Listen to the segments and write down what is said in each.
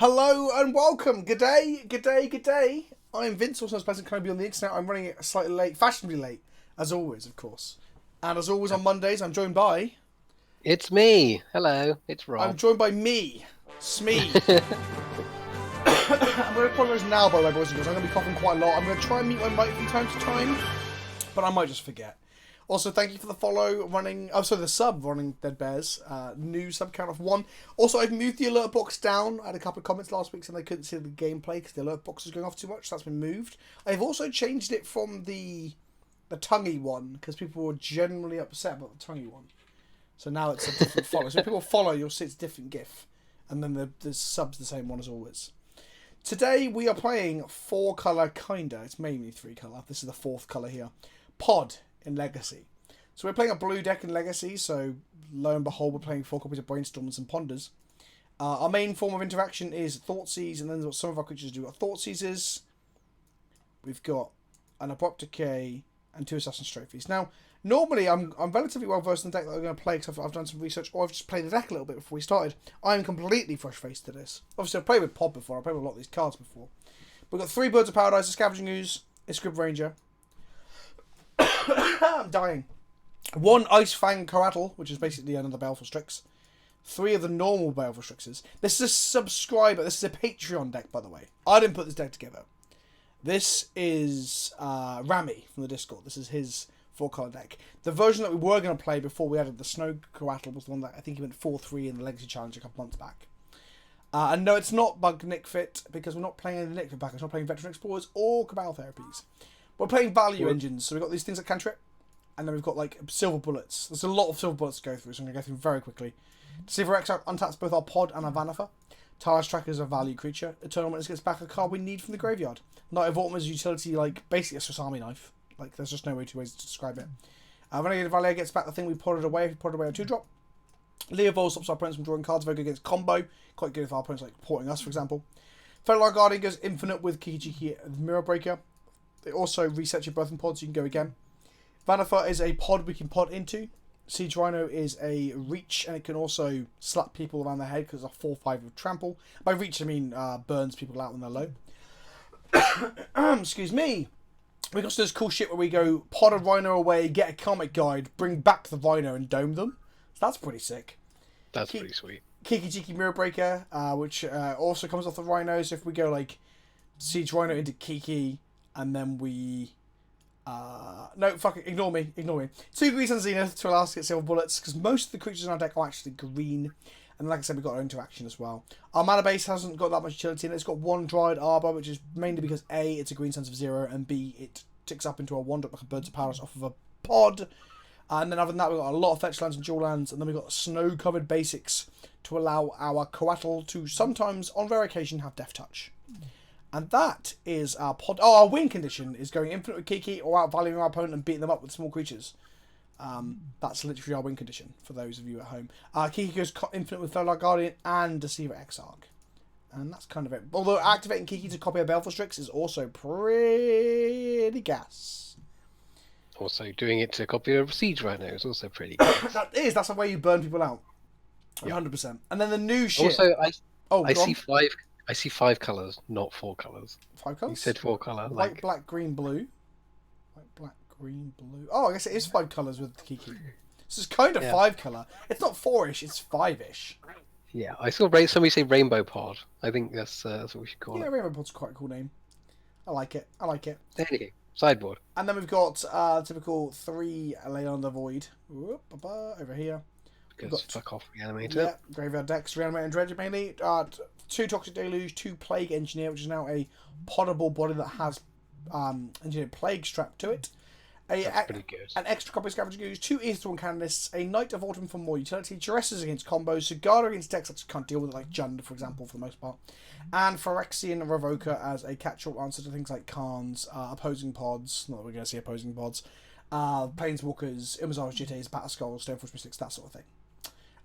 Hello and welcome. Good day, good day, good day. I'm Vince, also known as PleasantKenobi on the internet. I'm running it slightly late, fashionably late, as always, of course. And as always on Mondays, I'm joined by... It's me. Hello, it's I'm Rob. joined by me, Smee. I'm going to apologise now, by the way, boys and girls. I'm going to be coughing quite a lot. I'm going to try and mute my mic from time to time, but I might just forget. Also, thank you for the follow running... Oh, sorry, the sub running Dead Bears. New sub count of 1. Also, I've moved the alert box down. I had a couple of comments last week saying they couldn't see the gameplay because the alert box was going off too much. So that's been moved. I've also changed it from the tonguey one because people were generally upset about the tonguey one. So now it's a different follow. So if people follow, you'll see it's a different GIF. And then the sub's the same one as always. Today, we are playing 4-colour kinda. It's mainly 3-colour. This is the 4th colour here. Pod in Legacy. So we're playing a blue deck in Legacy, so lo and behold, we're playing 4 copies of Brainstorms and Ponders. Our main form of interaction is Thoughtseize, and then what some of our creatures do. We've got Thoughtseizes, we've got an Abrupt Decay, and 2 Assassin's Trophies. Now, normally I'm relatively well versed in the deck that I'm going to play because I've done some research, or I've just played the deck a little bit before we started. I'm completely fresh-faced to this. Obviously, I've played with Pod before, I've played with a lot of these cards before. We've got 3 Birds of Paradise, a Scavenging Ooze, a Scrib Ranger. I'm dying. 1 Ice Fang Coatl, which is basically another Baleful Strix. 3 of the normal Baleful Strixes. This is a subscriber. This is a Patreon deck, by the way. I didn't put this deck together. This is Rami from the Discord. This is his 4-card deck. The version that we were going to play before we added the Snow Coatl was the one that I think he went 4-3 in the Legacy Challenge a couple months back. And no, it's not Bug Nick Fit because we're not playing any Nick Fit package. We're not playing Veteran Explorers or Cabal Therapies. We're playing value engines. So we've got these things that cantrip. And then we've got like silver bullets. There's a lot of silver bullets to go through, so I'm going to go through very quickly. Deceiver Exarch untaps both our Pod and our Vanifer. Tireless Tracker is a value creature. Eternal Witness gets back a card we need from the graveyard. Knight of Autumn is utility, like basically a Swiss Army knife. Like there's just no way two ways to describe it. Renegade Valet gets back the thing we potted away if we potted away a 2-drop. Leovol stops our opponents from drawing cards, very good against combo. Quite good if our opponents like porting us, for example. Featherlight Guardian goes infinite with Kiki Jiki Mirror Breaker. It also resets your birthing pods, so you can go again. Vanifer is a pod we can pod into. Siege Rhino is a reach, and it can also slap people around the head because it's a 4-5 with trample. By reach, I mean burns people out when they're low. Excuse me. We got this cool shit where we go pod a Rhino away, get a comic guide, bring back the Rhino, and dome them. So that's pretty sick. That's pretty sweet. Kiki Jiki Mirror Breaker, which also comes off the Rhino. So if we go like Siege Rhino into Kiki, and then we... no, fuck it, ignore me. 2 Greens on Zenith to allow us to get silver bullets, because most of the creatures in our deck are actually green. And like I said, we've got our interaction as well. Our mana base hasn't got that much utility in it. It's got 1 Dryad Arbor, which is mainly because A, it's a green sense of 0, and B, it ticks up into a 1-drop like a Birds of Paradise off of a pod. And then other than that, we've got a lot of fetch lands and dual lands, and then we've got snow-covered basics to allow our Coatl to sometimes, on rare occasion, have Death Touch. And that is our pod. Oh, our win condition is going infinite with Kiki or outvaluing our opponent and beating them up with small creatures. That's literally our win condition for those of you at home. Kiki goes infinite with Featherlight Guardian and Deceiver Exarch. And that's kind of it. Although activating Kiki to copy a Baleful Strix is also pretty gas. Also, doing it to copy a Siege Rhino is also pretty gas. That's the way you burn people out. 100%. And then the new shit. Also, I see 5 colours, not 4 colours. 5 colours? You said 4 colour. White, black, green, blue. White, black, green, blue. Oh, I guess it is 5 colours with Kiki. This is kind of 5 colour. It's not 4-ish, it's 5-ish. Yeah, I saw somebody say Rainbow Pod. I think that's what we should call it. Yeah, Rainbow Pod's quite a cool name. I like it. Anyway, sideboard. And then we've got typical 3 Lay on the Void. Over here. Because fuck off, Reanimator. Yeah, Graveyard Decks, Reanimate and Dredge mainly. 2 Toxic Deluge, 2 Plague Engineer, which is now a poddable body that has Engineered Plague strapped to it. That's pretty good. An extra copy of Scavenging Ooze, 2 Aetherthorn Canonists, a Knight of Autumn for more utility, Duresses against combos, Sigarda against decks that can't deal with it, like Jund, for example, for the most part, and Phyrexian Revoker as a catch-all answer to things like Khans, opposing pods, not that we're going to see opposing pods, Planeswalkers, Ilmazaur's Jitties, Battle Skulls, Stoneforge Mystics, that sort of thing.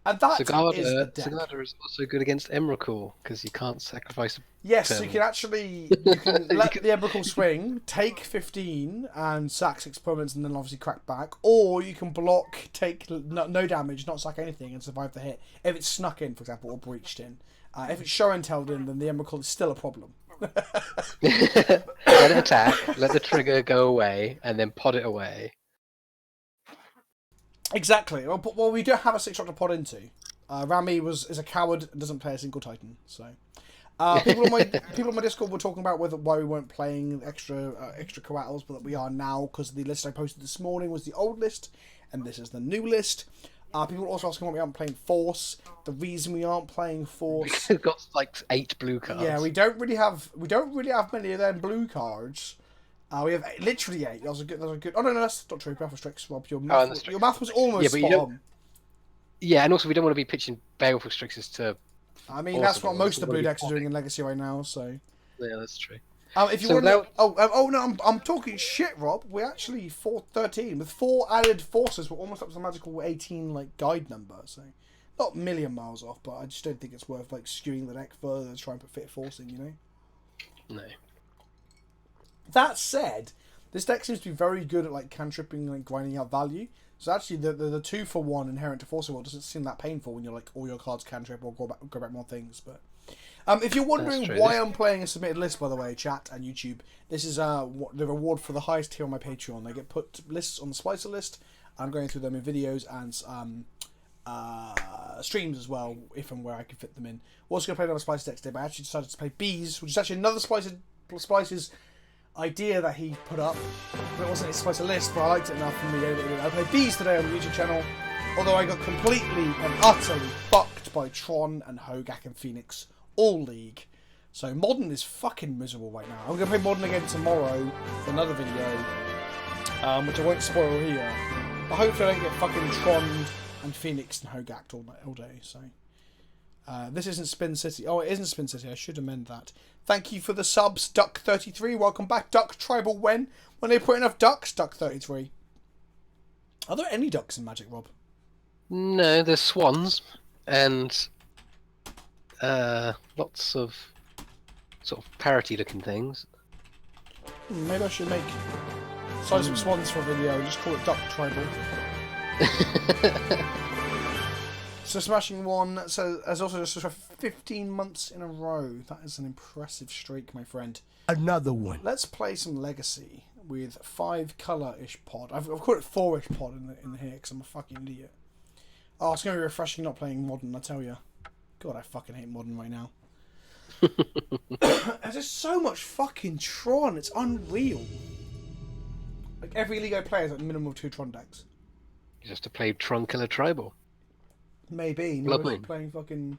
And that is the deck. Sigarda is also good against Emrakul because you can't sacrifice. Yes, so you can let can- the Emrakul swing, take 15 and sack 6 permanents, and then obviously crack back. Or you can block, take no damage, not sack anything, and survive the hit. If it's snuck in, for example, or breached in. If it's show and telled in, then the Emrakul is still a problem. Let it attack, let the trigger go away, and then pod it away. Exactly. Well, we do have a 6-drop to pod into. Rami is a coward and doesn't play a single Titan, so. People on my Discord were talking about why we weren't playing extra coatls, but we are now because the list I posted this morning was the old list, and this is the new list. People were also asking why we aren't playing Force. The reason we aren't playing Force, We've got like 8 blue cards. yeah, we don't really have many of them blue cards. We have literally 8. That was a good. Oh no, that's not true. Baleful Strix, Rob. Your math was almost spot on. Yeah, and also we don't want to be pitching Baleful Strixes to. I mean, that's what most of the blue decks are doing in Legacy right now. So. Yeah, that's true. If you want, no, I'm talking shit, Rob. We're actually 13 with 4 added forces. We're almost up to the magical 18 like guide number. So, not a million miles off, but I just don't think it's worth like skewing the deck further to try and put fit force in. You know. No. That said, this deck seems to be very good at like cantripping, like grinding out value. So actually, the 2-for-1 inherent to Force of Will doesn't seem that painful when you're like all your cards cantrip or go back more things. But if you're wondering why I'm playing a submitted list, by the way, chat and YouTube, this is the reward for the highest tier on my Patreon. They get put lists on the Splicer list. I'm going through them in videos and streams as well, if and where I can fit them in. We're also going to play another Splicer deck today, but I actually decided to play Bees, which is actually another Splicer's idea that he put up. It wasn't his Splicer list, but I liked it enough for me. I played Bees today on the YouTube channel, although I got completely and utterly fucked by Tron and Hogak and Phoenix all league. So Modern is fucking miserable right now. I'm going to play Modern again tomorrow for another video, which I won't spoil here. But hopefully I don't get fucking Tron and Phoenix and Hogak all day. So this isn't Spin City. Oh, it isn't Spin City. I should amend that. Thank you for the subs, Duck33. Welcome back, Duck Tribal. When they put enough ducks, Duck33. Are there any ducks in Magic, Rob? No, there's swans and lots of sort of parroty-looking things. Maybe I should make some swans for a video and just call it Duck Tribal. So smashing one. So as also just for 15 months in a row. That is an impressive streak, my friend. Another one. Let's play some Legacy with 5 colour-ish pod. I've called it 4-ish pod in here because I'm a fucking idiot. Oh, it's going to be refreshing not playing Modern, I tell you. God, I fucking hate Modern right now. There's just so much fucking Tron. It's unreal. Like every league I play is like a minimum of 2 Tron decks. You just have to play Tron Killer Tribal. Maybe. Blood Maybe Moon. playing fucking...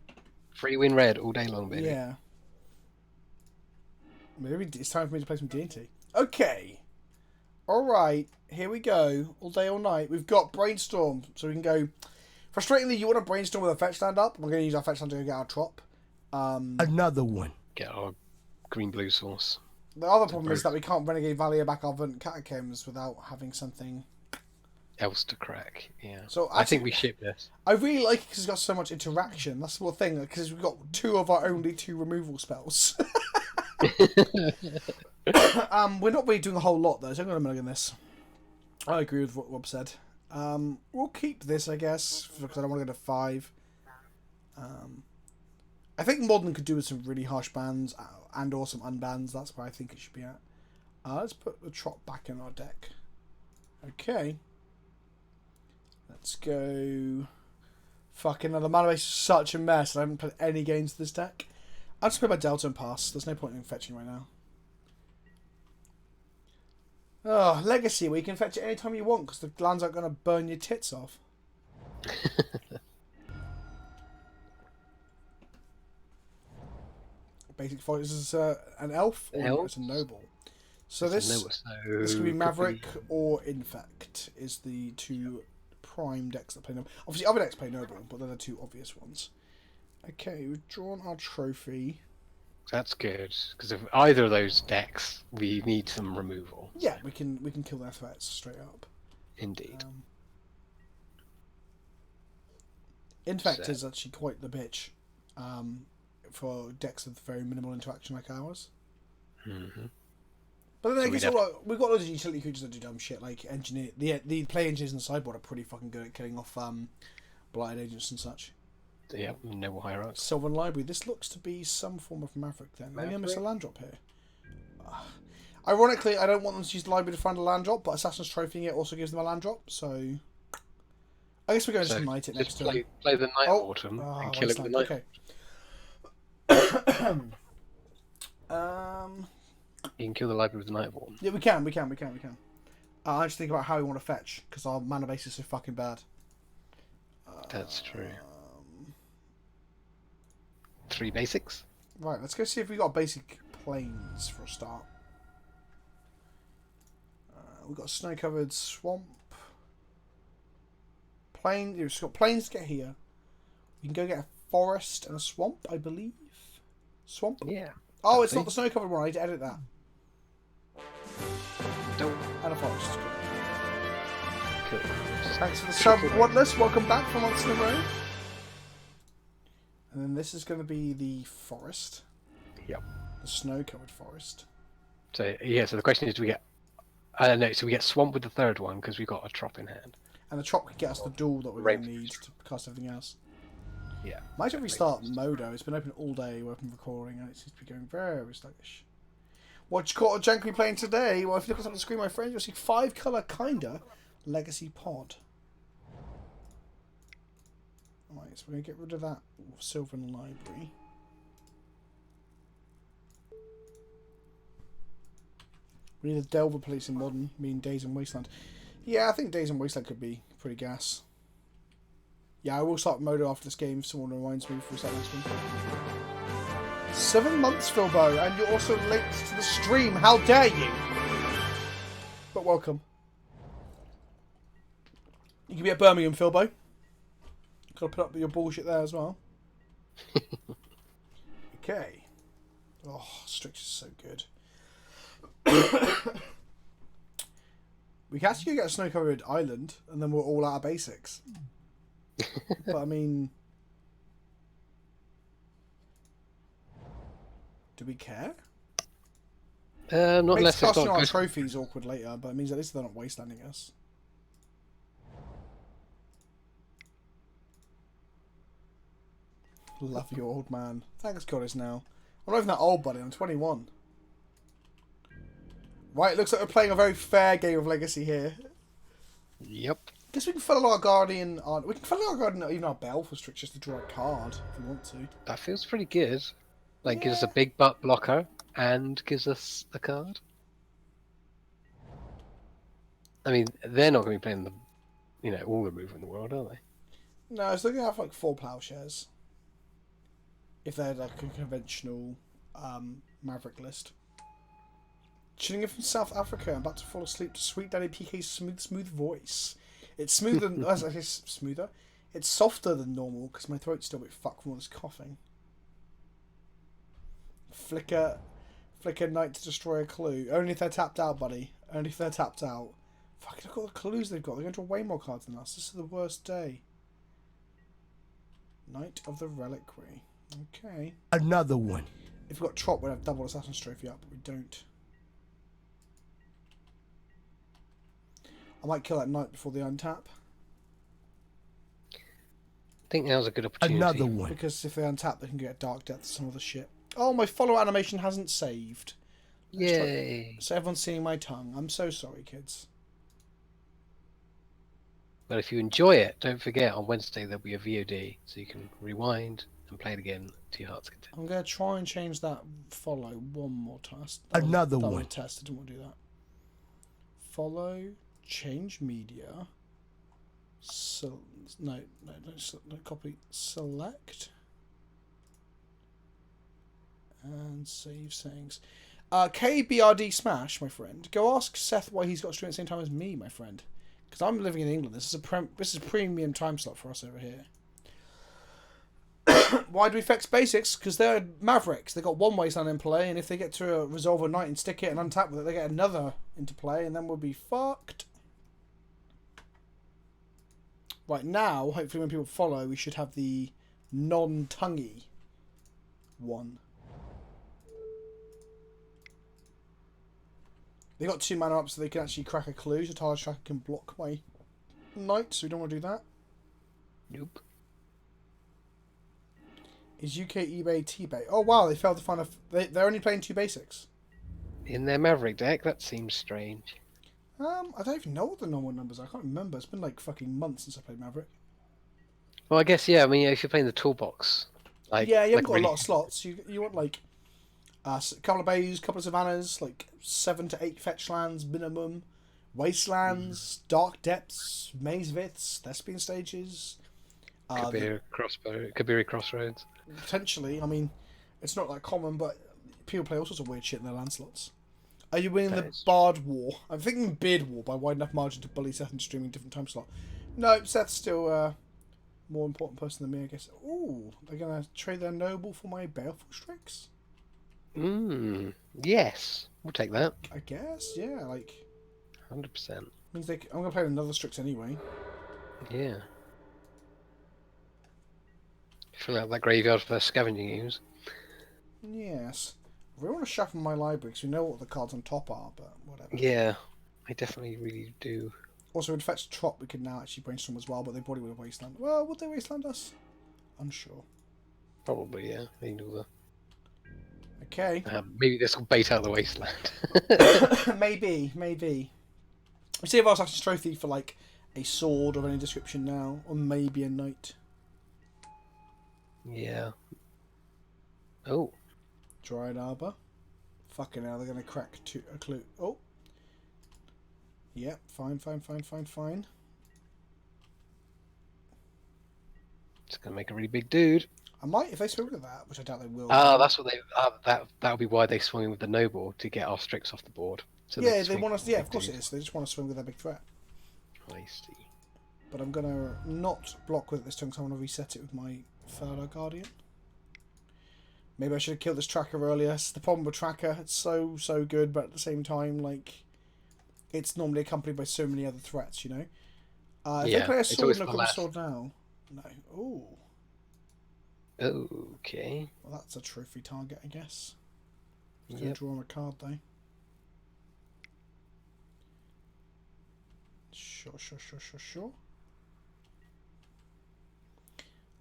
Free win red all day long, baby. Yeah. Maybe it's time for me to play some D&T. Okay. Alright. Here we go. All day, all night. We've got Brainstorm. So we can go... Frustratingly, you want to Brainstorm with a fetch land up. We're going to use our fetch land to go get our trop. Another one. Get our green-blue source. The other problem is that we can't Renegade Valley back our Verdant Catacombs without having something... else to crack, yeah. So I think we ship this. I really like it because it's got so much interaction. That's the whole thing, because we've got 2 of our only 2 removal spells. We're not really doing a whole lot though, so I'm going to mulligan this. I agree with what Rob said. We'll keep this, I guess, because I don't want to go to 5. I think Modern could do with some really harsh bans and or some unbans. That's where I think it should be at. Let's put the Trot back in our deck. Okay. Let's go. Fucking the mana base is such a mess. I haven't played any games to this deck. I'll just play my Delta and pass. There's no point in fetching right now. Oh, Legacy, where you can fetch it anytime you want because the lands aren't going to burn your tits off. Basic fight is an elf or it's a noble. So this could be Maverick or Infect is the 2 prime decks that play noble. Obviously other decks play noble, but they're the 2 obvious ones. Okay, we've drawn our trophy. That's good, because if either of those decks, we need some removal. Yeah, we can kill their threats straight up. Indeed. Infect is actually quite the bitch for decks with very minimal interaction like ours. Mm-hmm. But then I guess we've got loads of utility creatures that do dumb shit, like engineer. The play engineers in the sideboard are pretty fucking good at killing off blighted agents and such. Yeah, Noble Hierarchs. Sylvan Library. This looks to be some form of Maverick then. Maybe I missed a land drop here. Ironically, I don't want them to use the library to find a land drop, but Assassin's Trophying it also gives them a land drop, so... I guess we're going to just knight it next to him. Play the Night Autumn and kill it with the Night. Okay. You can kill the library with the Nightborn. Yeah, we can. I just think about how we want to fetch, because our mana base is so fucking bad. That's true. 3 basics. Right, let's go see if we got basic plains for a start. We've got a snow-covered swamp. Plain. We've got plains to get here. We can go get a forest and a swamp, I believe. Swamp? Yeah. Oh, it's not the snow-covered one. I need to edit that. Don't. And a forest. Cool. Thanks for the sub, Wadless. Welcome back for months in a row. And then this is going to be the forest. Yep. The snow-covered forest. So yeah. So the question is, do we get? I don't know. So we get swamp with the third one because we got a trop in hand. And the trop can get us the duel that we're going to need to cast everything else. Yeah. Might have we start Modo. It's been open all day. We're open recording, and it seems to be going very sluggish. What quarter jank we playing today? Well, if you look at the screen, my friends, you'll see 5-color kinda legacy pod. Alright, so we're going to get rid of that Sylvan Library. We need a Delver Police in Modern, meaning Days in Wasteland. Yeah, I think Days in Wasteland could be pretty gas. Yeah, I will start Modo after this game if someone reminds me before we start next one. 7 months, Philbo, and you're also late to the stream. How dare you? But welcome. You can be at Birmingham, Philbo. Gotta put up with your bullshit there as well. Okay. Oh, Strix is so good. We can actually get a snow-covered island, and then we're all out of basics. But I mean, do we care? Not unless it's casting got our good. trophies awkward later, but it means at least they're not wastelanding us. Love you, old man. Thanks, Goddess. Now I'm not even that old, buddy. I'm 21. Right, it looks like we're playing a very fair game of Legacy here. Yep. Guess we can follow our Guardian on. We can follow our Guardian, even our Baleful Strix, just to draw a card if we want to. That feels pretty good. Like, gives us a big butt blocker and gives us a card. I mean, they're not going to be playing the, all the move in the world, are they? No, so they're going to have like 4 plowshares. If they're like a conventional Maverick list. Tuning in from South Africa, I'm about to fall asleep to Sweet Daddy PK's smooth voice. It's smoother than... I guess smoother. It's softer than normal, because my throat's still a bit fucked from all this coughing. Flicker Knight to destroy a clue. Only if they're tapped out, buddy. Only if they're tapped out. Fuck, look at all the clues they've got. They're going to draw way more cards than us. This is the worst day. Knight of the Reliquary. Okay. Another one. If we've got Trop, we'd have double Assassin's Trophy up, but we don't. I might kill that knight before they untap. I think now's a good opportunity. Another one. Because if they untap, they can get Dark Depth or some other shit. Oh, my follow animation hasn't saved. Yay. So everyone's seeing my tongue. I'm so sorry, kids. But if you enjoy it, don't forget on Wednesday there'll be a VOD, so you can rewind and play it again to your heart's content. I'm going to try and change that follow one more time. Another one. Test. I didn't want to do that. Follow, change media. No, copy. Select. And save settings. KBRD Smash, my friend. Go ask Seth why he's got to stream at the same time as me, my friend. Because I'm living in England. This is a premium time slot for us over here. Why do we fix basics? Because they're Mavericks. They got one wasteland in play, and if they get to resolve a knight and stick it and untap with it, they get another into play, and then we'll be fucked. Right now, hopefully when people follow, we should have the non-tonguey one. They got 2 mana up, so they can actually crack a clue. So Tyler's Tracker can block my knight, so we don't want to do that. Nope. Is UK eBay T-Bay? Oh wow, they failed to find a. They're only playing 2 basics. In their Maverick deck, that seems strange. I don't even know what the normal numbers are. I can't remember. It's been like fucking months since I played Maverick. Well, I guess, yeah, I mean, if you're playing the toolbox, like... Yeah, you haven't like got really... a lot of slots. You want like a couple of bays, couple of savannas, like 7 to 8 fetch lands minimum, wastelands, dark depths, maze vits, thespian stages. Could be a crossbow. Could be a crossroads. Potentially. I mean, it's not that common, but people play all sorts of weird shit in their land slots. Are you winning the Bard War? I'm thinking Beard War by wide enough margin to bully Seth into streaming different time slot. No, Seth's still a more important person than me, I guess. Ooh, they're going to trade their noble for my Baleful Strix? Yes. We'll take that. I guess, yeah, like... 100%. Means I'm going to play another Strix anyway. Yeah. Fill out that graveyard for scavenging use. Yes. I really want to shuffle my library because we know what the cards on top are, but whatever. Yeah, I definitely really do. Also, with Fetch Trop, we could now actually brainstorm as well, but they probably would wasteland. Well, would they wasteland us? Unsure. Probably, yeah. They do that. Okay. Maybe this will bait out the wasteland. Maybe. We see if Assassin's Trophy for like a sword of any description now, or maybe a knight. Yeah. Oh. Dryad Arbor. Fucking hell, they're gonna crack a clue. Oh. Yep, fine. It's gonna make a really big dude. I might if they swing with that, which I doubt they will. That's what they. That would be why they swung with the noble to get our Strix off the board. So yeah, they want us. Yeah, of course it is. They just want to swing with their big threat. I see. But I'm gonna not block with it this turn because I want to reset it with my Third Guardian. Maybe I should have killed this tracker earlier. It's the problem with tracker. It's so good, but at the same time, like, it's normally accompanied by so many other threats, you know. If they play a sword and a sword now, no. Ooh. Okay. Well, that's a trophy target, I guess. Just gonna draw on a card though. Sure.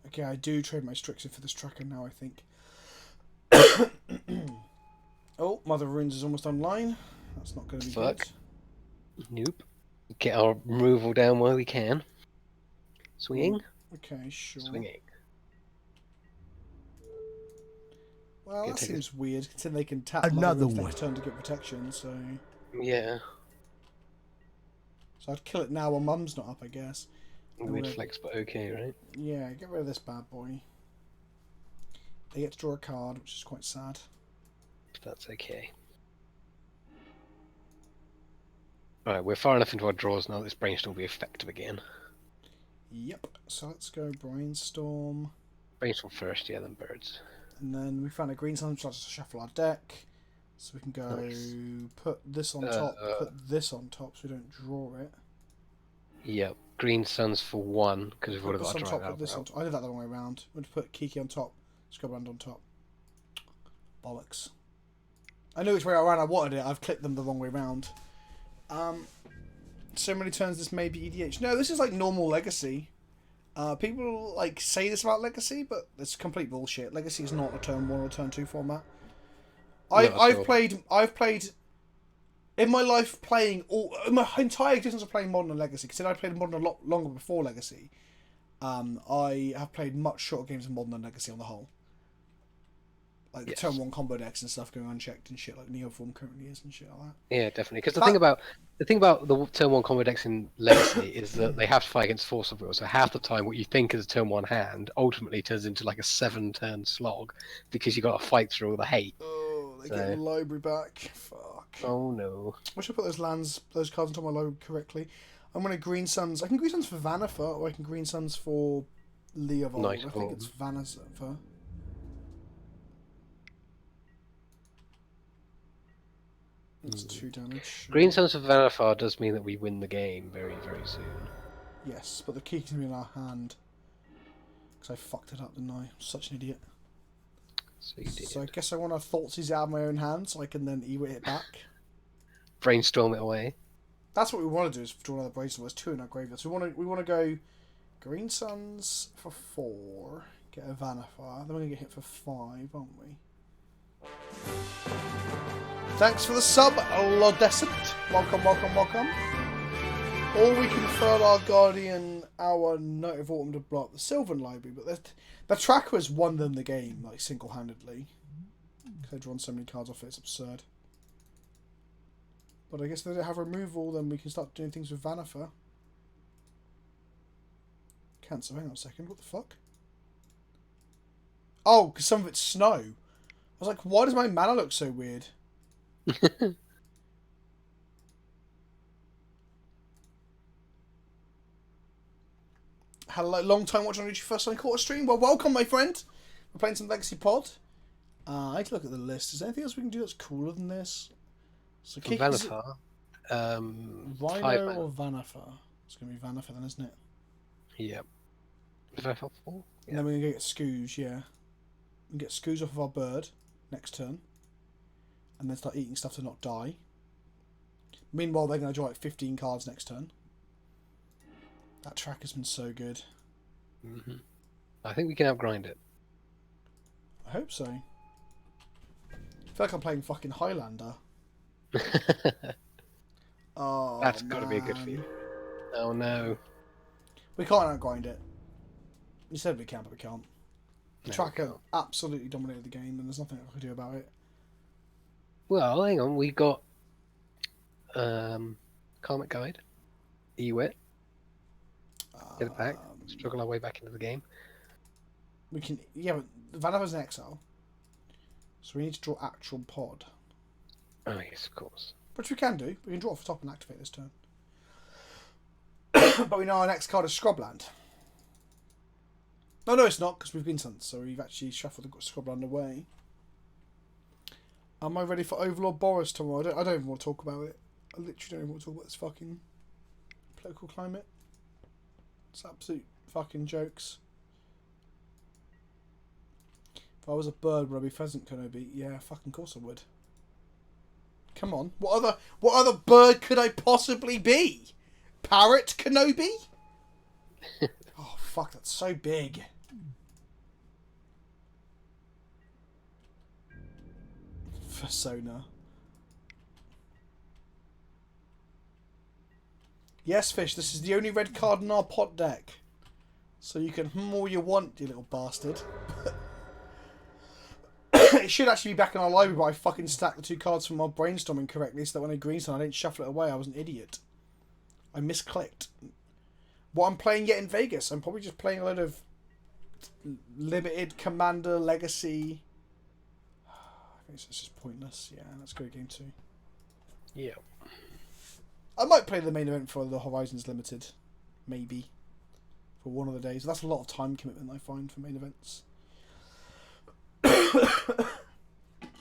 Okay, I do trade my Strixen for this tracker now, I think. Oh, Mother of Runes is almost online. That's not going to be good. Nope. Get our removal down while we can. Swinging. Okay, sure. Swinging. Well, that seems weird. Considering they can tap another one next turn to get protection, so... Yeah. So I'd kill it now while Mum's not up, I guess. Weird flex, but okay, right? Yeah, get rid of this bad boy. They get to draw a card, which is quite sad. That's okay. Alright, we're far enough into our draws now that this brainstorm will be effective again. Yep, so let's go Brainstorm. Brainstorm first, yeah, then birds. And then we found a green sun, so let's shuffle our deck. So we can go put this on top, put this on top so we don't draw it. Yep, green suns for 1, because we've already got a top, put this on top. I did that the wrong way around. I'm going to put Kiki on top, Scrubland on top. Bollocks. I knew which way around I wanted it, I've clicked them the wrong way around. So many turns this may be EDH. No, this is like normal Legacy. People like say this about Legacy, but it's complete bullshit. Legacy is not a turn 1 or turn 2 format. I've played in my life my entire existence of playing Modern and Legacy. Because I played Modern a lot longer before Legacy. I have played much shorter games than Modern and Legacy on the whole. Like the turn 1 combo decks and stuff going unchecked and shit like Neoform currently is and shit like that. Yeah, definitely. Because the thing about the turn 1 combo decks in Legacy is that they have to fight against Force of Will. So half the time, what you think is a turn 1 hand ultimately turns into like a 7-turn slog because you got to fight through all the hate. Oh, they get the library back. Fuck. Oh no. I should put those cards onto my library correctly. I'm gonna Green Suns. I can Green Suns for Vanifer, or I can Green Suns for Leovold. I think it's Vanifer. That's 2 damage. Green Suns of Vanifar does mean that we win the game very, very soon. Yes, but the Kiki's going to be in our hand. Because I fucked it up, didn't I? I'm such an idiot. So you did. So I guess I want to Thoughtseize it out of my own hand so I can then Ewit it back. Brainstorm it away. That's what we want to do, is draw another Brainstorm. There's 2 in our graveyard. So we want to go Green Suns for 4. Get a Vanifier. Then we're going to get hit for 5, aren't we? Thanks for the sub, Lodescent. Welcome, welcome, welcome. Or we can throw our Guardian, our Night of Autumn to block the Sylvan Library, but the tracker has won them the game, like, single-handedly. Because they've drawn so many cards off it, it's absurd. But I guess if they don't have removal, then we can start doing things with Vanifer. Cancel, hang on a second, what the fuck? Oh, because some of it's snow. I was like, why does my mana look so weird? Hello, long time watching on YouTube, first time caught a stream. Well, welcome, my friend. We're playing some Legacy Pod. I need to look at the list. Is there anything else we can do that's cooler than this? So Vanifer. Rhino or Vanifer? It's going to be Vanifer then, isn't it? Yep. Vanifer 4? Yeah. And then we're going to get Scoos, yeah. We can get Scoos off of our bird next turn. And then start eating stuff to not die. Meanwhile, they're going to draw like 15 cards next turn. That track has been so good. Mm-hmm. I think we can outgrind it. I hope so. I feel like I'm playing fucking Highlander. Oh, That's got to be a good feeling. Oh no. We can't outgrind it. You said we can, but we can't. The No, tracker absolutely dominated the game, and there's nothing I can do about it. Well, hang on. We got Karmic Guide, Ewit. Get it back. Struggle our way back into the game. We can, yeah, but Vanifer's in exile, so we need to draw actual pod. Oh yes, of course. Which we can do. We can draw off the top and activate this turn. But we know our next card is Scrubland. No, it's not, because we've been sent, so we've actually shuffled the Scrubland away. Am I ready for Overlord Boris tomorrow? I don't even want to talk about it. I literally don't even want to talk about this fucking political climate. It's absolute fucking jokes. If I was a bird, would I be PleasantKenobi? Yeah, fucking course I would. Come on. What other bird could I possibly be? Parrot Kenobi? Oh, fuck, that's so big. Persona. Yes, Fish, this is the only red card in our pot deck. So you can all you want, you little bastard. It should actually be back in our library, but I fucking stacked the 2 cards from our brainstorming correctly so that when I green sun I didn't shuffle it away. I was an idiot. I misclicked. What I'm playing yet in Vegas, I'm probably just playing a load of limited Commander Legacy. I think it's just pointless. Yeah, let's go game 2. Yeah. I might play the main event for the Horizons Limited. Maybe. For one of the days. That's a lot of time commitment I find for main events.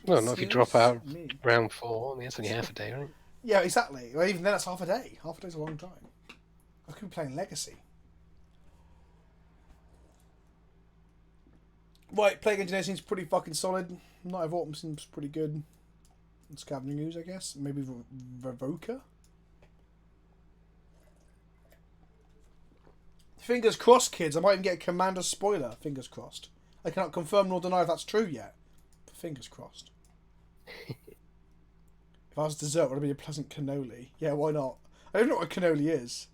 Well, not if you drop out round 4. I mean, it's only half a day, right? Yeah, exactly. Well, even then, that's half a day. Half a day's a long time. I could be playing Legacy. Right, Plague Engineer seems pretty fucking solid. Night of Autumn seems pretty good. And Scavenging Ooze, I guess. Maybe Revoker? Fingers crossed, kids. I might even get a Commander spoiler. Fingers crossed. I cannot confirm nor deny if that's true yet. But fingers crossed. If I was dessert, would it be a PleasantKenobi? Yeah, why not? I don't know what a cannoli is.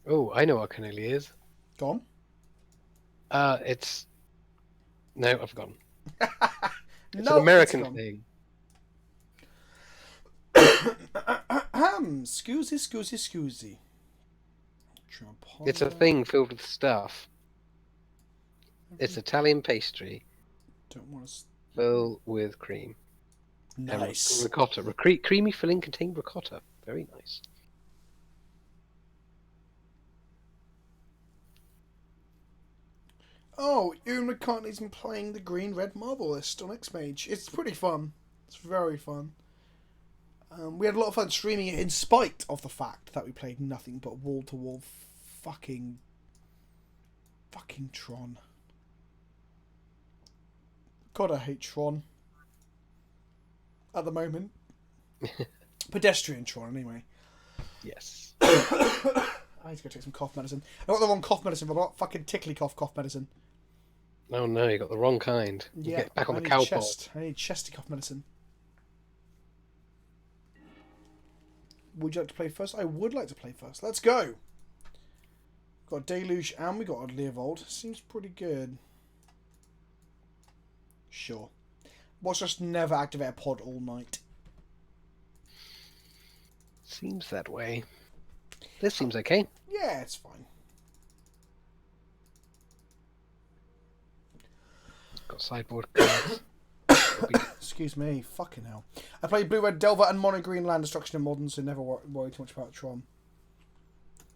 Oh, I know what cannoli is. Go on. It's... No, I've forgotten. It's No, an American it's gone. thing. Scoozy. It's a thing filled with stuff. It's Italian pastry Don't want to... filled with cream. Nice. And ricotta. Creamy filling contained ricotta. Very nice. Oh, Ewan McCartney's been playing the green-red marble list on X-Mage. It's pretty fun. It's very fun. We had a lot of fun streaming it in spite of the fact that we played nothing but wall-to-wall Fucking Tron. God, I hate Tron. At the moment. Pedestrian Tron, anyway. Yes. I need to go take some cough medicine. I got the wrong cough medicine, but I got fucking tickly cough medicine. Oh no, you got the wrong kind. You Yeah, get back on I the need cow chest. I need chesty cough medicine. Would you like to play first? I would like to play first. Let's go! Got a Deluge and we got a Leovold. Seems pretty good. Sure. Let's just never activate a pod all night. Seems that way. This seems okay. Yeah, it's fine. Got sideboard cards. Excuse me, fucking hell. I played Blue Red Delver and Mono Green Land Destruction in Modern, so never worry too much about Tron.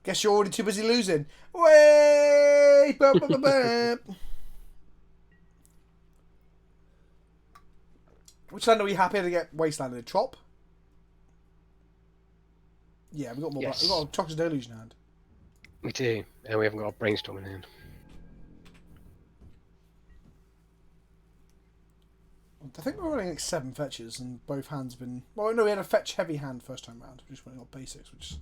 Guess you're already too busy losing. Wait! Which land are we happy to get Wastelanded? Trop? Yeah, we got more. Yes. We got a Toxic Deluge in hand. We do, and we haven't got a brainstorm in hand. I think we're running like 7 fetches, and both hands have been. Well, no, we had a fetch heavy hand first time round. We just went on basics, which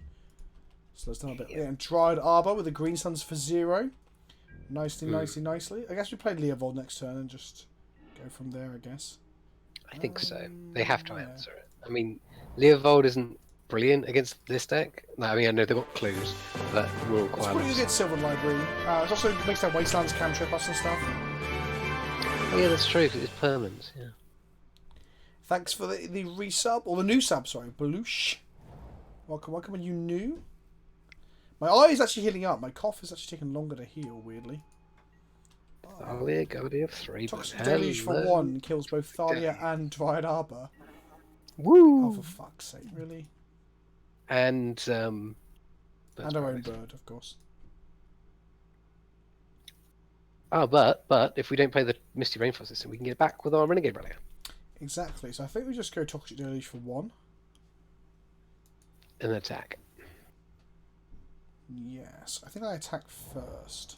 slows down a bit. Yeah, and Dryad Arbor with the Green Suns for 0. Nicely. I guess we played Leovold next turn and just go from there, I guess. I think so. They have to answer it. I mean, Leovold isn't brilliant against this deck. No, I mean, I know they've got clues, but will It's require. pretty good Silver Library. It also makes that Wastelands cantrip us and stuff. Oh yeah, that's true. 'Cause it's permanent. Yeah. Thanks for the resub, or the new sub, sorry, Belush. Welcome, are you new? My eye is actually healing up. My cough is actually taking longer to heal, weirdly. Thalia, Goody of 3. Toxic Deluge for 1 kills both Thalia and Dryad Arbor. Woo! Oh, for fuck's sake, really? And And our own bird, of course. Oh, but if we don't play the Misty Rainforest system, we can get back with our Renegade Relic. Exactly, so I think we just go Toxic Deluge for 1. An attack. Yes, I think I attack first.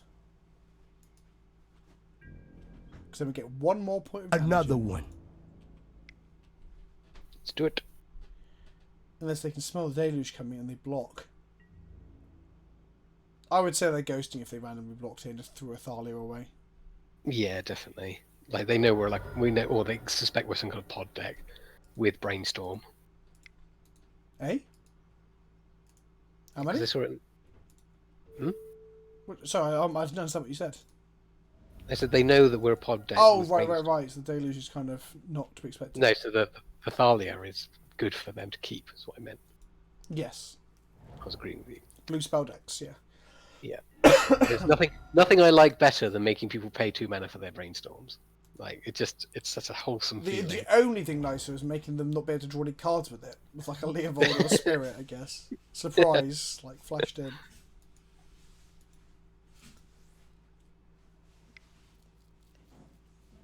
Because then we get 1 more point of damage. Another one. Let's do it. Unless they can smell the deluge coming and they block. I would say they're ghosting if they randomly blocked in and just threw a Thalia away. Yeah, definitely. Like they know we know, or they suspect we're some kind of pod deck with Brainstorm. Eh? How many? They saw it. Sorry, I didn't understand what you said. I said they know that we're a pod deck. Oh, with right. Brainstorm. So the deluge is kind of not to be expected. No, so the Thalia is good for them to keep. Is what I meant. Yes. I was agreeing with you. Blue spell decks, yeah. Yeah. There's nothing I like better than making people pay 2 mana for their Brainstorms. Like it's such a wholesome feeling. The only thing nicer is making them not be able to draw any cards with it. With like a Leovold or a Spirit, I guess. Surprise, like flashed in.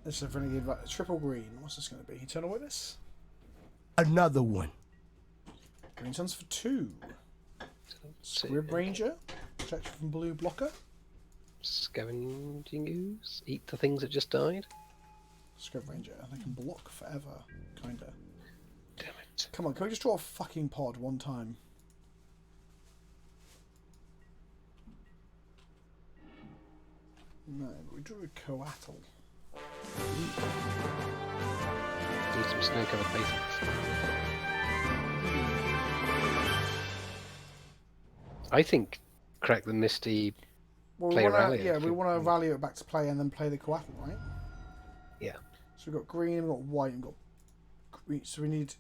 This is a Renegade triple green. What's this going to be? Eternal Witness? Another one. Green Suns for 2. Squib Ranger. Protection from blue blocker. Scavenging Ooze. Eat the things that just died. Script Ranger. They can block forever, kinda. Damn it. Come on, can we just draw a fucking pod one time? No, but we drew a Coatl. Need some snow-covered basics. I think crack the Misty. Well, Play we a wanna, rally, yeah, we want to rally it back to play and then play the Coatl, right? Yeah. So we've got green, we've got white, and we've got green. So we need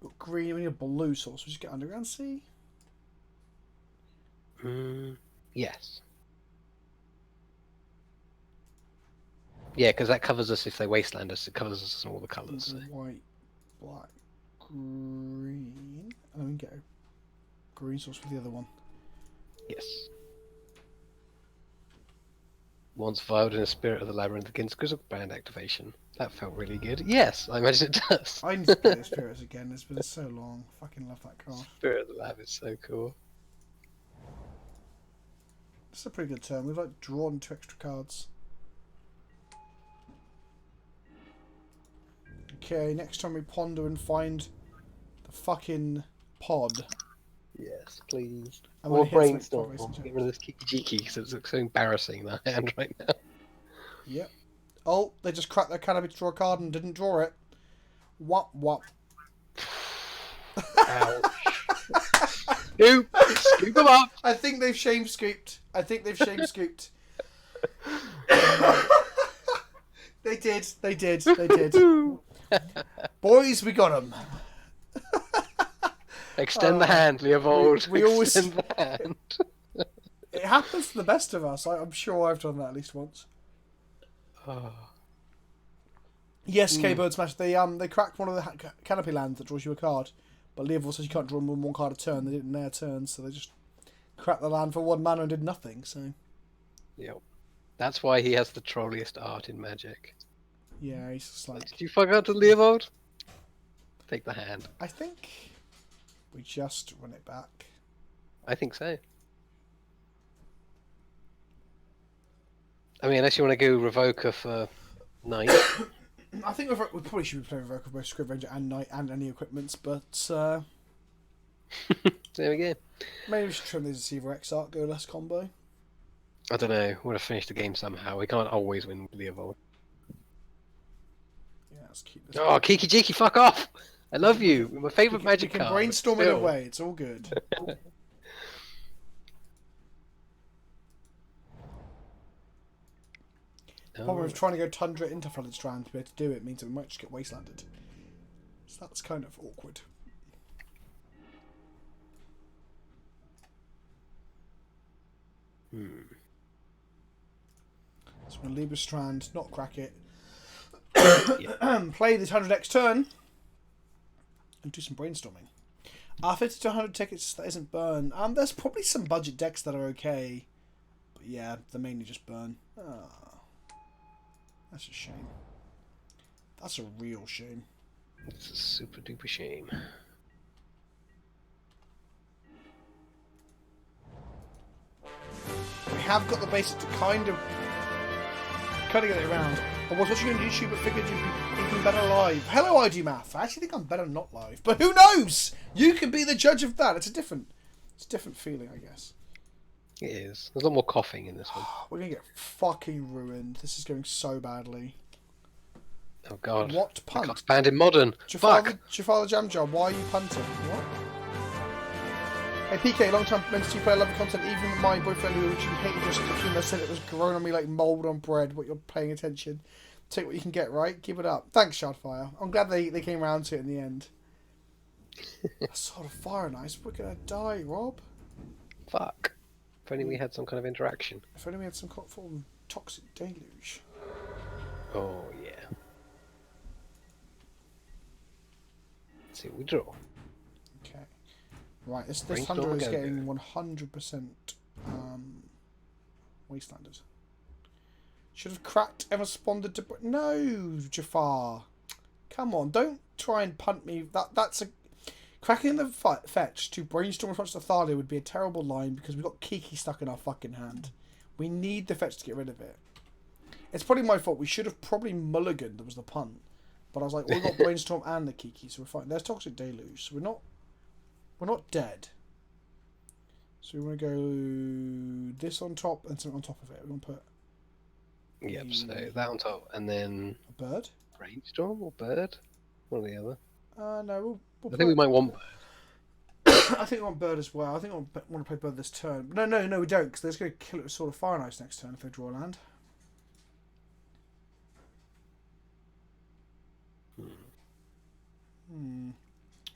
we've got green, we need a blue source. We just get Underground Sea. Yes. Yeah, because that covers us if they wasteland us. It covers us in all the colours. So. White, black, green, and then we can get a green source for the other one. Yes. Once filed in a Spirit of the Labyrinth against Grizzleband activation. That felt really good. Yes, I imagine it does. I need to play the Spirits again. It's been so long. Fucking love that card. Spirit of the Lab is so cool. This is a pretty good turn. We've like drawn 2 extra cards. Okay, next time we ponder and find the fucking pod. Yes, please. I'm Or gonna hit brainstorm. something Get rid of this Kiki Jiki because it looks so embarrassing in our hand right now. Yep. Oh, they just cracked their Kenobi to draw a card and didn't draw it. Wop wop. Ouch. Scoop them up. I think they've shame scooped. They did. Boys, we got them. Extend the hand, Leovold. we always- Extend the hand. It happens to the best of us. I'm sure I've done that at least once. Oh. Yes, K-Bird Smash. They cracked one of the canopy lands that draws you a card. But Leovold says you can't draw more than 1 card a turn. They did it in their turn, so they just cracked the land for 1 mana and did nothing, so... Yep. That's why he has the trolliest art in Magic. Yeah, he's just like... Did you fuck out to Leovold? Take the hand. I think we just run it back. I think so. I mean, unless you want to go Revoker for Knight. I think we probably should be playing Revoker for both Script Ranger and Knight and any equipments, but There we go. maybe we should trim these Deceiver X art, go less combo. I don't know. We'll have finished the game somehow. We can't always win with Leovold. Yeah, let's keep this. Oh, Kiki Jiki, fuck off! I love you. You're my favourite Magic We can card. brainstorm but it still. away, it's all good. The problem with trying to go Tundra into Flooded Strand to be able to do it means that we might just get wastelanded. So that's kind of awkward. So we're going to leave a Strand, not crack it. Play this 100x turn and do some brainstorming. 50 to 100 tickets that isn't burn. There's probably some budget decks that are okay. But yeah, they're mainly just burn. That's a shame. That's a real shame. It's a super duper shame. We have got the basics to kind of get it around. I was watching on YouTube but figured you'd be even better live. Hello, ID Math. I actually think I'm better not live. But who knows? You can be the judge of that. It's a different feeling, I guess. It is. There's a lot more coughing in this one. We're going to get fucking ruined. This is going so badly. Oh god. What I punt? got banned in Modern. Fuck! Jafar the Jam Job, why are you punting? What? Hey PK, long time meant to play, I love the content. Even my boyfriend who actually hated your sense of humour said it was growing on me like mould on bread, but you're paying attention. Take what you can get, right? Keep it up. Thanks, Shardfire. I'm glad they came around to it in the end. That's sort of fire nice. We're gonna die, Rob. Fuck. If only we had some kind of interaction. If only we had some form of toxic deluge. Oh yeah. Let's see what we draw. Okay. Right, this Brainstorm Thunder is go, getting 100% wastelanded. Should have cracked and responded to... No, Jafar. Come on, don't try and punt me. That's a... Cracking the fetch to brainstorm response to Thalia would be a terrible line because we've got Kiki stuck in our fucking hand. We need the fetch to get rid of it. It's probably my fault. We should have probably mulliganed. That was the punt. But I was like, well, we've got brainstorm and the Kiki, so we're fine. There's toxic deluge. So we're not dead. So we want to go this on top and something on top of it. We want to put Yep, so that on top, and then a bird. brainstorm or bird? One or the other. No, we'll I think we might want bird. I think we want bird as well. I think I want to play bird this turn. But no, we don't, because they're just going to kill it with Sword of Fire and Ice next turn if they draw a land.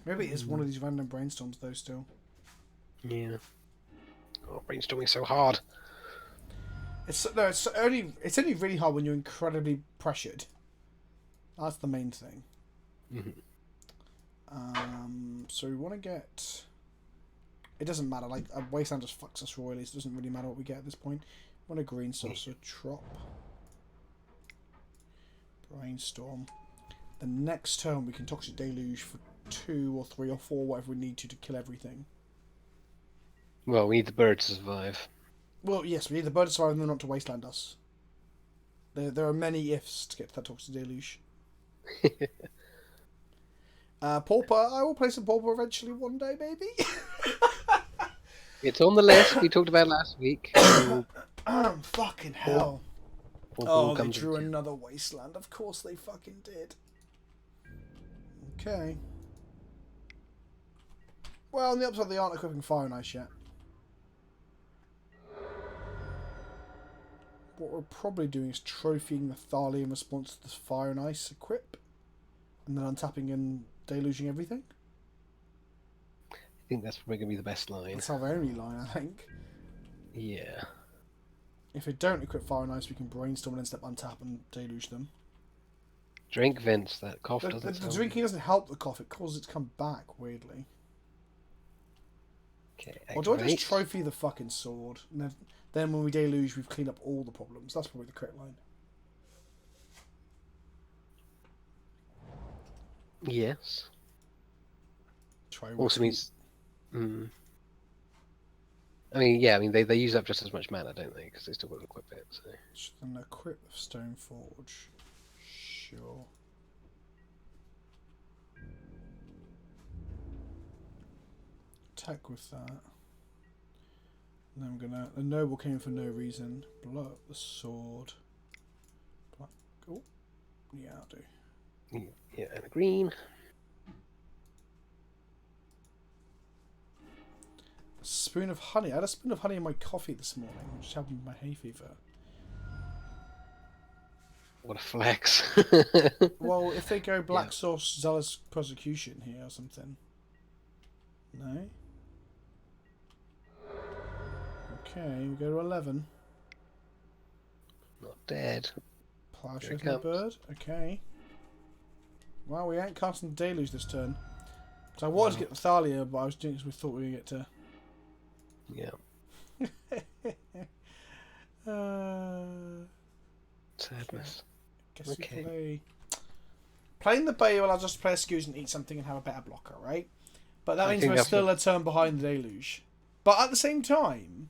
Maybe it is one of these random brainstorms though still. Yeah. Oh, brainstorming so hard. It's only really hard when you're incredibly pressured. That's the main thing. So we want to get... It doesn't matter, like, a Wasteland just fucks us royally, so it doesn't really matter what we get at this point. We want a green sorcerer, Trop. Brainstorm. The next turn we can Toxic Deluge for 2 or 3 or 4, whatever we need to kill everything. Well, we need the bird to survive. Well, yes, we need the bird to survive and them not to wasteland us. There are many ifs to get to that toxic deluge. Pauper, I will play some Pauper eventually one day, maybe. It's on the list we talked about last week. Fucking hell. Pauper They drew another wasteland. Of course they fucking did. Okay. Well, on the upside, they aren't equipping Fire and Ice yet. What we're probably doing is trophying the Thalia in response to this Fire and Ice equip. And then untapping and deluging everything. I think that's probably going to be the best line. That's our only line, I think. Yeah. If we don't equip Fire and Ice, we can brainstorm and then step untap and deluge them. Drink, Vince. That cough The doesn't drinking doesn't help the cough, it causes it to come back, weirdly. Okay, Or do I just trophy the fucking sword? And then when we deluge, we've cleaned up all the problems. That's probably the correct line. Yes. Try Also means... I mean, yeah, I mean, they use up just as much mana, don't they? Because they still got to equip it, so... Then equip of Stoneforge. Sure. Attack with that. And then I'm gonna... The Noble came for no reason. Blow up the sword. Black... Oh. Yeah, I'll do. Yeah, and a green. Spoon of honey. I had a spoon of honey in my coffee this morning, which helped with my hay fever. What a flex. Well, if they go Black Sauce Zealous Prosecution here or something. No? Okay, we go to 11. Not dead. Plowshare's my bird. Okay. Well, we ain't casting the Deluge this turn. So I wanted to get the Thalia, but I was doing it because we thought we would get to... Yeah. Sadness. Guess we playing the Bay allows us to play a Scoos and eat something and have a better blocker, right? But that means we're still a turn behind the Deluge. But at the same time,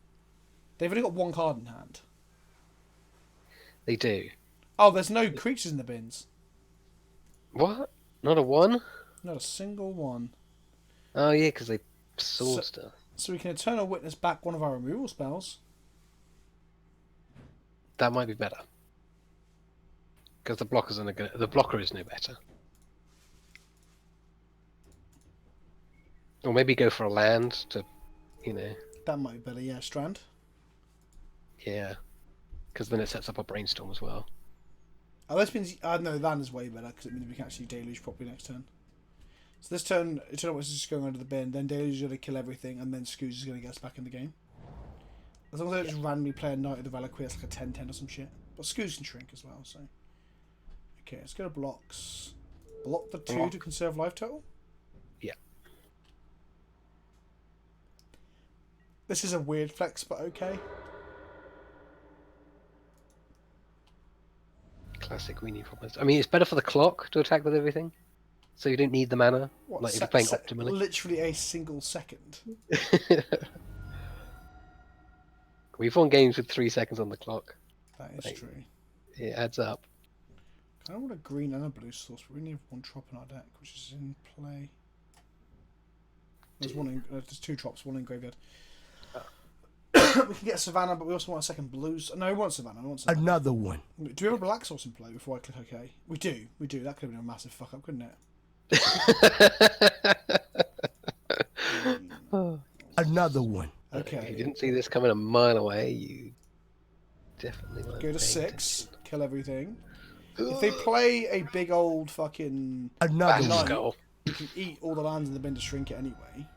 they've only got one card in hand. They do. Oh, there's no creatures in the bins. What? Not a one? Not a single one. Oh yeah, because they sword stuff. So we can Eternal Witness back one of our removal spells. That might be better. Because the blockers are the blocker is no better. Or maybe go for a land to, you know. That might be better, yeah. Strand. Yeah. Because then it sets up a brainstorm as well. Oh, this means... no, land is way better, because it means we can actually deluge properly next turn. So this turn, Eternal Witness is just going under the bin, then Deluge is going to kill everything, and then Scoos is going to get us back in the game. As long as I don't just randomly play a Knight of the Reliquary, it's like a 10-10 or some shit. But Scoos can shrink as well, so... Okay, let's go to blocks. Block the 2 to conserve life total? Yeah. This is a weird flex, but okay. Classic weenie problems. I mean, it's better for the clock to attack with everything. So you don't need the mana. What, like if you're playing optimally. Literally a single second. We've won games with 3 seconds on the clock. That is true. It adds up. I don't want a green and a blue source, but we only have one drop in our deck, which is in play. There's one in, there's 2 drops, one in graveyard. We can get Savannah, but we also want a second blues. No, we want Savannah. Another one. Do we have a black source in play before I click OK? We do. We do. That could have been a massive fuck up, couldn't it? Another one. Okay. If you didn't see this coming a mile away, you definitely weren't Go to paying 6. attention. Kill everything. If they play a big old fucking Another one. Skull. we can eat all the lands in the bin to shrink it anyway.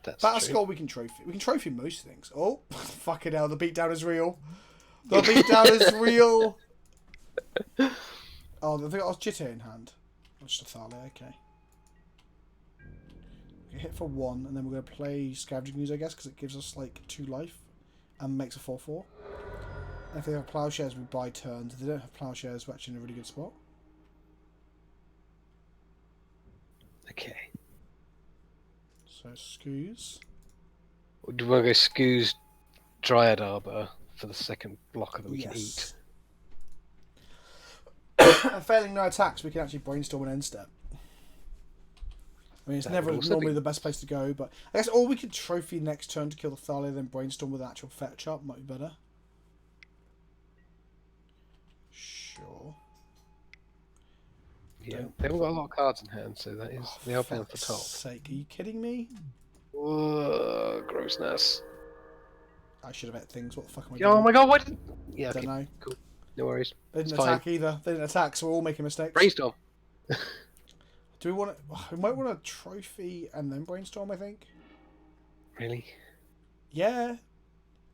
That's Battle true. Skull we can trophy. We can trophy most things. Oh, fucking hell, the beatdown is real. The beatdown is real. Oh, I think I was Jitter in hand. Or just a Thalia, okay. We hit for 1, and then we're going to play Scavenging Ooze, I guess, because it gives us like 2 life and makes a 4/4. And if they have Plowshares, we buy turns. If they don't have Plowshares, we're actually in a really good spot. Okay. So, Scoos. Do you want to go Scoos Dryad Arbor for the second blocker that we can eat. Yes. And failing no attacks, we can actually brainstorm an end step. I mean, it's That never would also normally be- the best place to go, but I guess or we could trophy next turn to kill the Thalia, then brainstorm with actual fetch up might be better. Sure. Yeah, Don't- they haven't got a lot of cards in hand, so that is they are bound for Fuck's top. sake, are you kidding me? Grossness. I should have bet things. What the fuck am I Oh doing? my god, why didn't... Yeah, Don't okay, know. cool. No worries. They It's didn't fine. attack either. They didn't attack, so we're all making mistakes. Brainstorm. Do we want to? We might want a trophy and then brainstorm. I think. Really? Yeah,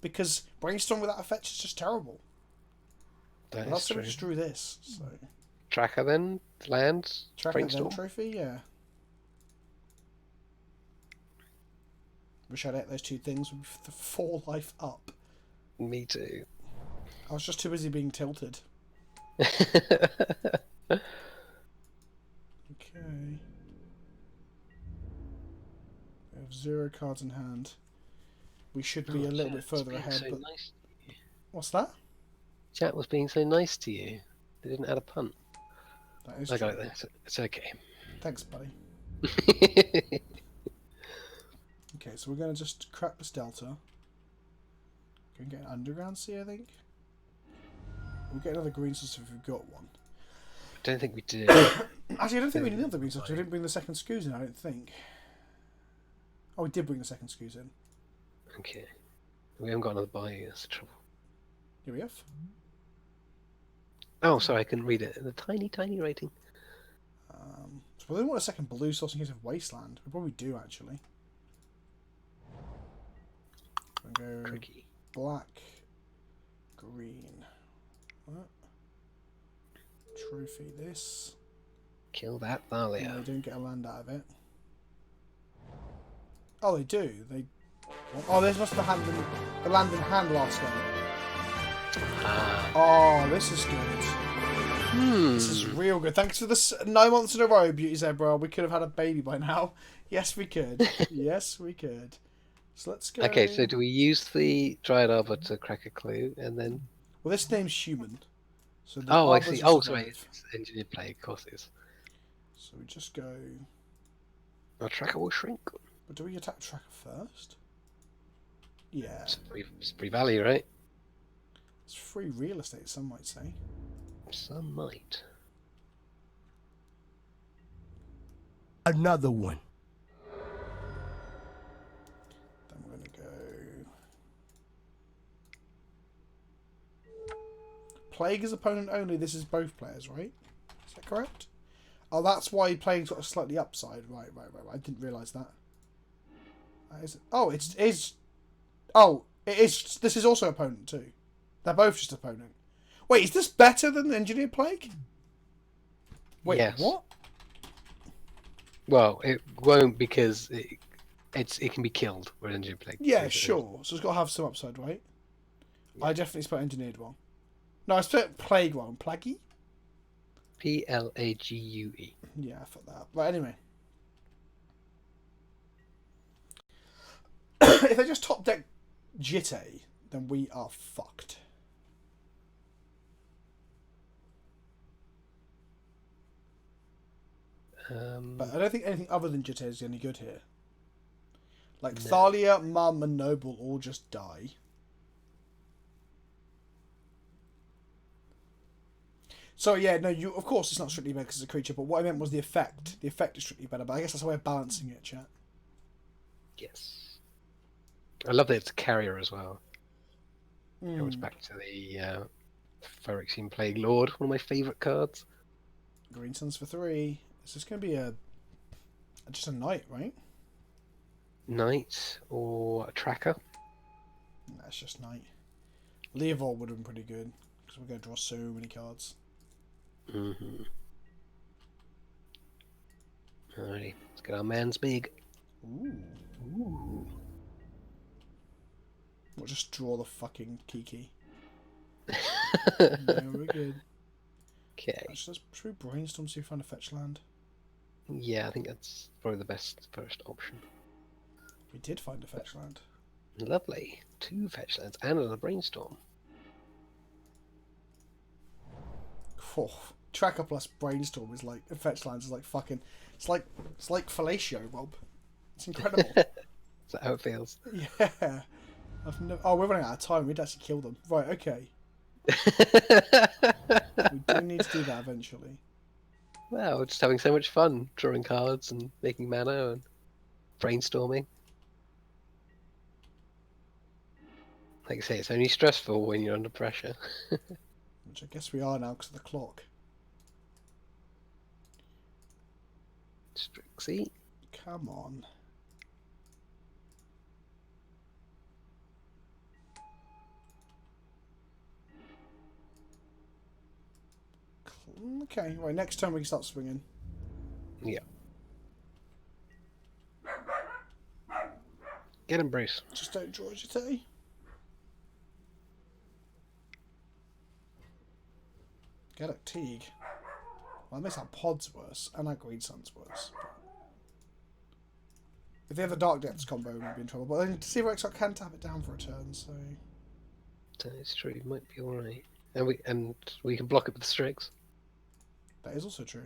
because brainstorm without a fetch is just terrible. That Last is time we true. just drew this, so Tracker then, land, track it brainstorm. then trophy. Yeah. Wish I'd ate those two things with the 4 life up. Me too. I was just too busy being tilted. Okay. We have 0 cards in hand. We should be a little bit further ahead, but Nice. what's that? Chat was being so nice to you. They didn't add a punt. That is I got true. it there. It's okay. Thanks, buddy. Okay, so we're going to just crack this delta. Can get an underground sea, I think. We'll get another green sauce if we've got one. I don't think we did. Actually, I don't think we need another green sauce because we didn't bring the second scoos in, I don't think. Oh, we did bring the second scoos in. Okay. We haven't got another bayou, that's the trouble. Here we have. Oh, sorry, I couldn't read it. The tiny, tiny rating. So we don't want a second blue sauce in case of Wasteland. We probably do, actually. We'll go Tricky. black, green. What? Trophy this. Kill that No, Thalia. they don't get a land out of it. Oh, they do. They. Oh, this must have the land in hand last game. Ah. Oh, this is good. Hmm. This is real good. Thanks for the 9 months in a row, Beauty Zebra. We could have had a baby by now. Yes, we could. Yes, we could. So let's go. Okay, so do we use the Dryad Arbor to crack a clue, and then... Well, this name's human. So the Oh, I arbors see. will Oh, sorry, survive. it's engineered play, of course it is. So we just go. Our tracker will shrink. But do we attack tracker first? Yeah. It's free value, right? It's free real estate, some might say. Some might. Another one. Then we're going to go. Plague is opponent only. This is both players, right? Is that correct? Oh, that's why Plague's got a slightly upside. Right. I didn't realise that. Oh, it is. Oh, it is. This is also opponent too. They're both just opponent. Wait, is this better than Engineer Plague? Wait, Yes. what? Well, it won't because it can be killed with engineered play. Yeah, sure. So it's got to have some upside, right? Yeah. I definitely spelled engineered wrong. No, I spelled plague wrong. Plaggy? Plague. Yeah, I thought that. Right, anyway. If they just top deck Jitte, then we are fucked. But I don't think anything other than Jitte is any good here. Like, No. Thalia, Mum, and Noble all just die. So yeah, no, of course it's not strictly better because it's a creature, but what I meant was the effect. The effect is strictly better, but I guess that's a way of balancing it, chat. Yes. I love that it's a carrier as well. It goes Mm. back to the Phyrexian Plague Lord, one of my favourite cards. Green Suns for 3. Is this going to be just a knight, right? Knight or a tracker. Nah, it's just knight. Leovold would have been pretty good because we're going to draw so many cards. Mm-hmm. Alrighty, let's get our man's big. Ooh. Ooh. We'll just draw the fucking Kiki. Yeah, we're good. Okay. Should we brainstorm see if we find a fetch land? Yeah, I think that's probably the best first option. We did find a fetch land. Lovely. 2 fetch lands and a brainstorm. Oh, Tracker plus Brainstorm is like fetch lands is like fucking. It's like fellatio, Rob. It's incredible. Is that how it feels? Yeah. Oh, we're running out of time. We'd actually kill them. Right. Okay. We do need to do that eventually. Well, just having so much fun drawing cards and making mana and brainstorming. Like I say, it's only stressful when you're under pressure. Which I guess we are now because of the clock. Strixie. Come on. Okay, right, next turn we can start swinging. Yeah. Get him, Bruce. Just don't draw agility. Get it, Teague. Well, that makes our pods worse, and our Green Sun's worse. If they have the Dark Depths combo, we'd be in trouble. But then Zero Exile can tap it down for a turn, so... It's true, it might be alright. And we can block it with the Strix. That is also true.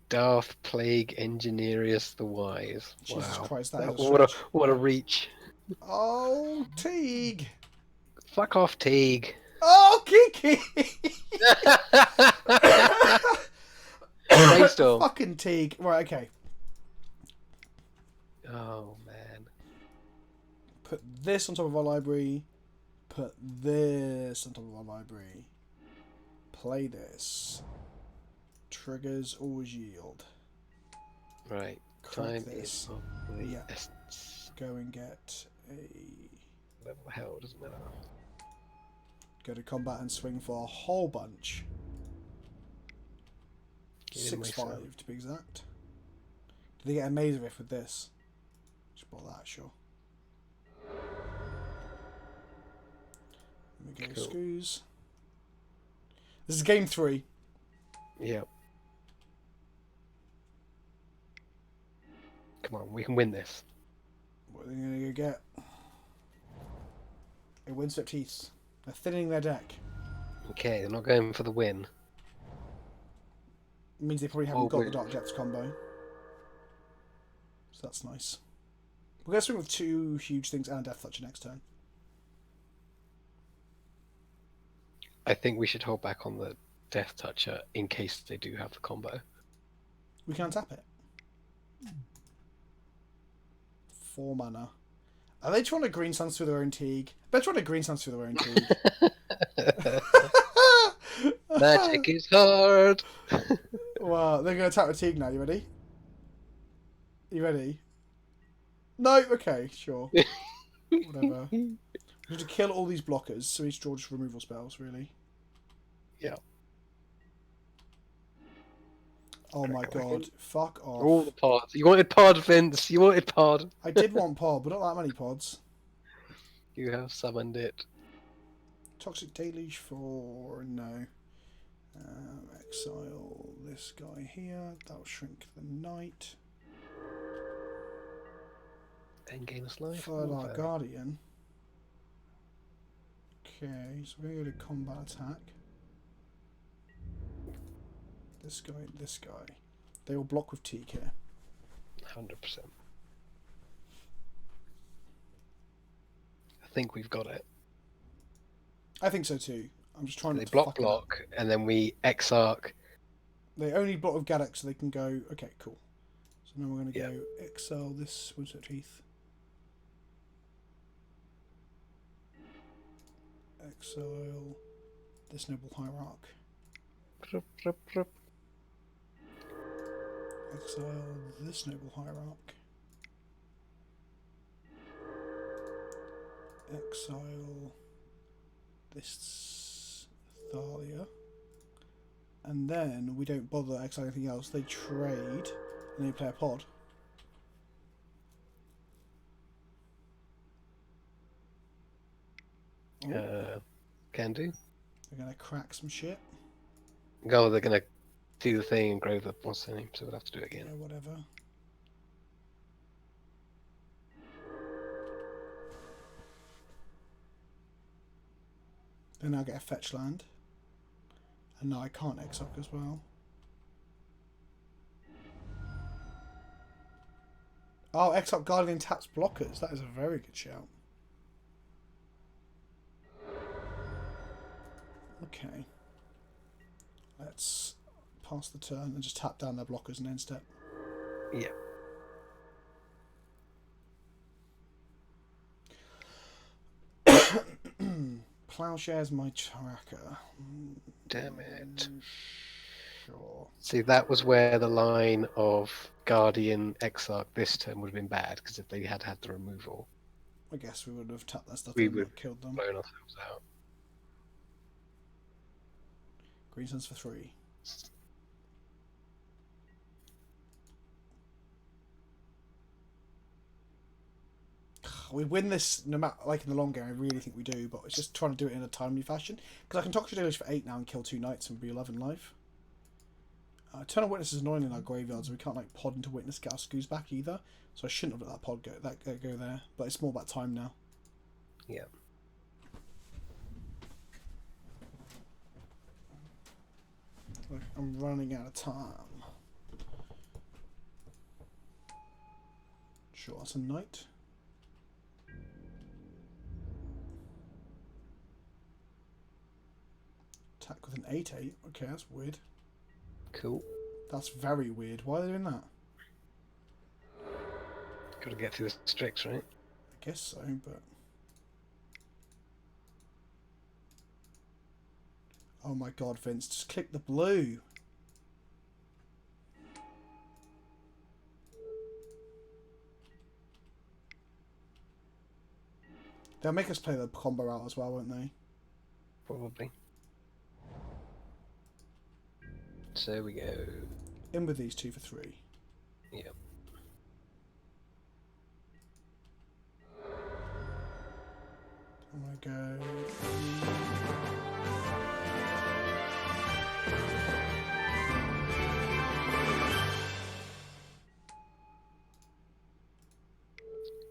Darth Plague Engineerius the Wise. Jesus Wow. Christ, that is a what a reach. Oh, Teague! Fuck off, Teague. Oh, Kiki! Brainstorm. Fucking Teague. Right, okay. Oh, man. Put this on top of our library. Put this on top of our library. Play this. Triggers always yield. Right. Crack Time this. is of the Yeah. essence. Go and get a... Level hell doesn't matter. Go to combat and swing for a whole bunch. Get in 6-5 myself. to be exact. Did they get a Maze Rift with this? Just bought that, sure. Let me go Cool. screws. This is game 3. Yep. Come on, we can win this. What are they going to go get? A Windswept Heath. They're thinning their deck. Okay, they're not going for the win. It means they probably haven't Oh, got the wait. Dark Jets combo. So that's nice. We're going to swing with 2 huge things and a Death Toucher next turn. I think we should hold back on the Death Toucher in case they do have the combo. We can untap it. 4 mana. Are they trying to Green Suns through their own Teague? They're trying to Green Suns through their own Teague. Magic is hard! Well, they're going to attack with Teague now. You ready? You ready? No? Okay, sure. Whatever. We have to kill all these blockers, so each draw just removal spells, really. Yeah. Oh my god. Fuck off. All the pods. You wanted pod, Vince! You wanted pod! I did want pod, but not that many pods. You have summoned it. Toxic Deluge for... no. Exile this guy here. That'll shrink the knight. And gain us life. Third our Fair. Guardian. Okay, so we're going to go to combat attack. This guy, this guy. They all block with Teak here. 100%. I think we've got it. I think so too. I'm just trying They not to block, fuck it up. and then we X-Arc. They only block with Gaddock, so they can go... Okay, cool. So now we're going to Yeah. go exile this Windswept Heath. Exile this Noble Hierarch. Exile this Noble Hierarch. Exile this Thalia. And then we don't bother exiling anything else. They trade and they play a pod. Can do. They're going to crack some shit. Go, they're gonna do the thing and grow the what's the name, so we'll have to do it Yeah, again. whatever. Then I get a fetch land. And now I can't exile as well. Oh, Exile Guardian taps blockers. That is a very good shout. Okay. Let's pass the turn and just tap down their blockers and end step. Yeah. Plowshare's my tracker. Damn it. Sure. See, that was where the line of Guardian Exarch this turn would have been bad, because if they had had the removal, I guess we would have tapped that stuff we and would not killed them. blown ourselves out. Green Suns for 3. We win this no matter, like in the long game. I really think we do, but it's just trying to do it in a timely fashion. Because I can Toxic Deluge for 8 now and kill 2 knights and be 11 life. Eternal Witness is annoying in our graveyards, so we can't like pod into Witness, get our scoos back either. So I shouldn't have let that pod go there. But it's more about time now. Yeah. Like, I'm running out of time. Sure, that's a knight. Attack with an 8/8. Okay, that's weird. Cool. That's very weird. Why are they doing that? Got to get through the Strix, right? I guess so, but... Oh my god, Vince, just click the blue. They'll make us play the combo out as well, won't they? Probably. So we go. In with these 2 for 3. Yep. I'm gonna go...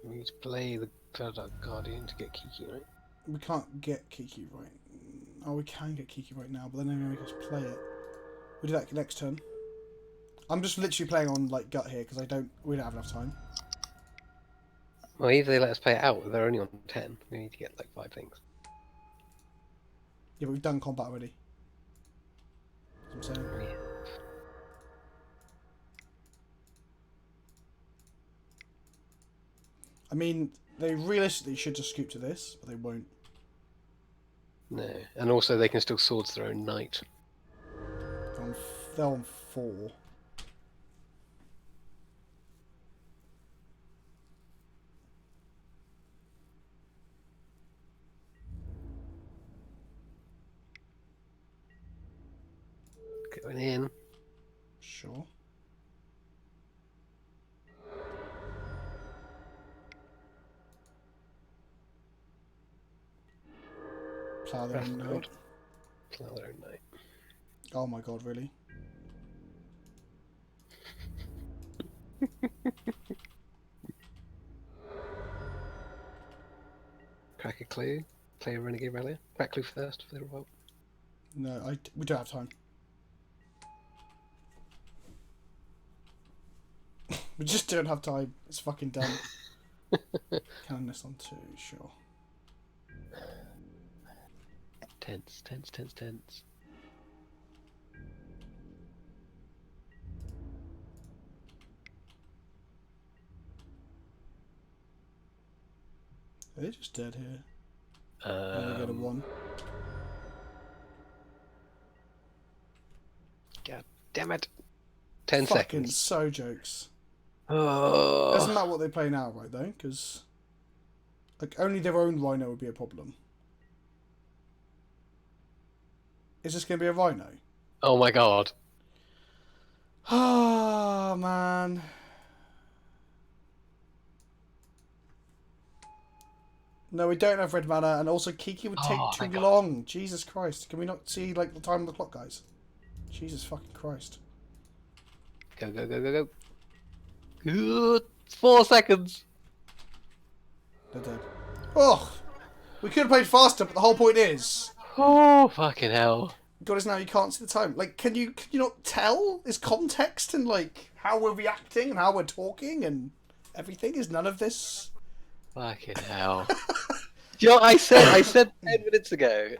We need to play the Product Guardian to get Kiki, right? We can't get Kiki right. Oh, we can get Kiki right now, but then they're gonna make us play it. We'll do that next turn. I'm just literally playing on like gut here because we don't have enough time. Well, either they let us play it out, or they're only on 10. We need to get like 5 things. Yeah, but we've done combat already. That's what I'm saying. Yeah. I mean, they realistically should just scoop to this, but they won't. No, and also they can still swords their own knight. They're on 4. Going in. Sure. Plow their own knight. Plow their own knight. Oh my god, really? Crack a clue. Play a renegade rally. Crack clue first for the revolt. No, we don't have time. We just don't have time. It's fucking done. Cannon this on 2, sure. Tense, tense, tense, tense. Are they just dead here? They get a 1. God damn it. 10 Fucking seconds. so jokes. Oh. Doesn't matter what they play now, right, though? Because like, only their own Rhino would be a problem. Is this going to be a Rhino? Oh my god. Oh, man. No, we don't have red mana, and also Kiki would take thank too God. long. Jesus Christ. Can we not see, like, the time on the clock, guys? Jesus fucking Christ. Go, go, go, go, go. Good. 4 seconds. They're dead. Oh! We could have played faster, but the whole point is... Oh, fucking hell. God is now you can't see the time. Like, can you not tell? Is context and like how we're reacting and how we're talking and everything? Is none of this? Fucking hell. Do you know what I said 10 minutes ago?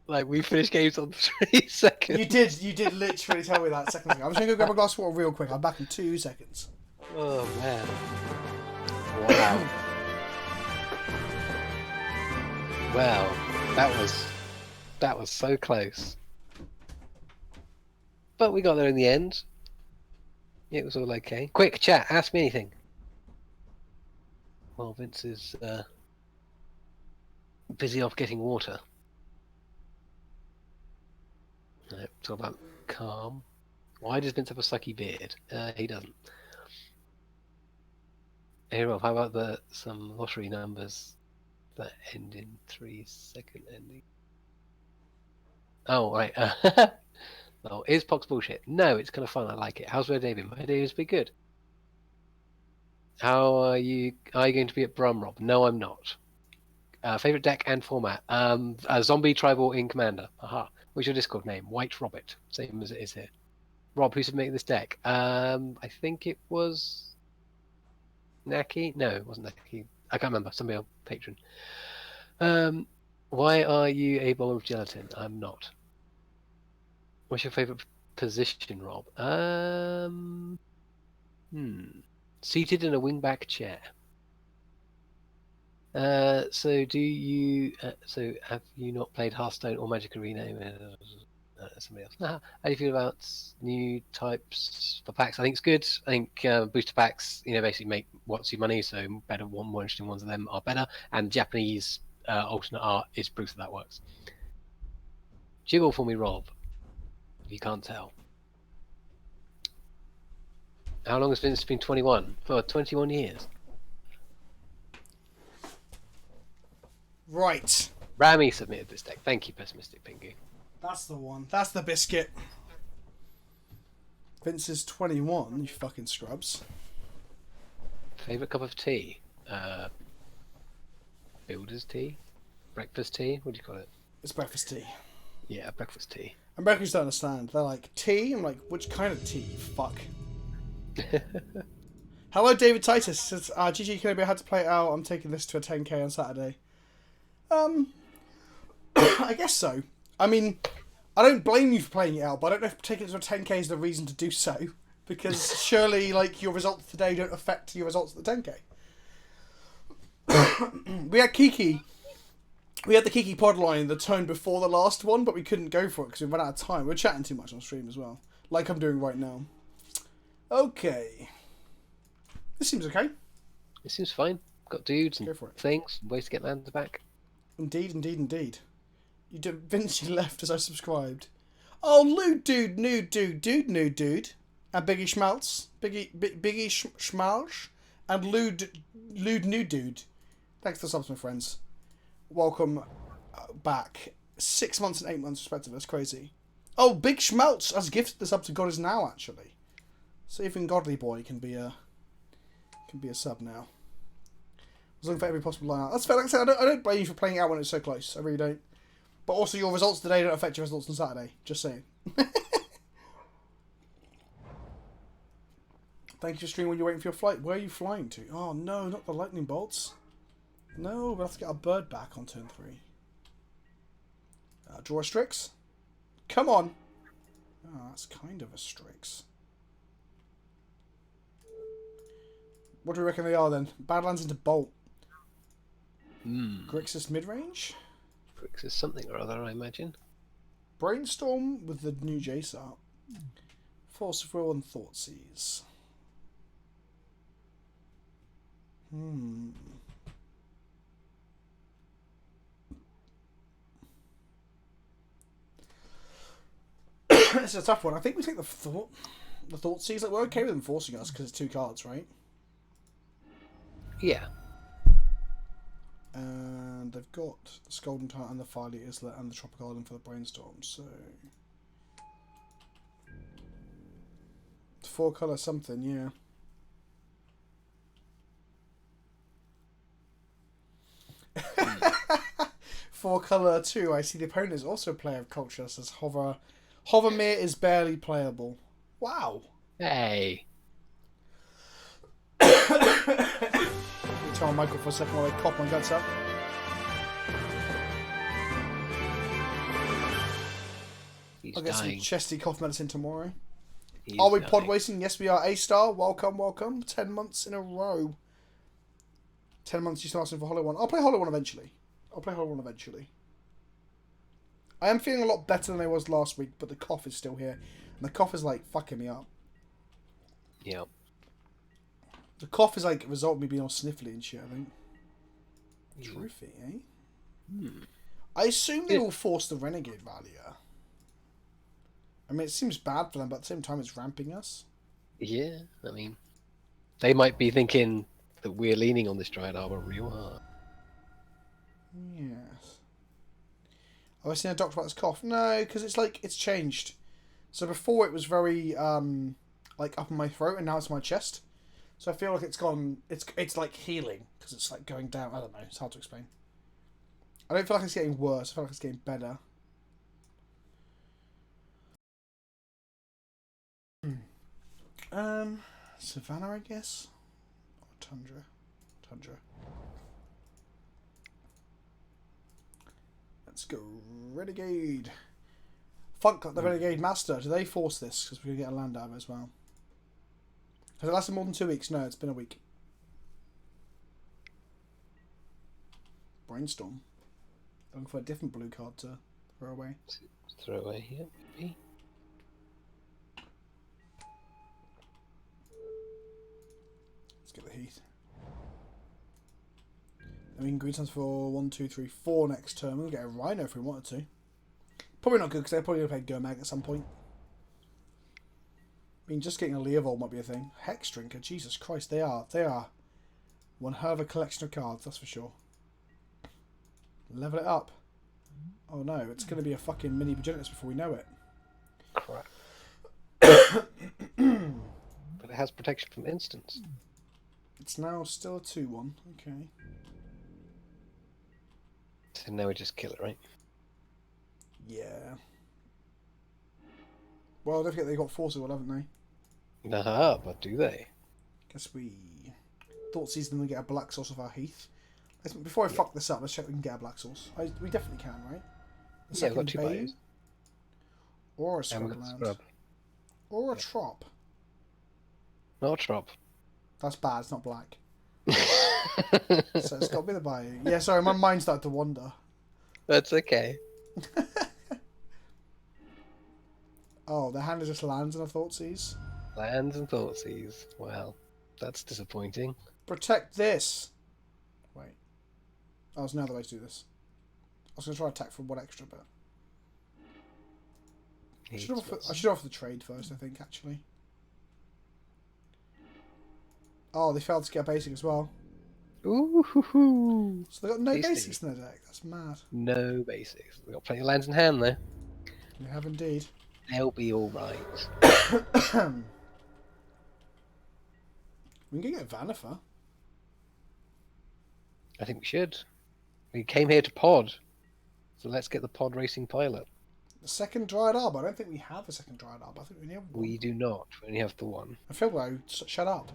Like, we finished games on 3 seconds. You did literally tell me that seconds ago. I'm just gonna go grab a glass of water real quick. I'm back in 2 seconds. Oh, man. Wow. Wow. That was so close. But we got there in the end. It was all okay. Quick chat, ask me anything. Well, Vince is busy off getting water. No, talk about calm. Why does Vince have a sucky beard? He doesn't. Hey Rob, how about some lottery numbers that end in 3-second ending? Oh, right. Oh, is Pox bullshit? No, it's kind of fun. I like it. How's my day been? My day has been good. How are you? Are you going to be at Brum, Rob? No, I'm not. Favorite deck and format? Zombie Tribal in Commander. Aha. What's your Discord name? White Robert. Same as it is here. Rob, who's making this deck? I think it was Naki. No, it wasn't Naki. I can't remember. Somebody on Patreon. Why are you a bowler of gelatin? I'm not. What's your favourite position, Rob? Seated in a wingback chair. So do you? So have you not played Hearthstone or Magic Arena? Somebody else. How do you feel about new types for packs? I think it's good. I think booster packs, basically make what's your money. So better one, more interesting ones of them are better. And Japanese alternate art is proof that works. Jiggle for me, Rob. If you can't tell. How long has Vince been 21? For 21 years. Right. Rami submitted this deck. Thank you, Pessimistic Pingu. That's the one. That's the biscuit. Vince is 21, you fucking scrubs. Favourite cup of tea? Builder's tea? Breakfast tea? What do you call it? It's breakfast tea. Yeah, breakfast tea. Americans don't understand. They're like, tea? I'm like, which kind of tea, you fuck? Hello, David Titus. Says, GG Kenobi, I had to play it out. I'm taking this to a 10k on Saturday. I guess so. I mean, I don't blame you for playing it out, but I don't know if taking it to a 10k is the reason to do so. Because surely, like, your results today don't affect your results at the 10k. We had Kiki. We had the Kiki pod line the turn before the last one, but we couldn't go for it because we ran out of time. We're chatting too much on stream as well. Like I'm doing right now. Okay. This seems okay. It seems fine. Got dudes and Go for it. things, ways to get lands back. Indeed, indeed, indeed. You did. Vince, you left as I subscribed. Oh, Lewd Dude, Nude Dude, Dude, Nude Dude. And Biggie Schmaltz. Biggie Schmaltz. And Lewd Nude Dude. Thanks for the subs, my friends. Welcome back. 6 months and 8 months respectively. That's crazy. Oh, Big Schmaltz has gifted this up to God is now, actually. So even Godly Boy can be a sub now. I was looking for every possible line out. That's fair. Like I said, I don't blame you for playing it out when it's so close. I really don't. But also, your results today don't affect your results on Saturday. Just saying. Thank you for streaming when you're waiting for your flight. Where are you flying to? Oh no, not the lightning bolts. No, we'll have to get our bird back on turn 3. Draw a Strix. Come on. Oh, that's kind of a Strix. What do we reckon they are then? Badlands into Bolt. Grixis mid-range? Grixis something or other, I imagine. Brainstorm with the new Jace art. Force of Will and Thoughtseize. This is a tough one. I think we take the Thoughtseize. Like, we're okay with them forcing us because it's 2 cards, right? Yeah. And they've got the Scalding Tart and the Fiery Islet and the Tropical Island for the Brainstorm, so 4 colour something, yeah. For colour 2, I see the opponent is also a player of culture, says Hovermere is barely playable. Wow. Hey. Turn on Michael for a second while I cough my guts up. He's I'll get dying. some chesty cough medicine tomorrow. He's Are we dying. pod racing? Yes, we are. A-Star, welcome, welcome. 10 months in a row. 10 months you start asking for Hollow 1. I'll play Hollow 1 eventually. I am feeling a lot better than I was last week, but the cough is still here. And the cough is, like, fucking me up. Yep. The cough is, like, a result of me being all sniffly and shit, I think. Trophy, eh? I assume they will force the Renegade Valia. I mean, it seems bad for them, but at the same time, it's ramping us. Yeah, I mean, they might be thinking that we're leaning on this Dryad Arbor real hard. Yes. Have I seen a doctor about this cough? No, because it's like, it's changed. So before it was very, like, up in my throat, and now it's my chest. So I feel like it's gone, it's like healing, because it's like going down. I don't know, it's hard to explain. I don't feel like it's getting worse, I feel like it's getting better. Savannah, I guess? Or Tundra? Tundra. Let's go Renegade. Fuck the Renegade Master. Do they force this? Because we're going to get a land out of it as well. Has it lasted more than 2 weeks? No, it's been a week. Brainstorm. Looking for a different blue card to throw away. Throw away here, maybe. Let's get the Heath. Then we can green suns for 1, 2, 3, 4 next turn. We'll get a Rhino if we wanted to. Probably not good because they're probably going to play Gomag at some point. I mean, just getting a Leovold might be a thing. Hex Drinker, Jesus Christ, they are one hell of a collection of cards, that's for sure. Level it up. Oh no, it's going to be a fucking mini Progenitus before we know it. Crap. But it has protection from instants. It's now still a 2-1. Okay. So now we just kill it, right? Yeah. Well, don't forget they got Forcible, haven't they? Nah, but do they? Guess we thought season we get a black source of our Heath. Before I fuck this up, let's check if we can get a black source. We definitely can, right? The Yeah, we've got 2 Bay, bios. or a And we've got Scrubland, Scrub. or a Trop. Not a Trop. That's bad. It's not black. So it's got to be the Bayou. Yeah, sorry, my mind started to wander. That's okay. Oh, the hand is just lands and a Thoughtseize. Lands and Thoughtseize. Well, that's disappointing. Protect this. Wait. Oh, there's another way to do this. I was going to try attack for 1 extra, but I should offer the trade first, I think, actually. Oh, they failed to get a basic as well. Ooh. So they got no Tasty. basics in their deck. That's mad. No basics. We've got plenty of lands in hand, though. They have indeed. They'll be alright. We can get Vanifer. I think we should. We came here to pod. So let's get the pod racing pilot. The second Dryad Arbor. I don't think we have a second Dryad Arbor. I think we only have one. We do not. We only have the one. I feel like shut up.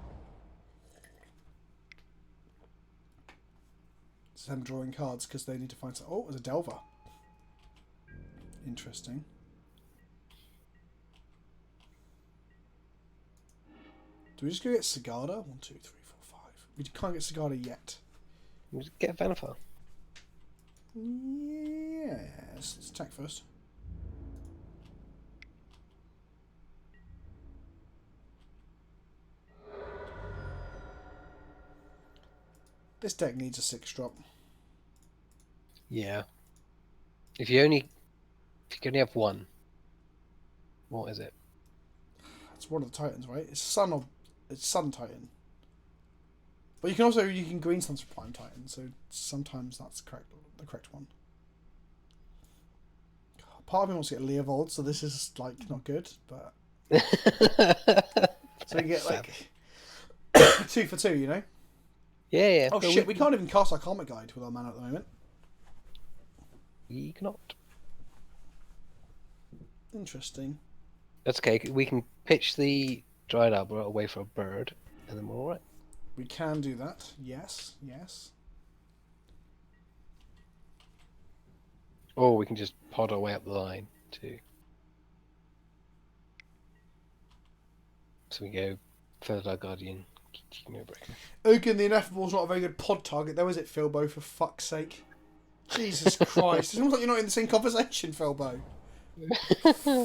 It's them drawing cards because they need to find some. Oh, there's a Delver. Interesting. Do we just go get Sigarda? 1, 2, 3, 4, 5. We can't get Sigarda yet. We just get a Vanifer. Yes. Let's attack first. This deck needs a 6-drop. Yeah. If you can only have one. What is it? It's one of the Titans, right? It's Sun Titan. But you can green suns for Prime Titan, so sometimes that's the correct one. Part of me wants to get Leovold, so this is like not good, but so we get like 2 for 2, you know? Yeah. Oh shit, we can't even cast our Comic Guide with our mana at the moment. We cannot. Interesting. That's okay. We can pitch the dried arbor away for a bird, and then we're all right. We can do that. Yes, yes. Or we can just pod our way up the line too. So we go Feather Guardian, Kiki Maverick. Ogun the Ineffable's not a very good pod target, though, is it, Philbo? For fuck's sake. Jesus Christ. It's almost like you're not in the same conversation, Philbo.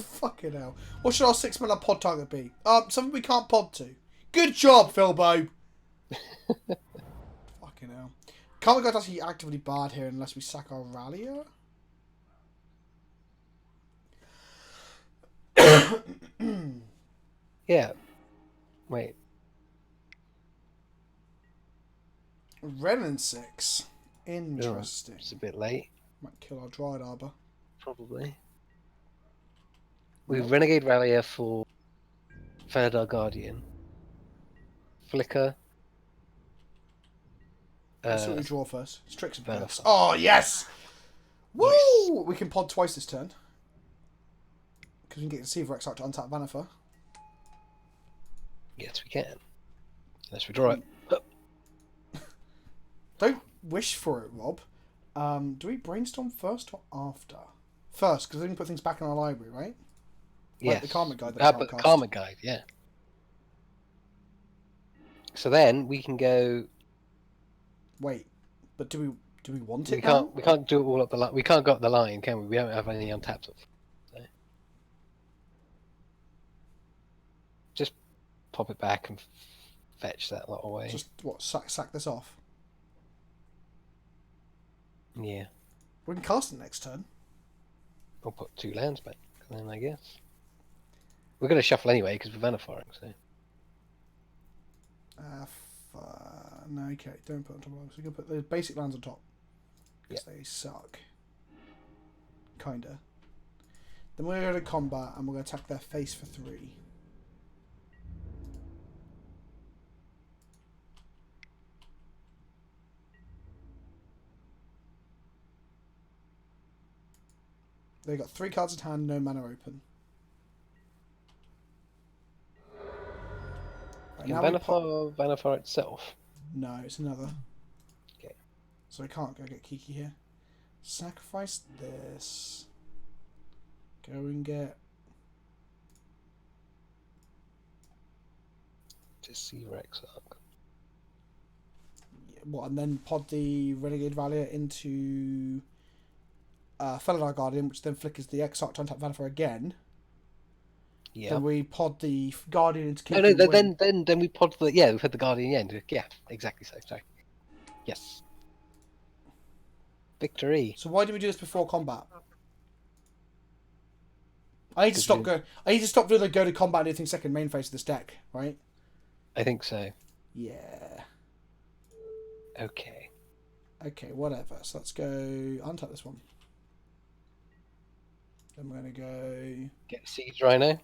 Fucking hell. What should our 6-mana pod target be? Something we can't pod to. Good job, Philbo. Fucking hell. Can't we go actually actively barred here unless we sack our Rallier? Yeah. Wait. Renin 6. Interesting. It's a bit late. Might kill our Dried Arbor. Probably. We Renegade Rallier for Feather Guardian. Flicker. Let's see what we draw first. It's tricks and Venom. bursts. Oh, yes! Woo! Nice. We can pod twice this turn. Because we can get Deceiver X out to untap Vanifer. Yes, we can. Unless we draw it. Don't wish for it, Rob. Do we brainstorm first or after? First, because we can put things back in our library, right? Yes. Like the Karmic Guide. But the Karmic Guide, yeah. So then we can go. Wait, but do we want it? We can't do it all up the line. We can't go up the line, can we? We don't have any untapped. So. Just pop it back and fetch that lot away. Just what? Sack this off. Yeah. We can cast it next turn. We'll put 2 lands back then, I guess. We're going to shuffle anyway because we're Vanifaring, so. No, okay. Don't put it on top of them. So we can put the basic lands on top. Because they suck. Kinda. Then we're going to go to combat and we're going to attack their face for 3. They got 3 cards in hand, no mana open. Right, Can Vanifar itself? No, it's another. Okay. So I can't go get Kiki here. Sacrifice this. Go and get. Deceiver Exarch. Yeah, what, and then pod the Renegade Valier into Felidar Guardian, which then flickers the Exarch to untap Vanifer again. Yeah. Then we pod the Guardian into Kiki. No, then we pod the we put the Guardian end. Yeah, exactly so. Sorry. Yes. Victory. So why did we do this before combat? I need to stop doing the go to combat and anything second main phase of this deck, right? I think so. Yeah. Okay. Okay, whatever. So let's go untap this one. Then we're gonna go. Get Siege Rhino.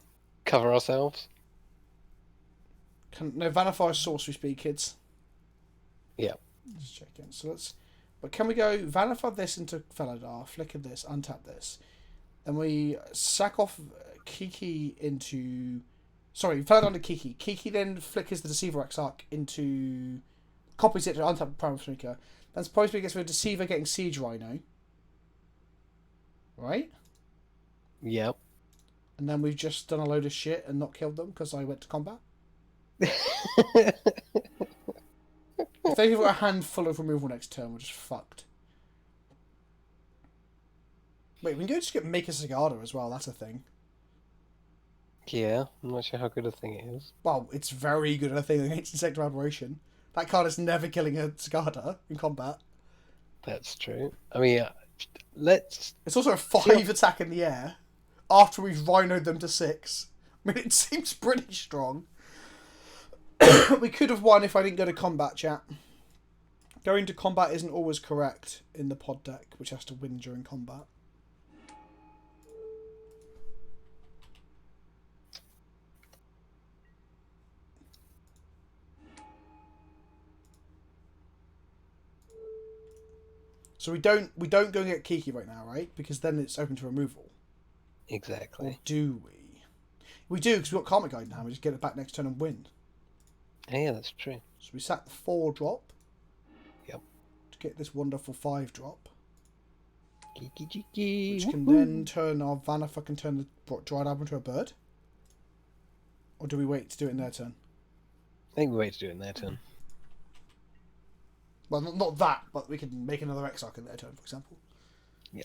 Cover ourselves. No, Vanify Sorcery Speed, kids. Yeah. Just check in. So let's. But can we go Vanify this into Felidar, flicker this, untap this. Then we sack off Kiki into. Sorry, Felidar into Kiki. Kiki then flickers the Deceiver Exarch into. Copies it to untap Primal Sneaker. Then supposedly gets rid of Deceiver getting Siege Rhino. Right? Yep. And then we've just done a load of shit and not killed them because I went to combat. If they've got a handful of removal next turn, we're just fucked. Wait, we can go just get Make a Cigarda as well, that's a thing. Yeah, I'm not sure how good a thing it is. Well, it's very good, I think, against Insector Aberration. That card is never killing a Cigarda in combat. That's true. I mean, let's... It's also a 5 attack in the air after we've rhinoed them to 6. I mean, it seems pretty strong. We could have won if I didn't go to combat, chat. Going to combat isn't always correct in the pod deck, which has to win during combat. So we don't go and get Kiki right now, right? Because then it's open to removal. Exactly. Or do we? We do, because we've got Karmic Guide now. We just get it back next turn and win. Yeah, that's true. So we sack the 4 drop. Yep. To get this wonderful 5 drop. Kiki Jiki. Which can then turn our Vanafa can turn the Dried Apple into a bird. Or do we wait to do it in their turn? I think we wait to do it in their turn. Well, not that, but we can make another Exarch in their turn, for example. Yeah.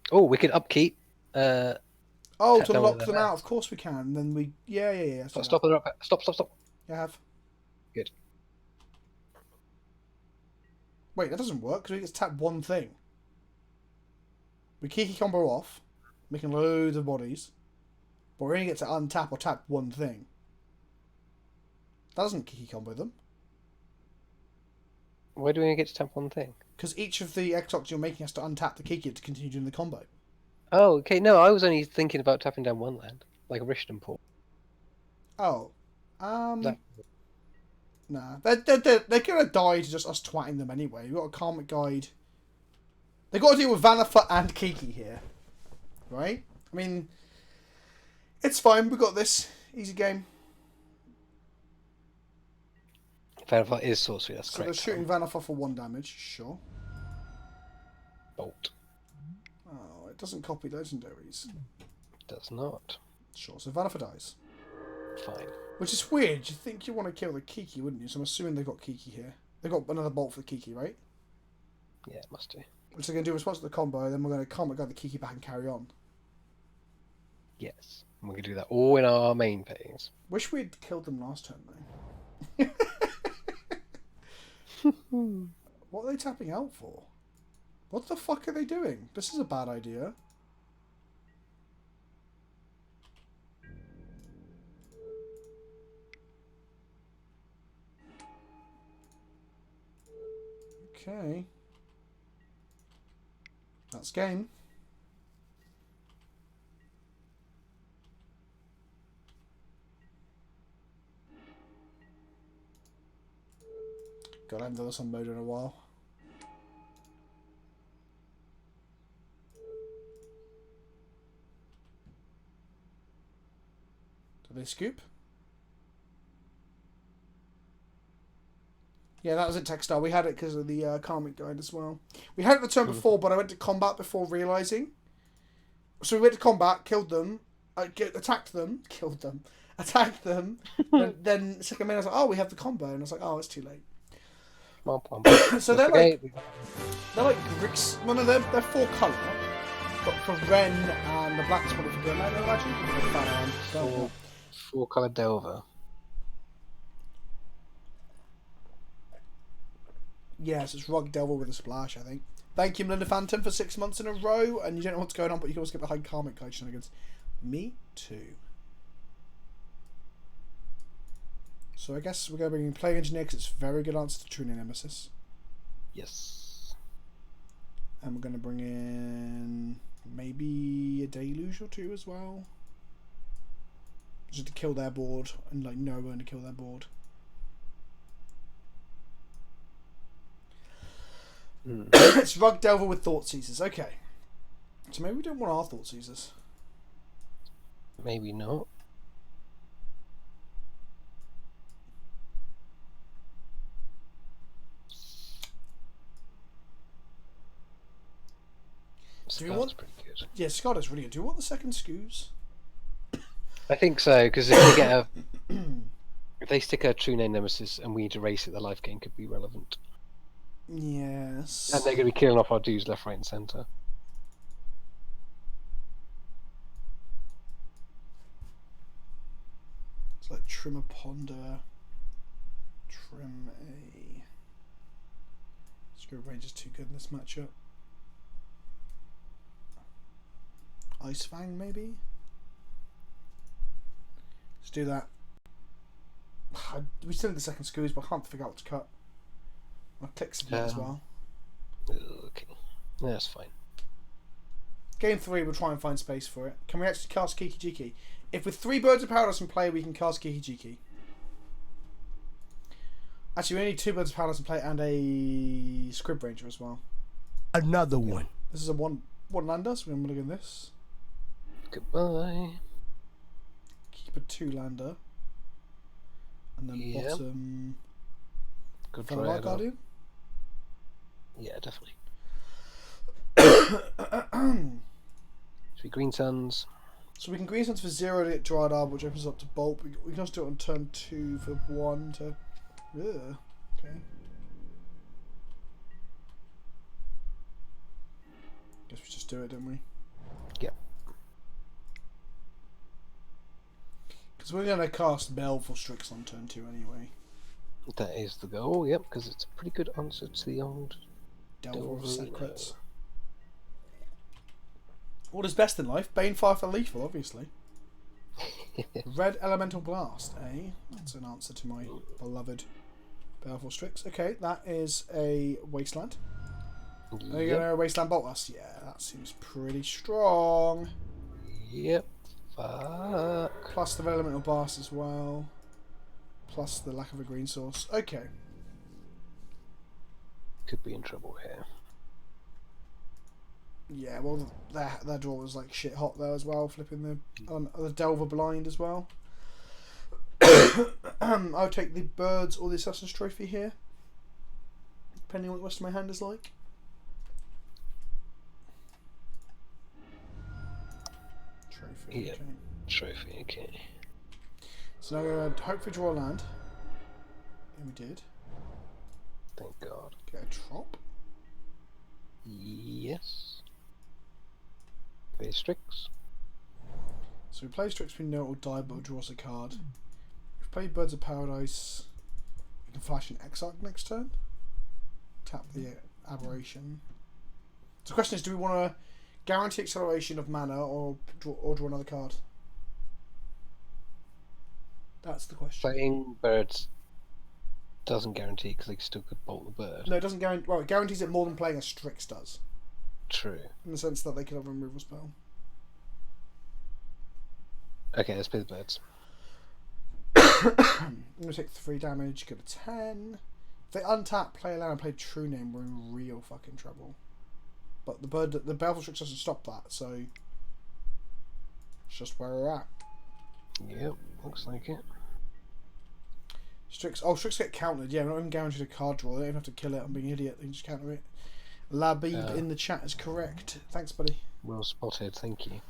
Oh, we could upkeep. Oh, Tap to down lock with them their out, of course we can. And then we... Yeah. Stop. Stop. Yeah, I have. Good. Wait, that doesn't work, because we get to tap one thing. We Kiki combo off, making loads of bodies. But we only get to untap or tap one thing. That doesn't Kiki combo them. Why do we only get to tap one thing? Because each of the Exarchs you're making has to untap the Kiki to continue doing the combo. Oh, okay. No, I was only thinking about tapping down one land, like a Rishton Port. Oh. No. Nah. They're gonna die to just us twatting them anyway. We've got a Karmic Guide. They've got to deal with Vanafa and Kiki here. Right? I mean, it's fine. We got this. Easy game. Vanafa is sorcery, that's So correct. they're shooting Vanafa for 1 damage. Sure. Bolt. Oh, it doesn't copy legendaries. Does not. Sure, so Vanafa dies. Fine. Which is weird. You think you want to kill the Kiki, wouldn't you? So I'm assuming they've got Kiki here. They've got another bolt for the Kiki, right? Yeah, it must do. Which they're going to do in response to the combo, then we're going to Karmic Guide the Kiki back and carry on. Yes. And we can do that all in our main phase. Wish we'd killed them last turn, though. What are they tapping out for? What the fuck are they doing? This is a bad idea. Okay. That's game. God, I haven't done this on mode in a while. Do they scoop? Yeah, that was it, Textile. We had it because of the Karmic Guide as well. We had it the turn before, but I went to combat before realising. So we went to combat, killed them, attacked them, killed them, attacked them. then second minute I was like, oh, we have the combo, and I was like, oh, it's too late. So they're like bricks. Well, no, they're 4 colour, but for Ren and the black's probably for Glen, I imagine. 4 colour Delver. Yes, it's Rug Devil with a splash, I think. Thank you, Melinda Phantom, for 6 months in a row, and you don't know what's going on, but you can always get behind Karmic Guide shenanigans. Me too. So I guess we're going to bring in Plague Engineer because it's a very good answer to True Nemesis. Yes. And we're going to bring in maybe a Deluge or 2 as well. Just to kill their board, and like no one to kill their board. It's Rug Delver with Thought Seizers. Okay. So maybe we don't want our Thought Seizers. Maybe not. Do you want? Pretty good. Yeah, Scott is really good. Do you want the second Scoos? I think so, because if they get a, if they stick a True Name Nemesis and we need to race it, the life gain could be relevant. Yes. And they're going to be killing off our dudes left, right, and centre. It's like Trim a Ponder. Trim a. Spirit Range is too good in this matchup. Ice Fang, maybe? Let's do that. We still need the second Scoos, but I can't figure out what to cut. I'll click submit as well. Okay. That's fine. Game 3, we'll try and find space for it. Can we actually cast Kiki Jiki? If with 3 Birds of Paradise in play, we can cast Kiki Jiki. Actually, we need 2 Birds of Paradise in play and a Scrib Ranger as well. Another one. This is a one lander, so I'm gonna go this. Goodbye. Keep a 2-lander. And then Yep. bottom Good Fellow try. Light Guardian. Yeah, definitely. Should be Green Suns. So we can green sense for 0 to get Dryad Arbor, which opens up to Bolt. We can also do it on turn 2 for 1 to... Ugh. Okay. Guess we just do it, don't we? Yep. Because we're going to cast Baleful Strix on turn 2 anyway. That is the goal, yep, because it's a pretty good answer to the old Delver of Delver, Secrets. What is best in life? Banefire for lethal, obviously. Red Elemental Blast, eh? That's an answer to my beloved Baleful Strix. Okay, that is a Wasteland. Are you Yep. going to Wasteland Bolt us? Yeah, that seems pretty strong. Yep. Fuck. Plus the Red Elemental Blast as well. Plus the lack of a green source. Okay. Could be in trouble here. Yeah, well, their draw was like shit hot there as well, flipping the Delver blind as well. I'll take the Birds or the Assassin's Trophy here, depending on what the rest of my hand is like. Trophy, Yeah. okay. Trophy, okay. So now we're going to hopefully draw a land. And we did. Thank God. Get a Trop. Yes. Play Strix. So we play Strix, we know it will die, but it draws a card. If we play Birds of Paradise, we can flash an Exarch next turn. Tap the Aberration. So the question is, do we want to guarantee acceleration of mana or draw another card? That's the question. Playing Birds doesn't guarantee because they still could bolt the bird. No, it doesn't guarantee. Well, it guarantees it more than playing a Strix does, True. in the sense that they could have a removal spell. Okay, let's play the Birds. I'm going to take 3 damage, go to 10. If they untap, play a land, and play True Name, we're in real fucking trouble. But the Baleful Strix doesn't stop that, so it's just where we're at. Yep, looks like it. Strix get countered. Yeah, we're not even guaranteed a card draw. They don't even have to kill it. I'm being an idiot. They can just counter it. Labib in the chat is correct. Thanks, buddy. Well spotted, thank you.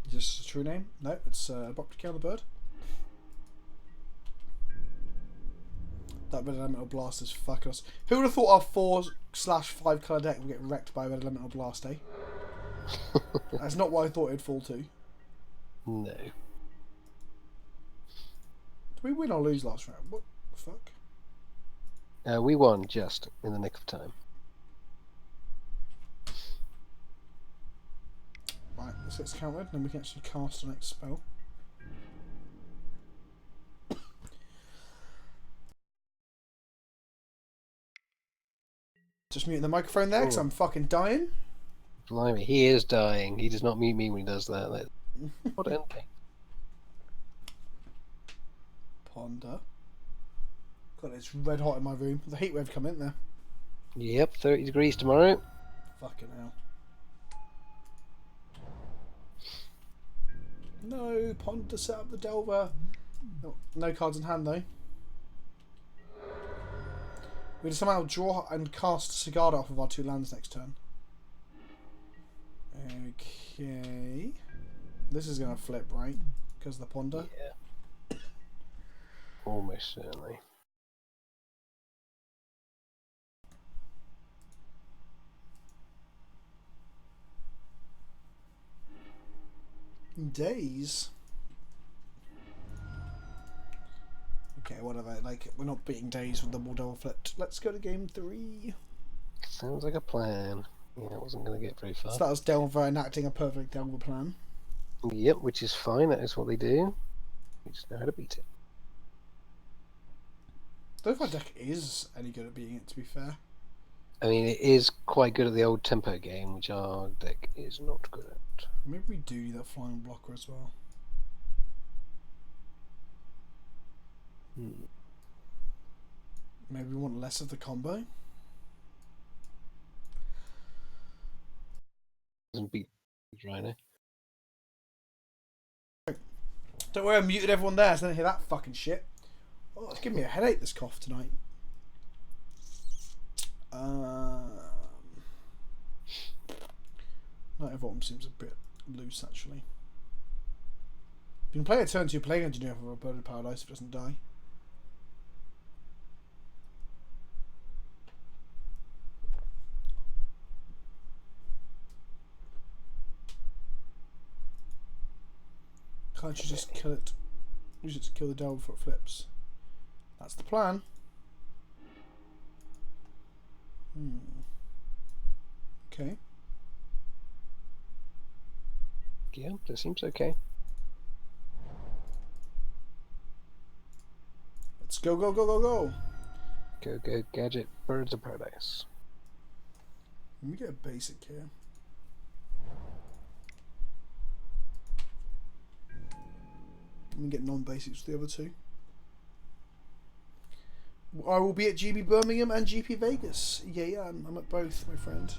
Just a True Name? No, it's Bop to kill the bird. That Red Elemental Blast is fucking us. Who would have thought our 4/5 colour deck would get wrecked by Red Elemental Blast, eh? That's not what I thought it'd fall to. No. Did we win or lose last round? What the fuck? We won just in the nick of time. Right, this gets countered, then we can actually cast the next spell. Just mute the microphone there, because I'm fucking dying. Blimey, he is dying. He does not mute me when he does that. What ending? Ponder. God, it's red hot in my room. The heat wave come in there. Yep, 30 degrees tomorrow. Fucking hell. No, Ponder set up the Delver. No cards in hand though. We can somehow draw and cast Sigarda off of our 2 lands next turn. Okay. This is going to flip, right? Because of the Ponder. Yeah. Almost certainly. Days. Okay, whatever. Like, we're not beating Days with the Moldova flipped. Let's go to game 3. Sounds like a plan. Yeah, I wasn't going to get very far. So that was Delver enacting a perfect Delver plan. Yep, which is fine. That is what they do. We just know how to beat it. I don't know if our deck is any good at beating it, to be fair. I mean, it is quite good at the old tempo game, which our deck is not good at. Maybe we do need that flying blocker as well. Maybe we want less of the combo. and beat Rhino. Don't worry, I muted everyone there, so I don't hear that fucking shit. Oh, it's giving me a headache, this cough tonight. Not everyone seems a bit loose, actually. You can play a turn 2 playing engineer for a bird of paradise if it doesn't die. Can't you just kill it? Use it to kill the devil before it flips. That's the plan. Okay. Yeah, that seems okay. Let's go, go, go, go, go. Go, go, gadget, birds of paradise. Let me get a basic here. Let me get non-basics for the other two. I will be at GB Birmingham and GP Vegas. Yeah, I'm at both, my friend.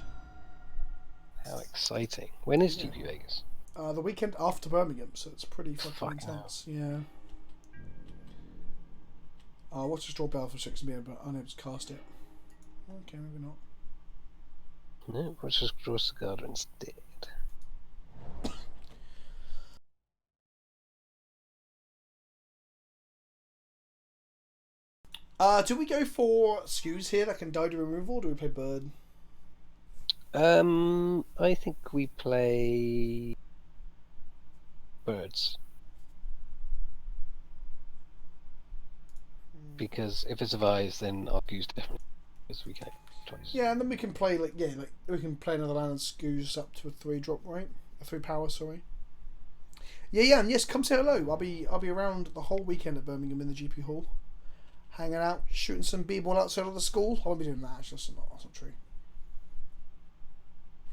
How exciting. When is GP Vegas? The weekend after Birmingham, so it's pretty fucking Fuck intense. Yeah. What's the straw bell for 6 and but unable to cast it? Okay, maybe not. No, let's just draw Cigar instead. Do we go for skews here that can die to removal, or do we play bird? I think we play birds. Because if it survives, then our goose definitely, because we can twice. Yeah, and then we can play like we can play another land and skews up to a 3-drop, right? A 3 power, sorry. Yeah, and yes, come say hello. I'll be around the whole weekend at Birmingham in the GP Hall, hanging out, shooting some b-ball outside of the school. I won't be doing that. Actually, that's not true.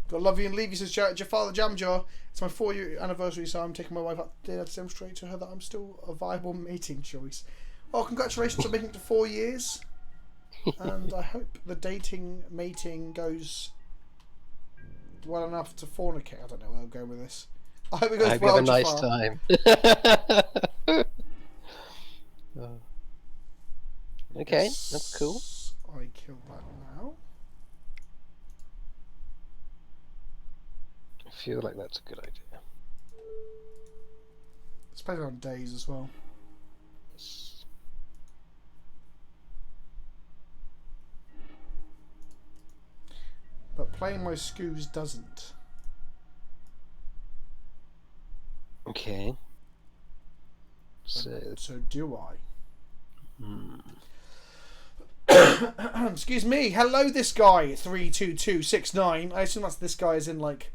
Gotta love you and leave you, says Jafar the Jam Jar. It's my 4-year anniversary, so I'm taking my wife up there to demonstrate to her that I'm still a viable mating choice. Well, congratulations on making it to 4 years. And I hope the dating, mating goes well enough to fornicate. I don't know where I'm going with this. I hope it goes well, have a nice Jafar. time. Okay, that's cool. I kill that now. I feel like that's a good idea. It's played on days as well. But playing my skews doesn't. Okay. So do I. Hmm. Excuse me. Hello, this guy 32269. I assume that's this guy is in like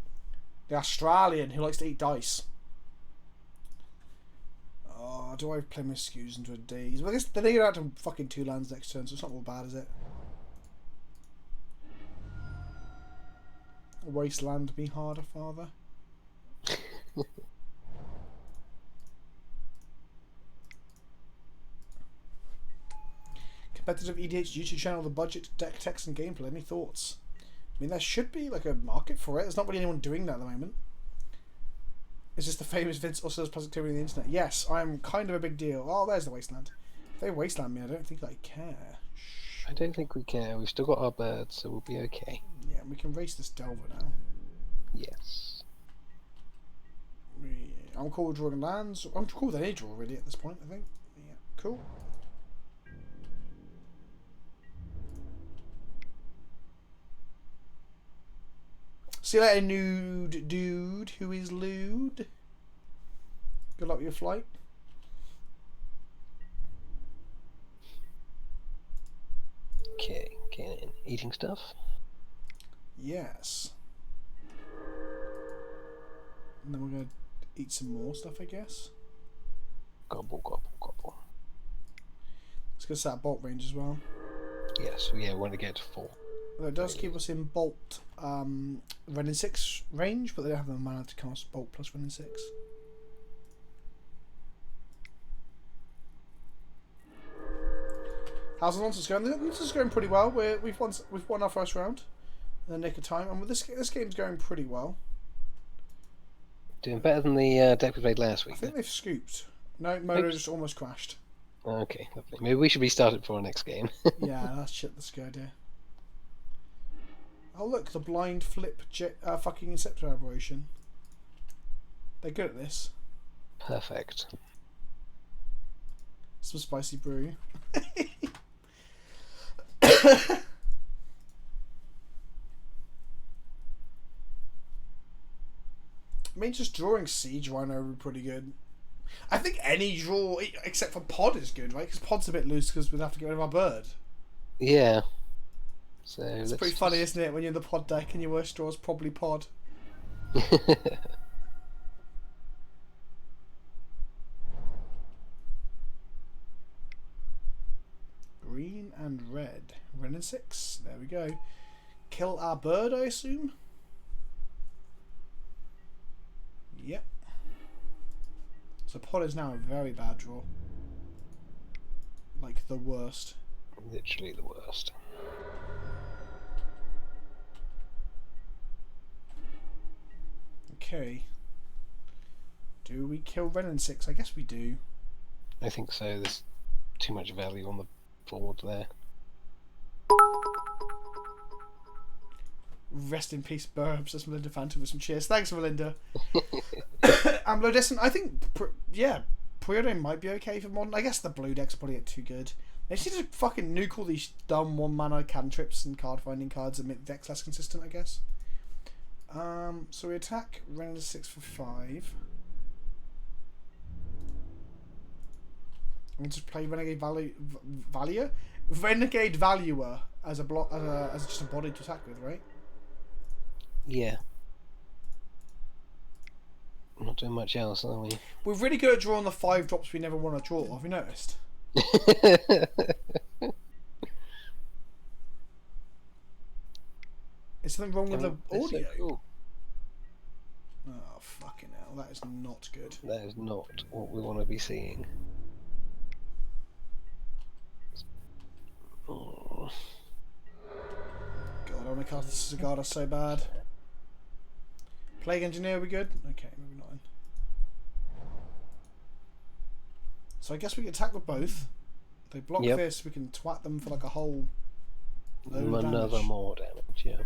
the Australian who likes to eat dice. Oh, do I play my skews into a D's? Well, I guess then they get out to fucking 2 lands next turn, so it's not all bad, is it? Wasteland be harder, father. Competitive EDH YouTube channel, the budget, deck, text, and gameplay. Any thoughts? I mean, there should be like a market for it. There's not really anyone doing that at the moment. Is this the famous Vince also does plastic on the internet? Yes, I'm kind of a big deal. Oh, there's the Wasteland. If they Wasteland me, I don't think I care. I don't think we care. We've still got our birds, so we'll be okay. Yeah, we can race this Delver now. Yes. I'm cool with drawing lands. I'm cool with any draw really at this point, I think. Yeah, cool. See you later, nude dude who is lewd. Good luck with your flight. Okay, eating stuff? Yes. And then we're going to eat some more stuff, I guess. Gobble, gobble, gobble. Let's go set that bolt range as well. Yes, yeah, we want to get to 4. Well, it does keep us in bolt Ren 6 range, but they don't have the mana to cast bolt plus Ren 6. How's the nonsense going? The nonsense is going pretty well. We've won our first round in the nick of time, and with this game's going pretty well. Doing better than the deck we played last I week. think they've scooped. No, Moto just almost crashed. Okay, lovely. Maybe we should restart it for our next game. Yeah, that's a good idea. Oh look, the blind flip fucking Inceptor aberration. They're good at this. Perfect. Some spicy brew. I mean, just drawing Siege Rhino would be pretty good. I think any draw, except for Pod, is good, right? Because Pod's a bit loose because we'd have to get rid of our bird. Yeah. So It's pretty funny, isn't it, when you're in the Pod deck and your worst draw is probably Pod. Green and red. Red and 6. There we go. Kill our bird, I assume? Yep. So Pod is now a very bad draw. Like the worst. Literally the worst. Okay. Do we kill Ren and 6? I guess we do. I think so. There's too much value on the board there. Rest in peace, Burbs. That's Melinda Phantom with some cheers. Thanks, Melinda. Amblodescent, I think, Preordain might be okay for modern. I guess the blue deck's probably get too good. They just need to fucking nuke all these dumb 1-mana cantrips and card finding cards and make the deck's less consistent, I guess. So we attack Ren 6 for 5. I'll just play Renegade Valuer? Renegade Valuer as a block, as just a body to attack with, right? Yeah. I'm not doing much else, are we? We're really good at drawing the 5 drops we never want to draw. Have you noticed? Is something wrong with the audio? So cool. Oh, fucking hell. That is not good. That is not what we want to be seeing. Oh. God, I want to cast the Cigada so bad. Plague Engineer, are we good? Okay, maybe not. So I guess we can attack with both. If they block this, we can twat them for like a whole load of Another damage. more damage, yeah.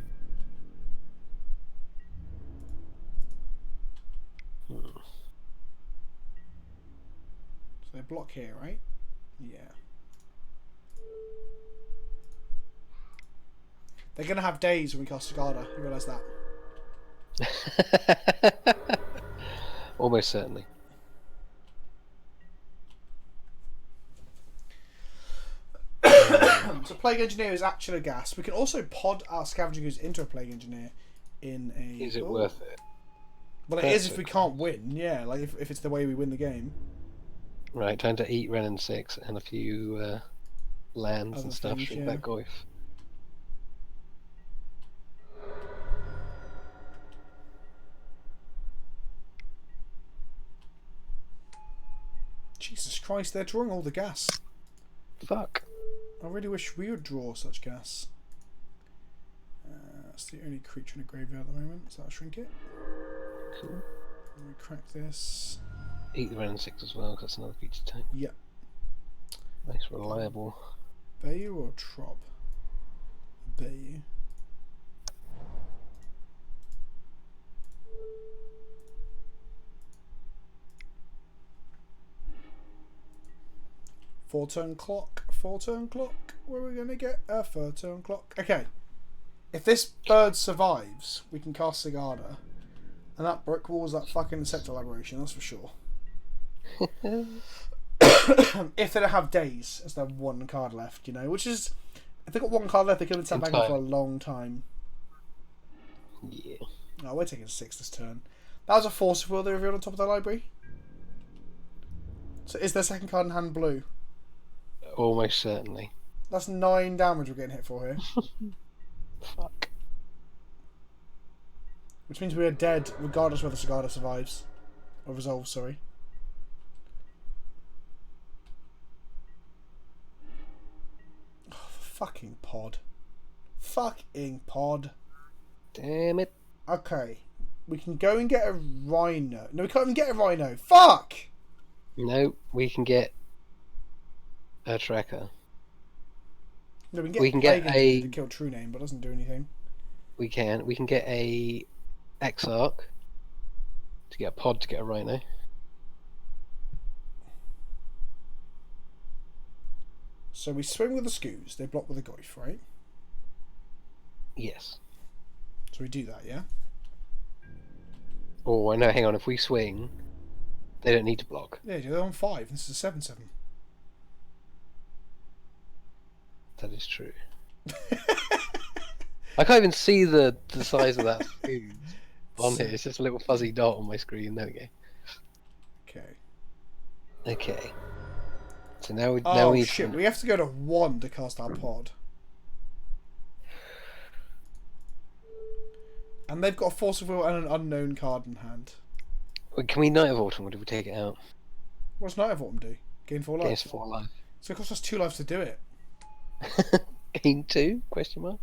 So they block here, right? Yeah. They're going to have days when we cast Cigada. You realise that? Almost certainly. So Plague Engineer is actually a gas. We can also pod our Scavenging Ooze into a Plague Engineer in a... Is it worth it? Well, it is if we can't win, yeah. Like if it's the way we win the game. Right, time to eat Ren and 6 and a few lands Other and stuff. things, Shrink yeah. that Goyf. Jesus Christ, they're drawing all the gas. Fuck. I really wish we would draw such gas. That's the only creature in a graveyard at the moment, so I'll shrink it. Cool. Let me crack this. Eat the Ren and 6 as well, because that's another creature type. Yep. Nice, reliable. Bayou or Trob? Bayou. Four-turn clock. Where are we going to get a 4-turn clock? Okay. If this bird survives, we can cast Cigada. And that brick walls that fucking insect elaboration, that's for sure. If they don't have days, as their one card left, you know, which is... If they've got one card left, they could have been sat back for a long time. Yeah. Oh, we're taking 6 this turn. That was a Force of Will they revealed on top of their library. So is their second card in hand blue? Almost certainly. That's 9 damage we're getting hit for here. Fuck. Which means we are dead regardless whether Cigada survives. Or resolves, sorry. Oh, fucking pod. Fucking pod. Damn it. Okay. We can go and get a rhino. No, we can't even get a rhino. Fuck! No, we can get a tracker. No, we We can can get get a- to kill True Name, but it doesn't do anything. We can get a X-Arc to get a pod to get a rhino. So we swing with the scoos. They block with the goif, right? Yes. So we do that, yeah? Oh, no, hang on. If we swing, they don't need to block. Yeah, they're on 5. This is a 7-7. That is true. I can't even see the size of that screen on here. It's just a little fuzzy dot on my screen. There we go. Okay. Okay. So now we Oh, need shit. to... We have to go to 1 to cast our pod. And they've got a Force of Will and an unknown card in hand. Can we Night of Autumn, or do we take it out? What's Night of Autumn do? Gain 4 life. Gains 4 life. So it costs us 2 lives to do it. Gain 2? Question mark.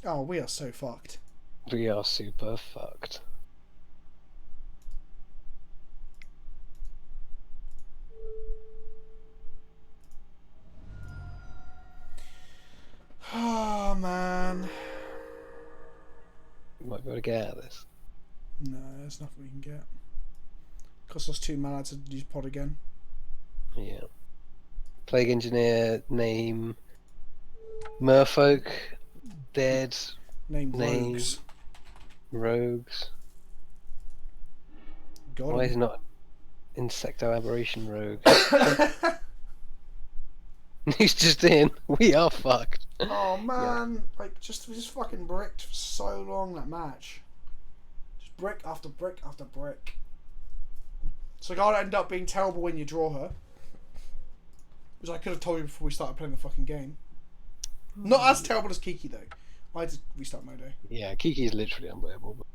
Oh, we are so fucked. We are super fucked. Oh, man. We might be able to get out of this. No, there's nothing we can get. Costs us 2 mana to use pod again. Yeah. Plague Engineer, name... Merfolk, dead, Name Name. Rogues. rogues. God. Why is it not Insecto Aberration Rogue? He's just in. We are fucked. Oh man, like we just fucking bricked for so long that match. Just brick after brick after brick. So gotta end up being terrible when you draw her. Which I could have told you before we started playing the fucking game. Not as terrible as Kiki though. I had to restart Modo. Yeah, Kiki is literally unplayable.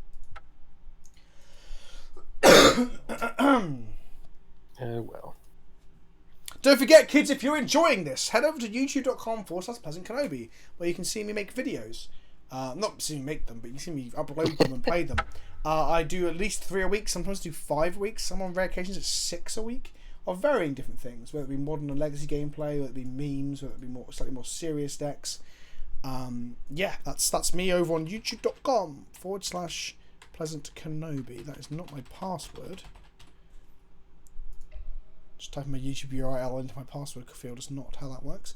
Oh well. Don't forget, kids, if you're enjoying this, head over to youtube.com/PleasantKenobi, where you can see me make videos. Not see me make them, but you can see me upload them and play them. I do at least 3 a week, sometimes do 5 a week, some on rare occasions it's 6 a week, of varying different things, whether it be modern and legacy gameplay, whether it be memes, whether it be slightly more serious decks. Yeah, that's me over on youtube.com/PleasantKenobi. That is not my password. Just typing my YouTube URL into my password field is not how that works.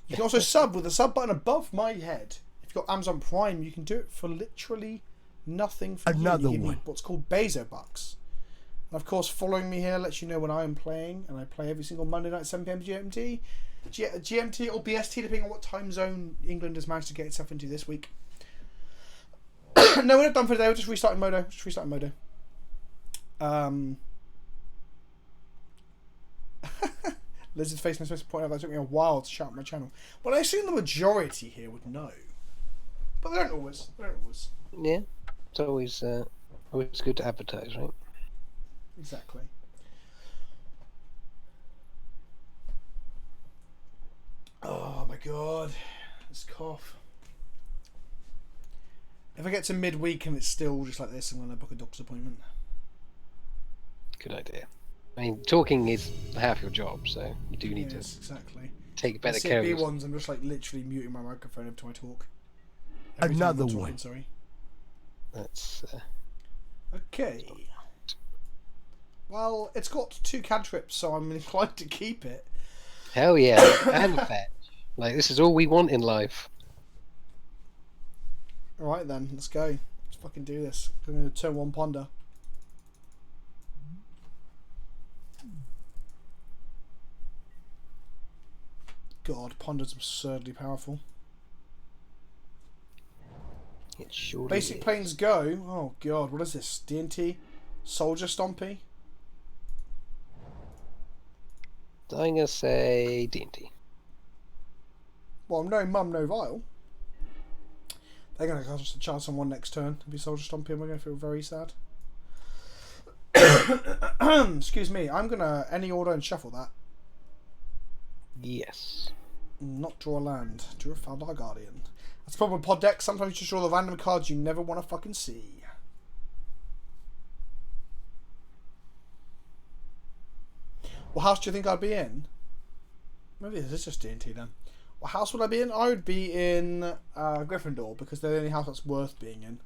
You can also sub with the sub button above my head. If you've got Amazon Prime, you can do it for literally nothing for Another you. You give me one. what's called Bezo Bucks. And of course, following me here lets you know when I am playing, and I play every single Monday night, 7 PM GMT. GMT or BST, depending on what time zone England has managed to get itself into this week. No, we're not done for today. We're just restarting Modo. Lizard's face makes me point out that it took me a while to shout my channel. Well, I assume the majority here would know. But they don't always. Yeah, it's always good to advertise, right? Exactly. Oh my god. This cough. If I get to midweek and it's still just like this, I'm going to book a doctor's appointment. Good idea. I mean, talking is half your job, so you do need Yes, to exactly. take better The care of CB yourself. ones, I'm just like literally muting my microphone every time I talk. Every time Another I'm talking, one. Sorry. That's Okay. Well, it's got 2 cantrips, so I'm inclined to keep it. hell yeah, and fetch. Like, this is all we want in life. Alright then, let's go. Let's fucking do this. I'm going to turn 1 ponder. God, ponder's absurdly powerful. It surely Basic is. planes go. Oh god, what is this? D&T? Soldier Stompy? I'm gonna say D&D. Well, no mum, no vial. They're going to cast us a chance on 1 next turn to be Soldier Stompy, and we're going to feel very sad. Excuse me, I'm going to any order and shuffle that. Yes. Not draw a land. Drew a Faldar Guardian. That's the problem with pod decks. Sometimes you just draw the random cards you never want to fucking see. What house do you think I'd be in? Maybe this is just D&T then. What house would I be in? I would be in Gryffindor, because they're the only house that's worth being in.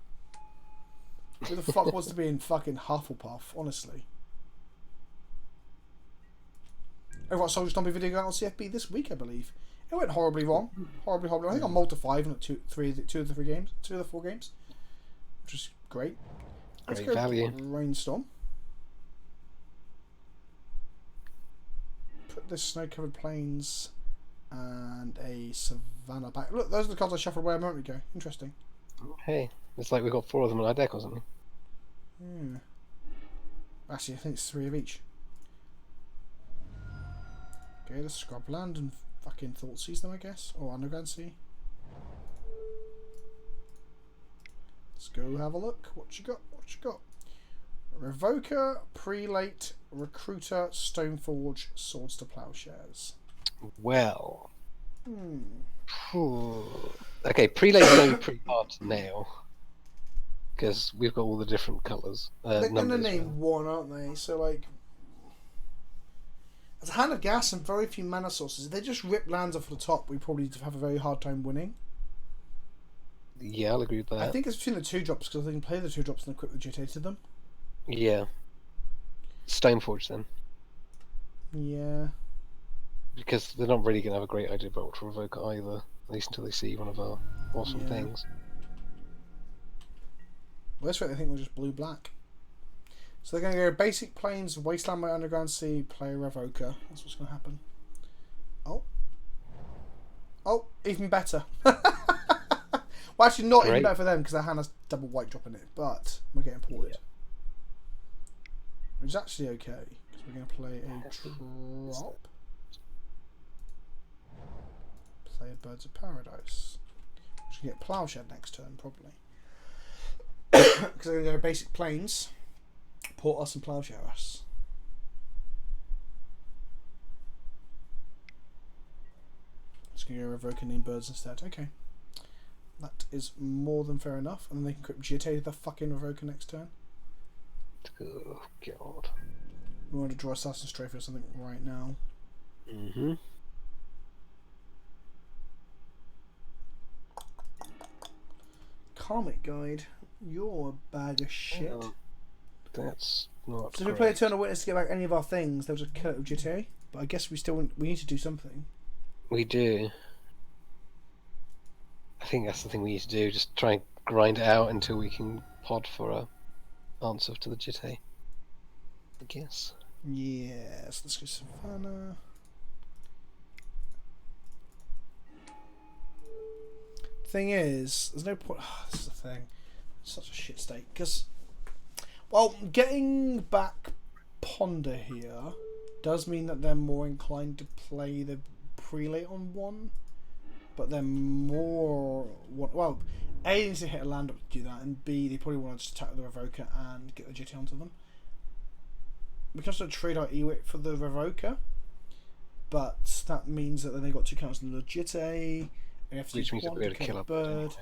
Who the fuck wants to be in fucking Hufflepuff, honestly? Overwatch Soldier Stompy video going on CFB this week, I believe. It went horribly wrong. Horribly. I think I'm Malta 5 in two of the 4 games. Which is great. Let's Great value. Rainstorm. Put this snow-covered plains and a savannah back. Look, those are the cards I shuffled away a moment ago. Interesting. Hey, it's like we've got 4 of them in our deck or something. Hmm. Actually, I think it's 3 of each. Okay, the Scrubland and fucking Thoughtseize them, I guess. Or Underground Sea. Let's go have a look. What you got? What you got? Revoker, Prelate, Recruiter, Stoneforge, Swords to Plowshares. Well. Hmm. Okay, Prelate's going to be pretty hard to nail. Because we've got all the different colours. They're going to name one, aren't they? So, like... As a hand of gas and very few mana sources, if they just rip lands off the top, we probably have a very hard time winning. Yeah, I'll agree with that. I think it's between the 2-drops, because they can play the 2-drops and equip the GT to them. Yeah. Stoneforge then. Yeah. Because they're not really going to have a great idea about what to revoke either. At least until they see one of our awesome things. Worst way, I think we're just blue-black. So they're going to go basic plains, wasteland by underground sea, play a revoker. That's what's going to happen. Oh. Oh, even better. Well, actually not even better for them, because their hand has double white drop in it. But we're getting ported. Yeah. Which is actually okay, because we're going to play a drop. Play a Birds of Paradise. We should get Plowshed next turn, probably. Because they're going to go basic plains, port us and Plowshare us. Just going to go Revoke and name birds instead. Okay. That is more than fair enough. And then they can equip Jitte the fucking Revoker next turn. Oh, God. We want to draw Assassin's Trophy or something right now. Mm-hmm. Karmic Guide. You're a bag of shit. Oh, that's not So if we play Eternal Witness to get back any of our things, they'll just kill it with GTA. But I guess we need to do something. We do. I think that's the thing we need to do. Just try and grind it out until we can pod for a answer to the GTA. I guess. Yes, let's go Savannah. Thing is, there's no point. Oh, this is the thing. It's such a shit state. Because, well, getting back Ponder here does mean that they're more inclined to play the Prelate on 1. But they're more... Well, A, they need to hit a land up to do that, and B, they probably want to just attack the Revoker and get the GT onto them. We can also trade our Ewit for the Revoker, but that means that then they've got 2 counters on the GT. Which means they'll be able to kill a bird.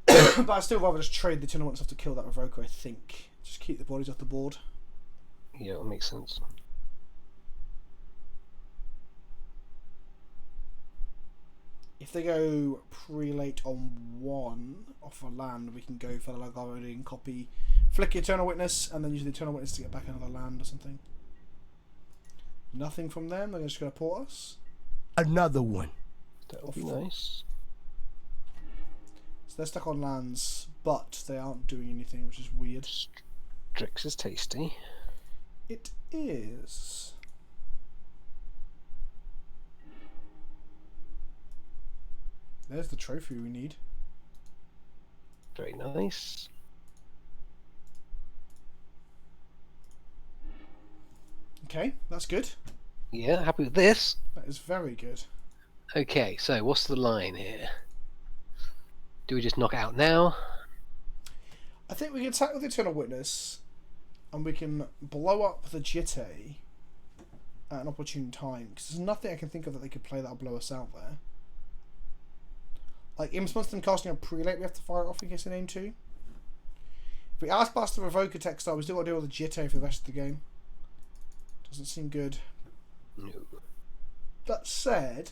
Anyway. But I'd still rather just trade the tournament stuff to kill that Revoker, I think. Just keep the bodies off the board. Yeah, that makes sense. If they go Prelate on 1 off a land, we can go for the Lagarde and copy, flick Eternal Witness, and then use the Eternal Witness to get back another land or something. Nothing from them, they're just going to port us. Another one. That would be nice. So they're stuck on lands, but they aren't doing anything, which is weird. Strix is tasty. It is. There's the trophy we need. Very nice. Okay, that's good. Yeah, happy with this. That is very good. Okay, so what's the line here? Do we just knock it out now? I think we can attack with the Eternal Witness, and we can blow up the Jitte at an opportune time, because there's nothing I can think of that they could play that'll blow us out there. Like, in response to them casting a prelate, we have to fire it off in case they name 2. If we ask Blast the Revoker textile, we still got to deal with the Jitte for the rest of the game. Doesn't seem good. No. That said,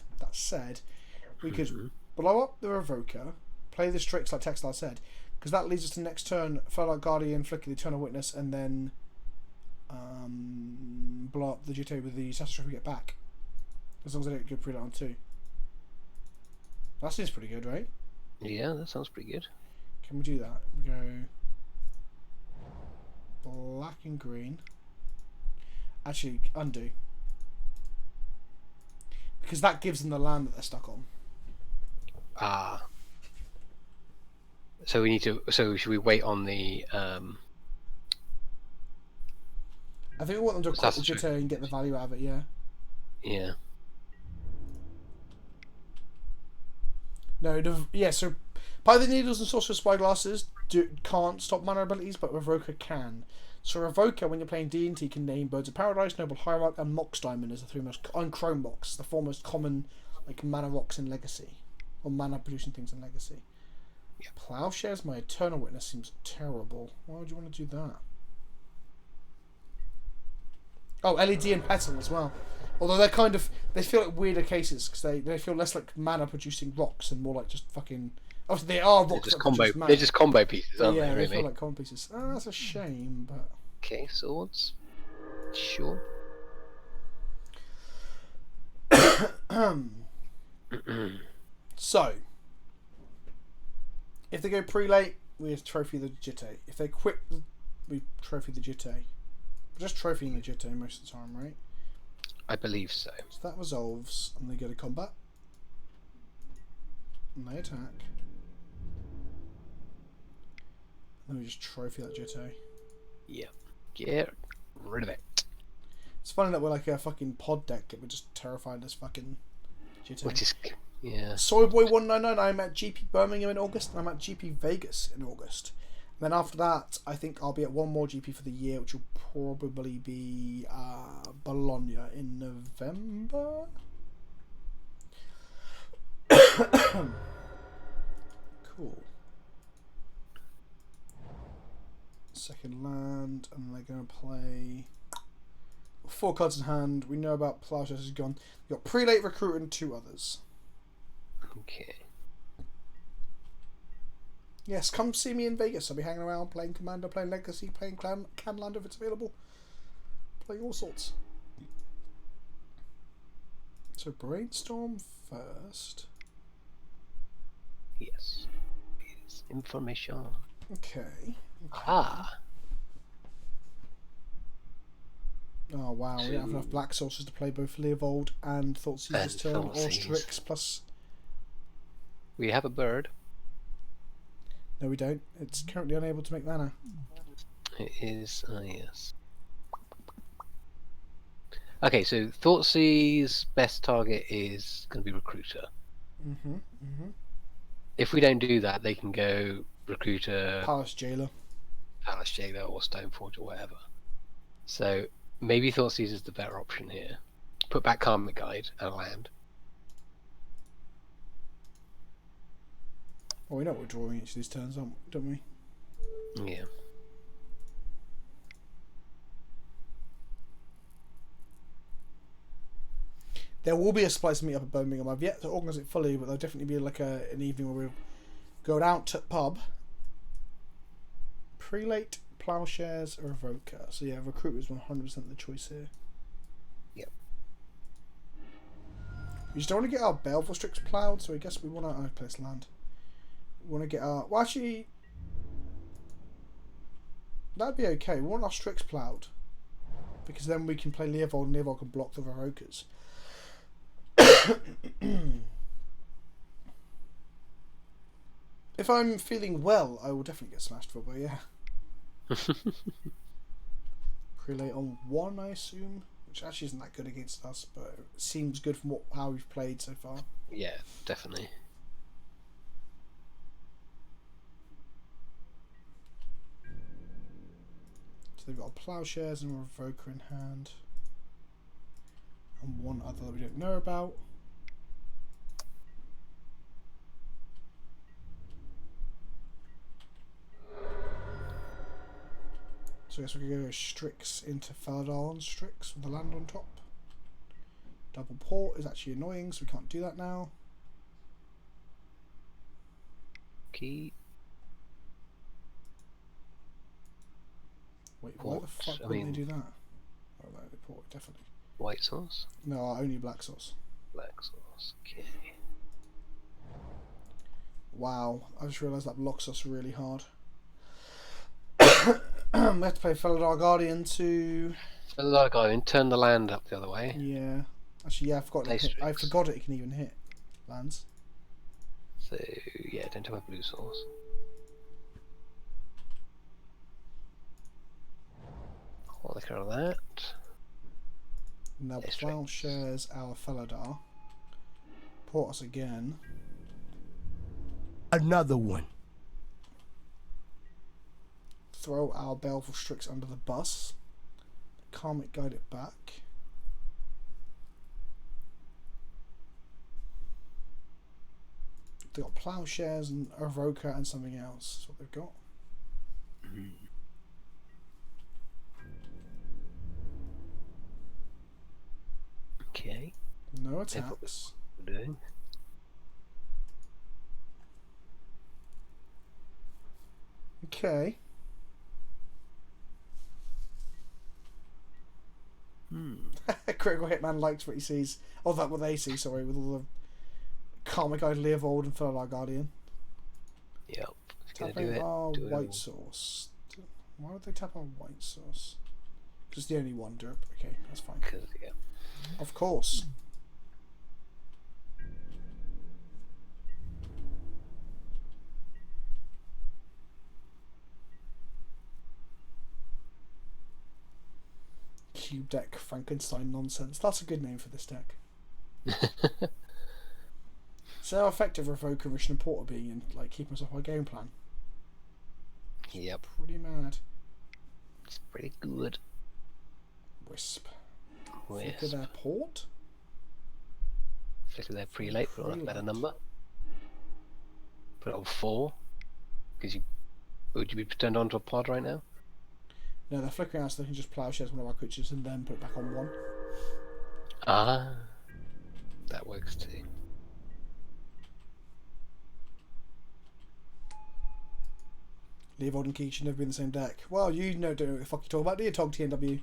we could blow up the Revoker, play the Strix like Textile said, because that leads us to next turn, Fellowlight Guardian, flicker the Eternal Witness, and then blow up the Jitte with the Catastrophe we get back. As long as I don't get prelate on 2. That seems pretty good, right? Yeah, that sounds pretty good. Can we do that? We go black and green. Actually, undo. Because that gives them the land that they're stuck on. Ah. So we need to. So should we wait on the? I think we want them to equip the Jitte and get the value out of it, yeah. Yeah. No, so By the Needles and Sorcerer's Spyglasses can't stop mana abilities, but Revoker can. So Revoker, when you're playing D&T, can name Birds of Paradise, Noble Hierarch, and Mox Diamond as the 3 most... and Chrome Box, the 4 most common like mana rocks in Legacy. Or mana producing things in Legacy. Yeah. Plowshares, my Eternal Witness seems terrible. Why would you want to do that? Oh, LED and Petal as well. Although they're kind of... They feel like weirder cases, because they feel less like mana producing rocks and more like just fucking... Obviously they are rocks. They're just combo pieces, aren't they? Really? They feel like combo pieces. Oh, that's a shame, but... Okay, swords. Sure. So, if they go prelate, we just trophy the Jitte. If they equip, we trophy the Jitte. We're just trophying the Jitte most of the time, right? I believe so. So that resolves, and they go to combat. And they attack. And then we just trophy that Jitte. Yeah. Get rid of it. It's funny that we're like a fucking pod deck, and we're just terrified of this fucking Jitte. Which is... Yeah. Soyboy199, I'm at GP Birmingham in August, and I'm at GP Vegas in August. And then after that, I think I'll be at one more GP for the year, which will probably be Bologna in November. Cool. Second land, and they're going to play 4 cards in hand. We know about Plowshares is gone. We've got Prelate, Recruit, and 2 others. Okay. Yes, come see me in Vegas. I'll be hanging around, playing Commander, playing Legacy, playing Canland if it's available. Playing all sorts. So Brainstorm first. Yes. It's information. Okay. Ah. Oh wow, we don't have enough black sources to play both Leovold and Thoughtseize this turn, or Thoughtseize. Strix plus... We have a bird. No we don't. It's currently unable to make mana. It is, yes. Okay, so Thoughtseize best target is going to be Recruiter. If we don't do that, they can go Recruiter, Palace Jailer. Palace Jailer, or Stoneforge, or whatever. So maybe Thoughtseize is the better option here. Put back Karmic Guide and land. Well, we know what we're drawing each of these turns, don't we? Yeah. There will be a Splice meet up at Birmingham. I've yet to organise it fully, but there'll definitely be like an evening where we'll go out to pub. Prelate, Plowshares, or Evoker. So yeah, Recruit is 100% the choice here. Yep. We just don't want to get our Baleful Strix plowed, so I guess we want to... Oh, place land. We want to get our... Well, actually... That'd be okay. We want our Strix plowed. Because then we can play Leovold, and Leovold can block the Verokers. If I'm feeling well, I will definitely get smashed for, but yeah. Prelate on 1, I assume, which actually isn't that good against us, but it seems good from how we've played so far. Yeah, definitely. So they've got a Plowshares and a Revoker in hand, and 1 other that we don't know about. So I guess we can go Strix into Faladar on Strix with the land on top. Double port is actually annoying, so we can't do that now. Key. Wait, why the Port, fuck I wouldn't mean- they do that? Oh, no, they port, definitely. White sauce. No, only black sauce. Black sauce. Okay. Wow, I just realised that blocks us really hard. We have to play Faladar Guardian to... So like I turn the land up the other way. Yeah. Actually, yeah, I forgot. Play I Strix. forgot it can even hit lands. So yeah, don't have blue sauce. I'll look at that. Now Play Plough Strix. shares our Faladar. Port us again. Another one. Throw our Baleful Strix under the bus. Karmic guide it back. They've got Plowshares and Evoker and something else. That's what they've got. Okay. No attacks. We're doing. Okay. Critical Hitman likes what he sees. Oh, that what they see, sorry, with all the Karmic Guide Leovold and Faladar Guardian. Yep. Gonna do Tapping it. our Do it white all. sauce. Why would they tap our white sauce? Just the only one, Derp. Okay, that's fine. 'Cause, yeah. Of course. Cube deck Frankenstein nonsense. That's a good name for this deck. So how effective Revoker, Rich and Porter being in like keeping us off our game plan? Yep. Pretty mad. It's pretty good. Wisp. Wisp. Flicker their port. Flicker there pre-late, but on a better Pre-late. number. Put it on 4. Because you would you be turned on to a pod right now? No, they're flickering out so they can just Plowshares one of our creatures and then put it back on 1. Ah, that works too. Leovold and Kiki should never be in the same deck. Well, you know, don't know what the fuck you're talking about, do you, Tog TNW?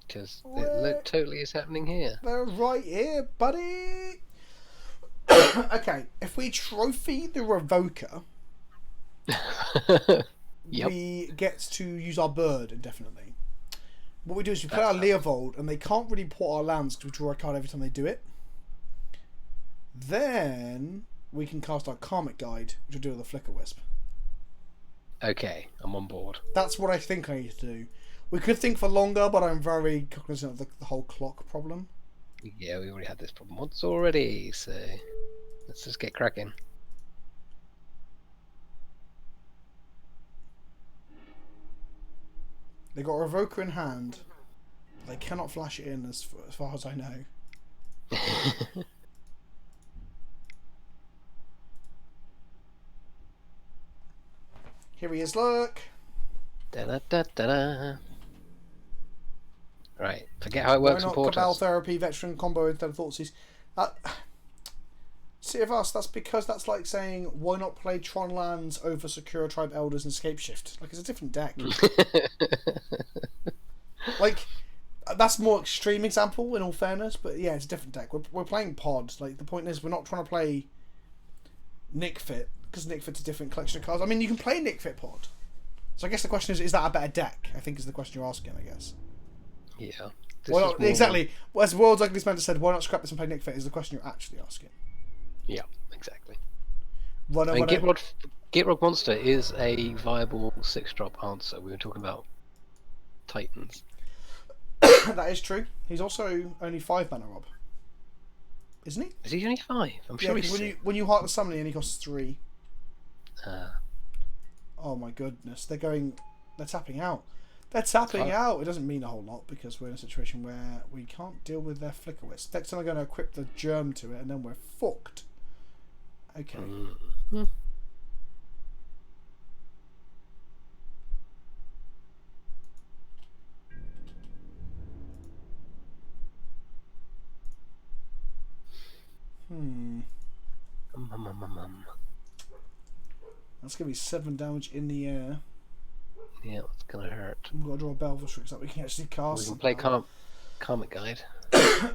Because What? it totally is happening here. They're right here, buddy. Okay, if we trophy the Revoker, Yep. we get to use our bird indefinitely. What we do is we play That's our Leovold, and they can't really port our lands because we draw a card every time they do it. Then we can cast our Karmic Guide, which will do with the Flicker Wisp. Okay, I'm on board. That's what I think I need to do. We could think for longer, but I'm very cognizant of the whole clock problem. Yeah, we already had this problem once already, so let's just get cracking. They got a Revoker in hand. But they cannot flash it in as far as I know. Here he is, look! Da da da da da. Right, forget how it works Why in not Cabal Portals. Therapy, Veteran Combo instead of Thoughtseize? See of us, that's because that's like saying, why not play Tron lands over Sakura Tribe Elders and Scape Shift? Like, it's a different deck. Like, that's a more extreme example, in all fairness, but yeah, it's a different deck. We're playing Pod. Like, the point is, we're not trying to play Nick Fit, because Nick Fit's a different collection of cards. I mean, you can play Nick Fit Pod. So I guess the question is that a better deck? I think is the question you're asking, I guess. Yeah. Why This not, is more- exactly. Well, as World's Ugliest Man said, why not scrap this and play Nick Fit is the question you're actually asking. Yeah, exactly. Runner, I mean, runner. Gitrog Monster is a viable 6-drop answer. We were talking about Titans. That is true. He's also only 5 mana, Rob. Isn't he? Is he only 5? I'm Yeah, sure 'cause he's when you heart the summon, he only costs 3. Ah, Oh my goodness, they're tapping out. They're tapping Fine. out. It doesn't mean a whole lot because we're in a situation where we can't deal with their Flicker Wisp. Next time I'm going to equip the germ to it and then we're fucked. Okay. That's going to be 7 damage in the air. Yeah, it's gonna hurt. We've got to draw a Belvastrix that we can actually We cast. can play Karmic Guide.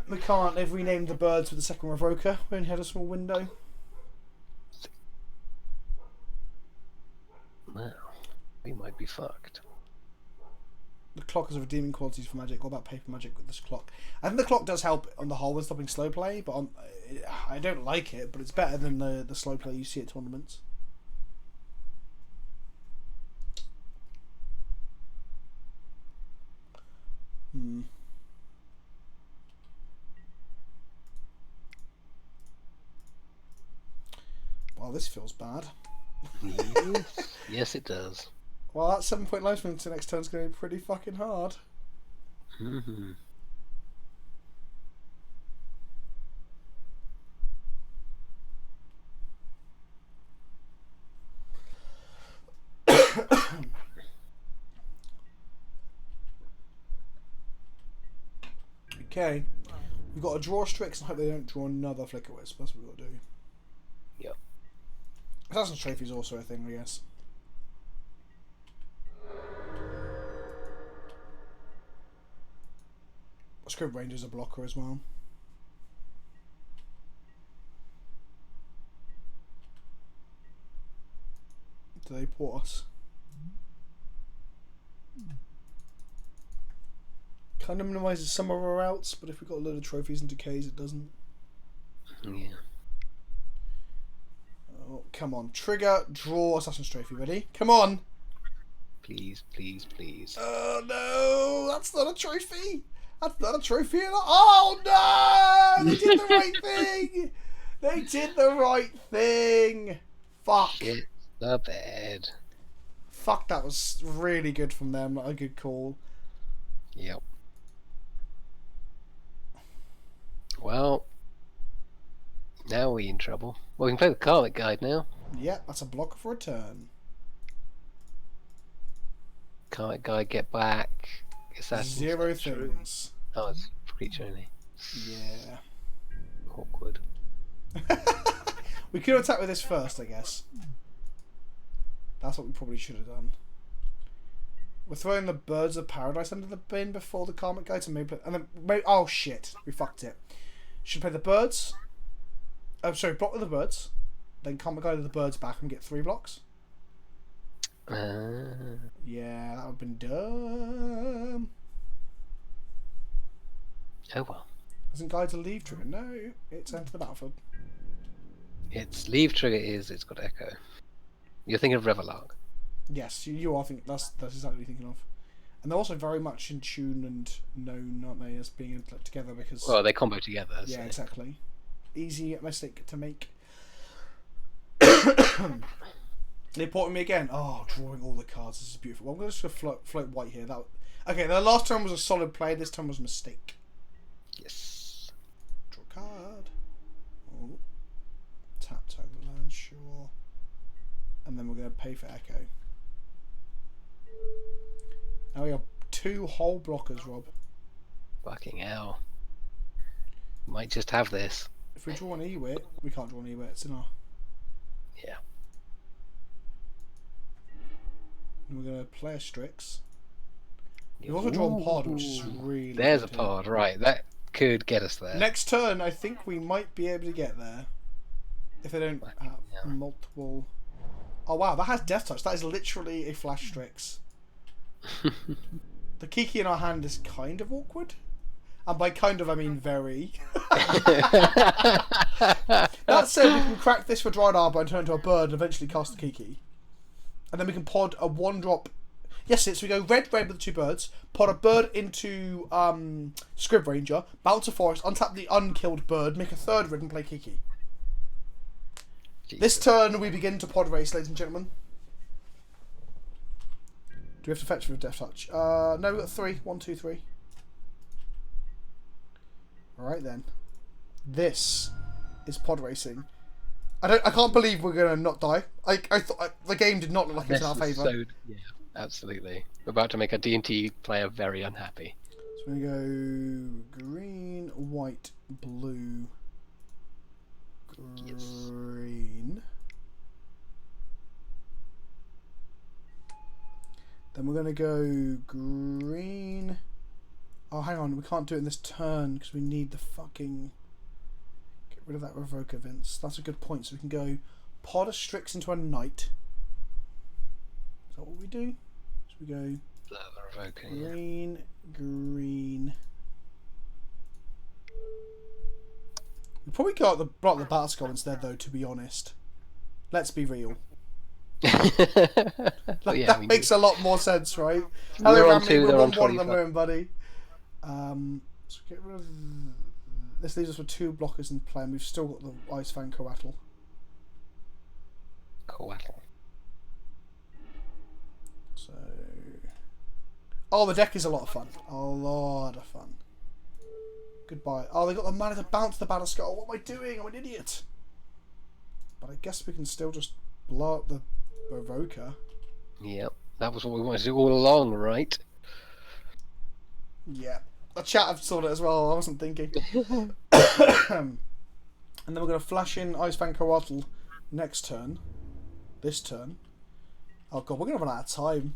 We can't. They've renamed the birds with the second Revoker. We only had a small window. Wow, we might be fucked. The clock has redeeming qualities for magic. What about paper magic with this clock? I think the clock does help on the whole with stopping slow play, but I don't like it. But it's better than the slow play you see at tournaments. Well, this feels bad. Yes, it does. Well, that 7-point life swing to next turn is going to be pretty fucking hard. Okay. We've got to draw Strix and hope they don't draw another Flicker Wisp. That's what we've got to do. Yep. Assassin's Trophy is also a thing, I guess. Script Ranger's a blocker as well. Do they port us? Kind of minimises some of our routes, but if we've got a load of trophies and decays, it doesn't. Yeah. Oh, come on. Trigger, draw, Assassin's Trophy. Ready? Come on! Please, please, please. Oh no! That's not a trophy! That's not a trophy at all! Oh no! They did the right thing! They did the right thing! Fuck! Shit the bed. Fuck, that was really good from them. Not a good call. Yep. Well, now we're in trouble. Well, we can play the Karmic Guide now. Yep, that's a blocker for a turn. Karmic Guide, get back. Assassin's 0 True. things. Oh, it's creature only. Yeah. Awkward. We could attack with this first, I guess. That's what we probably should have done. We're throwing the Birds of Paradise under the bin before the Karmic Guide to maybe... And then... Oh, shit. We fucked it. Should play the Birds. Oh, sorry. Block with the Birds. Then Karmic Guide with the Birds back and get 3 blocks. Yeah, that would have been dumb. Oh well. Isn't Guide to leave trigger? No, it's enter the battlefield. Its leave trigger is it's got Echo. You're thinking of Revelark. Yes, you are thinking that's exactly what you're thinking of. And they're also very much in tune and known, aren't they, as being together because... Well, they combo together. Yeah, so. exactly. Easy mistake to make. They ported me again. Oh, drawing all the cards. This is beautiful. Well, I'm going to just float white here. Okay, the last turn was a solid play. This turn was a mistake. Yes. Draw a card. Oh. Tap the land, sure. And then we're going to pay for Echo. Now we have 2 whole blockers, Rob. Fucking hell. Might just have this. If we draw an Ewit, we can't draw an Ewit. It's in our... Yeah. And we're going to play a Strix. We've also drawn Pod, which is really There's a good. Pod, right. That could get us there. Next turn, I think we might be able to get there. If they don't have Yeah. multiple... Oh wow, that has Death Touch. That is literally a Flash Strix. The Kiki in our hand is kind of awkward. And by kind of, I mean very. That said, we can crack this for Dried Arbor and turn into a bird and eventually cast the Kiki. And then we can pod a 1-drop... Yes, so we go red with the 2 birds, pod a bird into Scrib Ranger, bounce a forest, untap the unkilled bird, make a 3rd red and play Kiki. Jesus. This turn we begin to pod race, ladies and gentlemen. Do we have to fetch with Death Touch? No, we've got 3. 1, 2, 3. Alright then. This is pod racing. I can't believe we're gonna not die. I thought the game did not look like it's in our favour. Yeah, absolutely. We're about to make a D&T player very unhappy. So we're gonna go green, white, blue, Yes. green. Then we're going to go green. Oh, hang on. We can't do it in this turn because we need the fucking... Get rid of that revoke events. That's a good point. So we can go pod a Strix into a knight. Is that what we do? So we go green, green. We probably got the block the battle skull instead, though. To be honest, let's be real. That makes a lot more sense, right? Hello, We're on family. 2, We're they're on 1-1 at the 25. moment, buddy. So get rid of this. Leaves us with 2 blockers in play, and we've still got the Ice Fang Coatl. Coatl. So, oh, the deck is a lot of fun. A lot of fun. Goodbye. Oh, they got the mana to bounce the battle skull. What am I doing? I'm an idiot. But I guess we can still just blow up the Revoker. Yep, that was what we wanted to do all along, right? Yeah. The chat have saw it as well. I wasn't thinking. And then we're going to flash in Ice Fang Coatl next turn. This turn. Oh god, we're going to run out of time.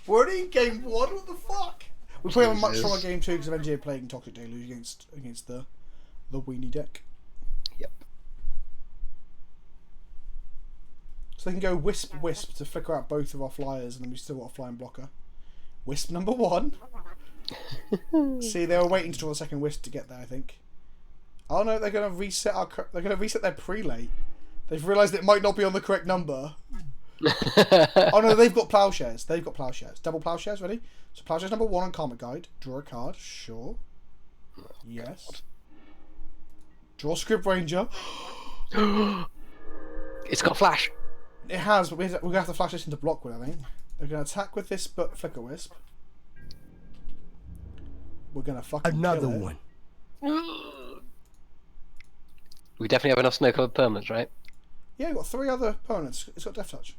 We're already in game 1. What the fuck? We play a much stronger game 2 because of NGA playing Toxic Deluge against the weenie deck. Yep. So they can go Wisp Wisp to flicker out both of our flyers, and then we still got a flying blocker. Wisp number 1. See, they were waiting to draw the second Wisp to get there, I think. Oh no, they're gonna reset their prelate. They've realised it might not be on the correct number. Oh no, they've got plowshares. Double plowshares, ready? So plowshares number 1 on Karmic Guide. Draw a card, sure. Yes. Draw Script Ranger. It's got flash. It has, but we're gonna have to flash this into block with, I think. They're gonna attack with this, but Flicker Wisp. We're gonna fucking Another kill it. one. We definitely have enough snow covered permanents, right? Yeah, we've got 3 other opponents. It's got Death Touch.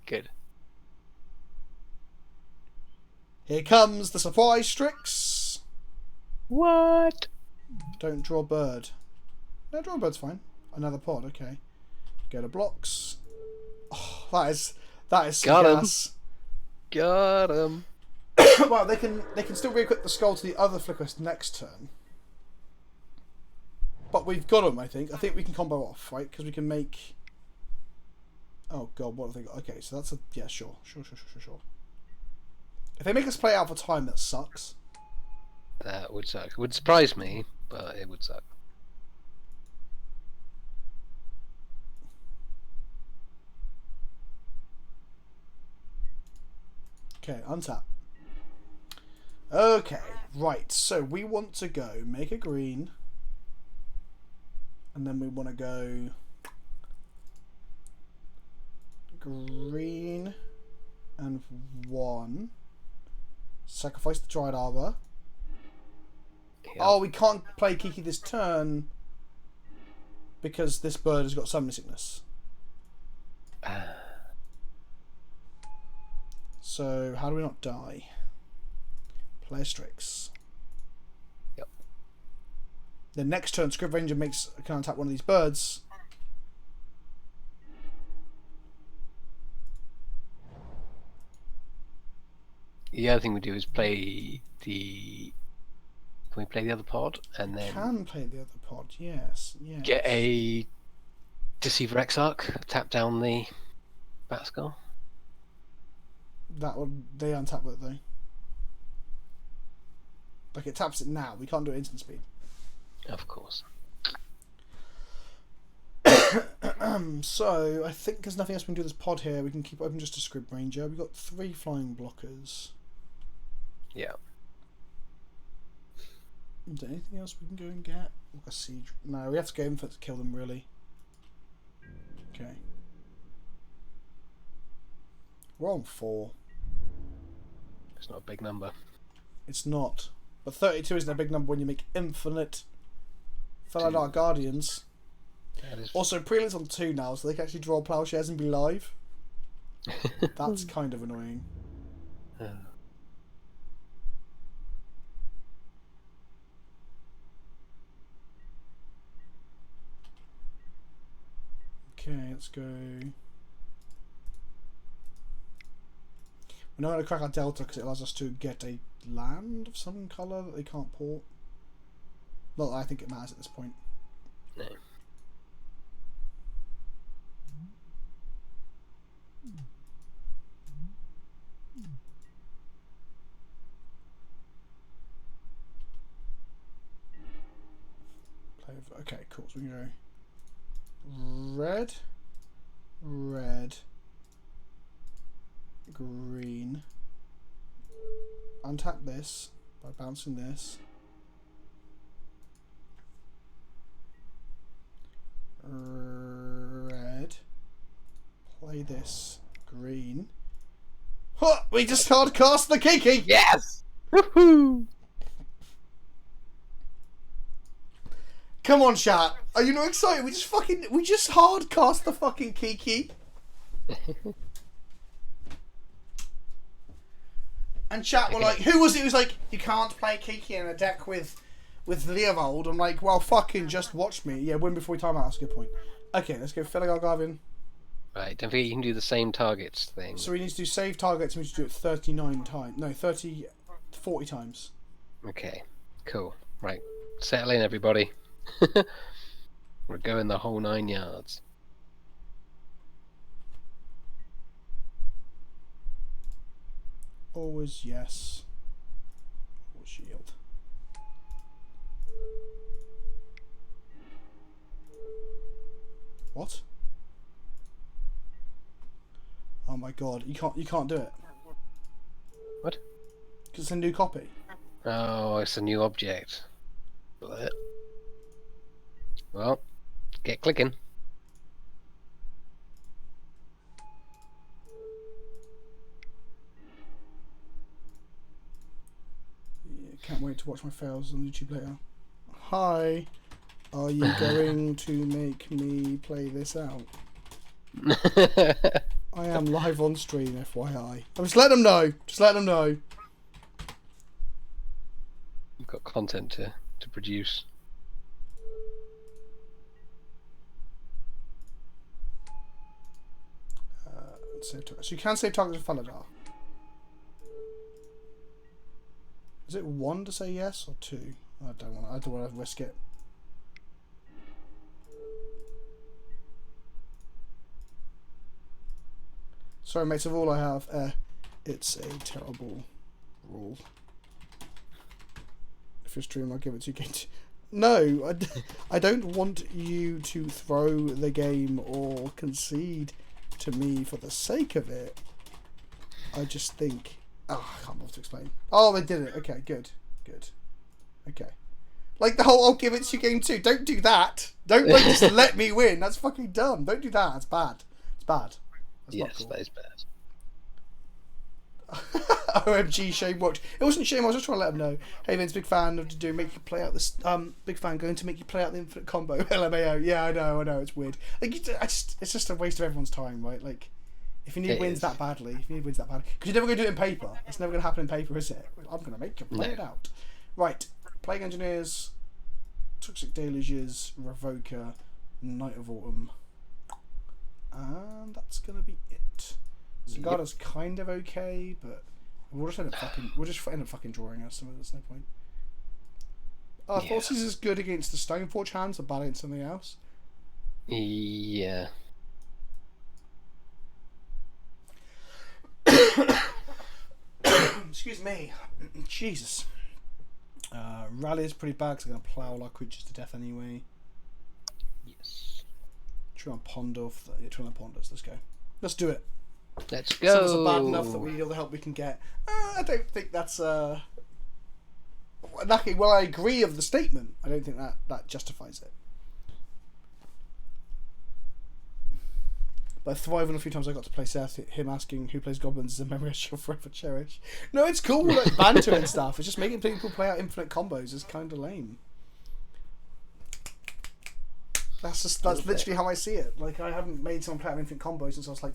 Good. Here comes the surprise Strix. What? Don't draw bird. No, draw bird's fine. Another pod, okay. Go to blocks. Oh, that is Got him. gas. Got him. Well, they can still re-equip the skull to the other Flickerist next turn. But we've got them, I think. I think we can combo off, right? Because we can make... Oh god, what have they got? Okay, so that's a... Yeah, sure. If they make us play out for time, that sucks. That would suck. It would surprise me, but it would suck. Okay, untap. Okay, right. So we want to go make a green. And then we want to go... green and 1. Sacrifice the Dried Arbor. Yep. Oh, we can't play Kiki this turn because this bird has got Summoning Sickness. So, how do we not die? Play a Strix. Yep. Then next turn, Script Ranger can attack one of these birds. The other thing we do is play the... Can we play the other pod? And then Can play the other pod, yes. get a Deceiver Exarch, tap down the Batskull. That would... They untap it though. Like, it taps it now. We can't do it instant speed. Of course. So, I think there's nothing else we can do with this pod here. We can keep open just a Script Ranger. We've got 3 flying blockers. Yeah. Is there anything else we can go and get? Like a siege? No, we have to go in for it to kill them, really. Okay. We're on 4. It's not a big number. It's not. But 32 isn't a big number when you make infinite Fellow Dark Guardians. That is... Also, Prelate's on 2 now, so they can actually draw plowshares and be live. That's kind of annoying. Okay, let's go. We're not going to crack our delta because it allows us to get a land of some colour that they can't port. Not that I think it matters at this point. No. Okay, cool. So we can go red, red, green. Untap this by bouncing this. Red. Play this. Green. Huh! We just hard cast the Kiki! Yes! Woohoo! Come on, chat. Are you not excited? We just hard cast the fucking Kiki. And chat were like, who was it who was like, you can't play Kiki in a deck with Leovold? I'm like, well, fucking just watch me. Yeah, win before we time out. That's a good point. Okay, let's go Filigar Garvin. Right, don't forget you can do the same targets thing. So we need to do save targets, and we need to do it 39 times. No, 40 times. Okay, cool. Right, settle in, everybody. We're going the whole 9 yards. Always yes. Always shield. What? Oh my god, you can't do it. What? Because it's a new copy. Oh, it's a new object. What? Well, get clicking. Yeah, can't wait to watch my fails on YouTube later. Hi, are you going to make me play this out? I am live on stream, FYI. I'm just letting them know. Just letting them know. You've got content to produce. Save targets. So you can save targets with Faladar. Is it 1 to say yes or 2? I don't want to risk it. Sorry, mates. Of all I have, it's a terrible rule. If you're streaming, I'll give it to you. No, I don't want you to throw the game or concede to me for the sake of it. I just think... Oh, I can't bother to explain. Oh, they did it. Okay, good. Good. Okay. Like the whole I'll give it to you game 2. Don't do that. Don't like, just let me win. That's fucking dumb. Don't do that. It's bad. It's bad. That's Yes, cool. that is bad. OMG, Shame Watch. It wasn't Shame, I was just trying to let him know. Hey Vince, big fan of to make you play out this big fan going to make you play out the infinite combo. LMAO. Yeah, I know, it's weird. Like it's just a waste of everyone's time, right? Like if you need wins that badly, because you're never gonna do it in paper. It's never gonna happen in paper, is it? I'm gonna make you play it out. Right. Plague Engineers, Toxic Deluges, Revoker, Night of Autumn. And that's gonna be it. Sigarda's kind of okay, but we'll just end up fucking drawing us, so there's no point. I thought he's as good against the Stoneforge hands, but bad against something else. Yeah. Excuse me. Jesus. Rally is pretty bad because I'm going to plough all our creatures to death anyway. Yes. Try and pond off. Try and ponders. Let's go. Let's do it. Let's go. Some are bad enough that we need all the help we can get. I don't think that's lucky. Well, I agree of the statement. I don't think that justifies it. But thriving a few times I got to play Seth, him asking who plays goblins is a memory I shall forever cherish. No, it's cool, like banter and stuff. It's just making people play out infinite combos is kind of lame. That's literally how I see it. Like I haven't made someone play out infinite combos since I was like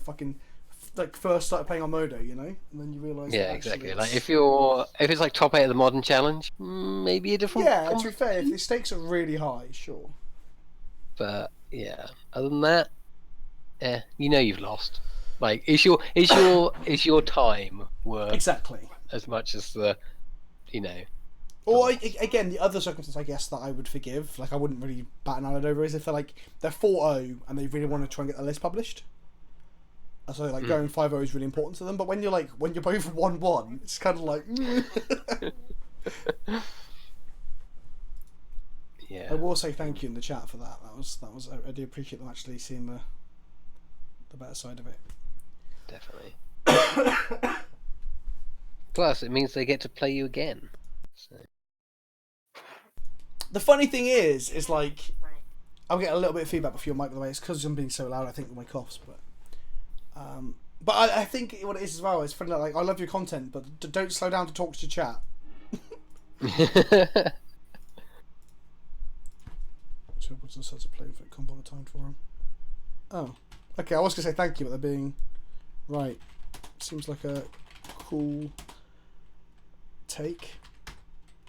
first started playing on Modo, you know, and then you realise. Yeah, exactly. Like if it's like top 8 of the modern challenge, maybe a different. Yeah, to be fair, if the stakes are really high, sure. But yeah, other than that, you know you've lost. Like, is your time worth Exactly. as much as the, you know? Or again, the other circumstance I guess that I would forgive, like I wouldn't really bat an eyelid over, is if they're 4-0 and they really want to try and get the list published. So like going 5-0 is really important to them. But when you're both 1-1, it's kind of like. Yeah. I will say thank you in the chat for that. That was. I do appreciate them actually seeing the better side of it. Definitely. Plus, it means they get to play you again. So. The funny thing is like, I'll get a little bit of feedback off your mic, by the way. It's because I'm being so loud, I think, with my coughs. But I think what it is as well is funny. Like, I love your content, but don't slow down to talk to your chat. So what's the sets of playing for combo time for him? Oh, okay. I was gonna say thank you, but they're being right. Seems like a cool take.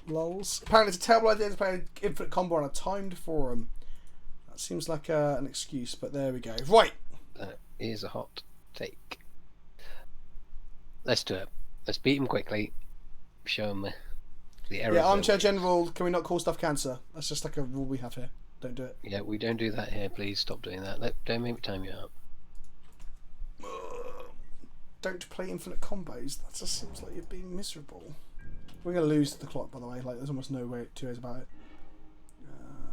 Lols. Apparently, it's a terrible idea to play an infinite combo on a timed forum. That seems like an excuse, but there we go. Right. That is a hot take. Let's do it. Let's beat him quickly. Show him the error. Yeah, Armchair General. Can we not call stuff cancer? That's just like a rule we have here. Don't do it. Yeah, we don't do that here. Please stop doing that. Don't make me time you out. Don't play infinite combos. That just seems like you're being miserable. We're going to lose to the clock, by the way. Like, there's almost no way, two ways about it.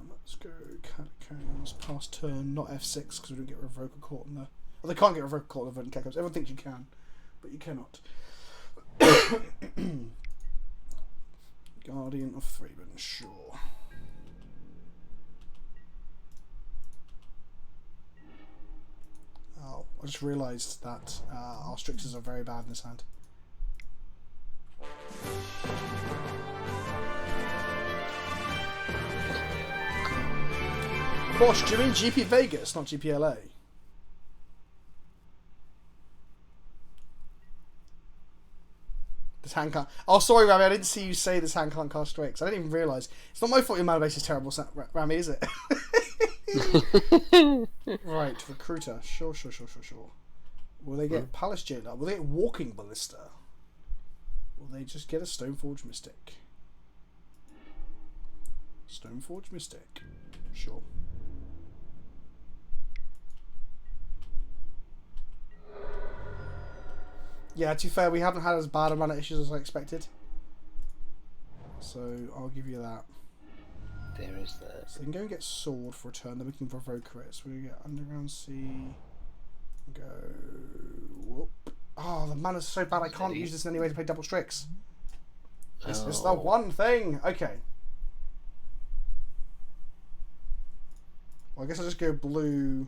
Let's go Catacombs, pass turn, not F6, because we don't get Revoker caught in there. Well, they can't get Revoker caught in the Catacombs. Everyone thinks you can, but you cannot. Guardian of Thraben, sure. Oh, I just realised that our Strixes are very bad in this hand. Bosh, do you mean GP Vegas, not GPLA? This hand can't... Oh, sorry, Rami, I didn't see you say this hand can't cast Strix. I didn't even realise. It's not my fault your mana base is terrible, Rami, is it? Right, Recruiter. Sure. Will they get Palace Jailer? Will they get Walking Ballista? Will they just get a Stoneforge Mystic? Stoneforge Mystic. Sure. Yeah, to be fair, we haven't had as bad a run of issues as I expected. So, I'll give you that. There is that. So, they can go and get Sword for a turn, then we can Revoker it. So, we get Underground Sea. Go... Whoop. Oh, the mana's so bad I can't use this in any way to play double Strix. It's the one thing. Okay. Well, I guess I'll just go blue.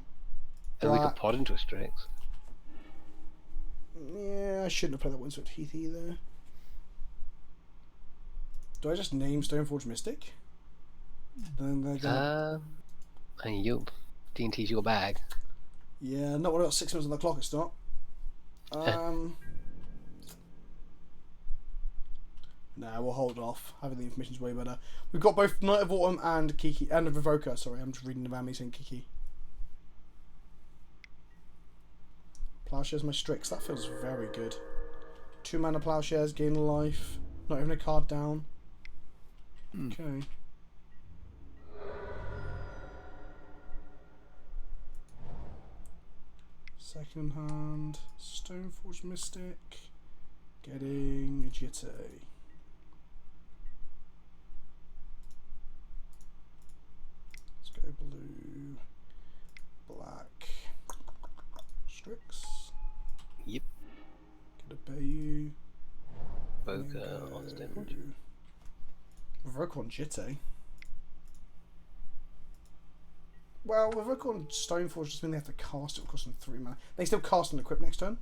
And we could pod into a Strix. Yeah, I shouldn't have played that Windswept Heath either. Do I just name Stoneforge Mystic? Then they're gonna... I mean, D&T's your bag. Yeah, not when I've got 6 minutes on the clock, it's not. Nah, we'll hold off. Having the information's way better. We've got both Knight of Autumn and Kiki, and a Revoker. Sorry, I'm just reading about me saying Kiki. Plowshares my Strix. That feels very good. 2 mana Plowshares, gain life. Not even a card down. Okay. Second hand, Stoneforge Mystic, getting a Jitte. Let's go blue, black, Strix. Yep. Get a Bayou. Boca on Stoneforge. Revoke on Jitte. Well, Revoke on Stoneforge just means they have to cast it, will cost them 3 mana. They still cast and equip next turn.